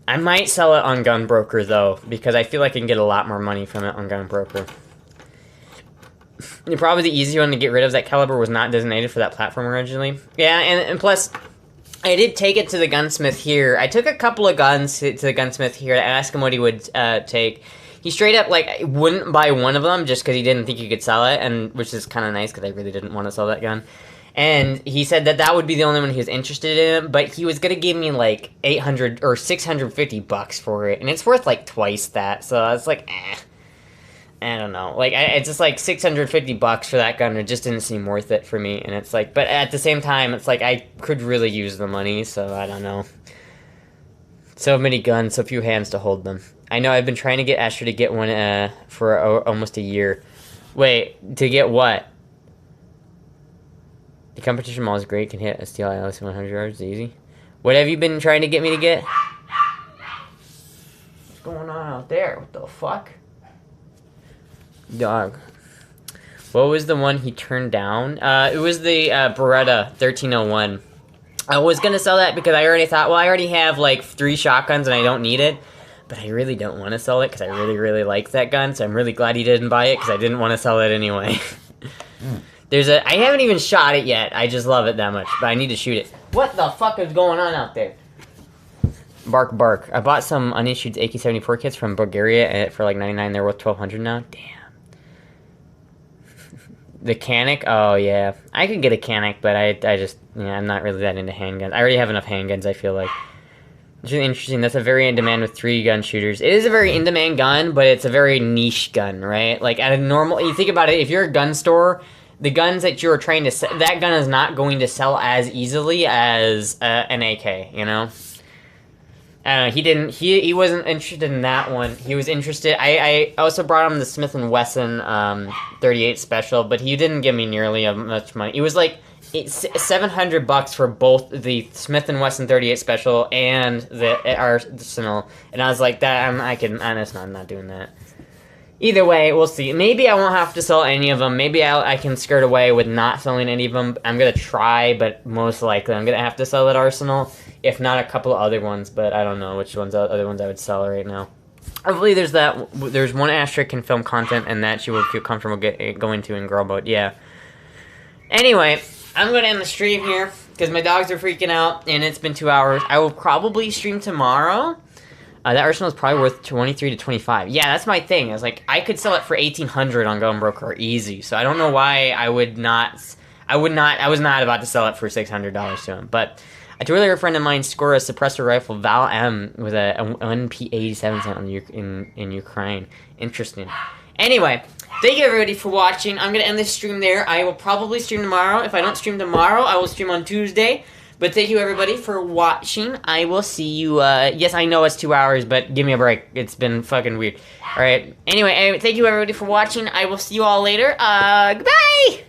I might sell it on Gunbroker, though, because I feel like I can get a lot more money from it on Gunbroker. Probably the easy one to get rid of. That caliber was not designated for that platform originally. Yeah, and plus, I did take it to the gunsmith here. I took a couple of guns to the gunsmith here to ask him what he would take. He straight up, like, wouldn't buy one of them just because he didn't think you could sell it, and which is kind of nice because I really didn't want to sell that gun. And he said that would be the only one he was interested in, but he was going to give me, like, 800 or 650 bucks for it, and it's worth, like, twice that, so I was like, I don't know. Like, it's just, like, 650 bucks for that gun, it just didn't seem worth it for me, and it's like, but at the same time, it's like, I could really use the money, so I don't know. So many guns, so few hands to hold them. I know I've been trying to get Astra to get one, for almost a year. Wait, to get what? The competition mall is great, can hit a steel ILS 100 yards, easy. What have you been trying to get me to get? going on out there? What the fuck? Dog. What was the one he turned down? It was the Beretta 1301. I was gonna sell that because I already thought, well, I already have like 3 shotguns and I don't need it. But I really don't want to sell it because I really, really like that gun. So I'm really glad he didn't buy it because I didn't want to sell it anyway. I haven't even shot it yet. I just love it that much, but I need to shoot it. What the fuck is going on out there? Bark, bark. I bought some unissued AK-74 kits from Bulgaria for like 99. They're worth 1,200 now. Damn. The Canic? Oh, yeah. I could get a Canic, but I just, I'm not really that into handguns. I already have enough handguns, I feel like. It's really interesting. That's a very in-demand with 3-gun shooters. It is a very in-demand gun, but it's a very niche gun, right? Like, at a normal... You think about it, if you're a gun store, the guns that you're trying to sell... That gun is not going to sell as easily as an AK, you know? I don't know, he wasn't interested in that one. He was interested... I also brought him the Smith & Wesson 38 Special, but he didn't give me nearly as much money. It was like... $700 for both the Smith & Wesson 38 Special and the Arsenal, and I was like, I'm not doing that. Either way, we'll see. Maybe I won't have to sell any of them. Maybe I can skirt away with not selling any of them. I'm gonna try, but most likely I'm gonna have to sell that Arsenal, if not a couple of other ones. But I don't know which other ones I would sell right now. Hopefully, there's one Astra can film content, and that she will feel comfortable going to in Girl Boat. Yeah. Anyway. I'm going to end the stream here, because my dogs are freaking out, and it's been 2 hours. I will probably stream tomorrow. That Arsenal is probably worth 23 to 25. Yeah, that's my thing. I was like, I could sell it for 1,800 on Gun Broker easy, so I don't know why I was not about to sell it for $600 to him. But a earlier friend of mine scored a suppressor rifle Val M with a NP87 in Ukraine. Interesting. Anyway, thank you everybody for watching. I'm going to end this stream there. I will probably stream tomorrow. If I don't stream tomorrow, I will stream on Tuesday. But thank you everybody for watching. I will see you, yes, I know it's 2 hours, but give me a break. It's been fucking weird. Alright, anyway, thank you everybody for watching. I will see you all later. Goodbye!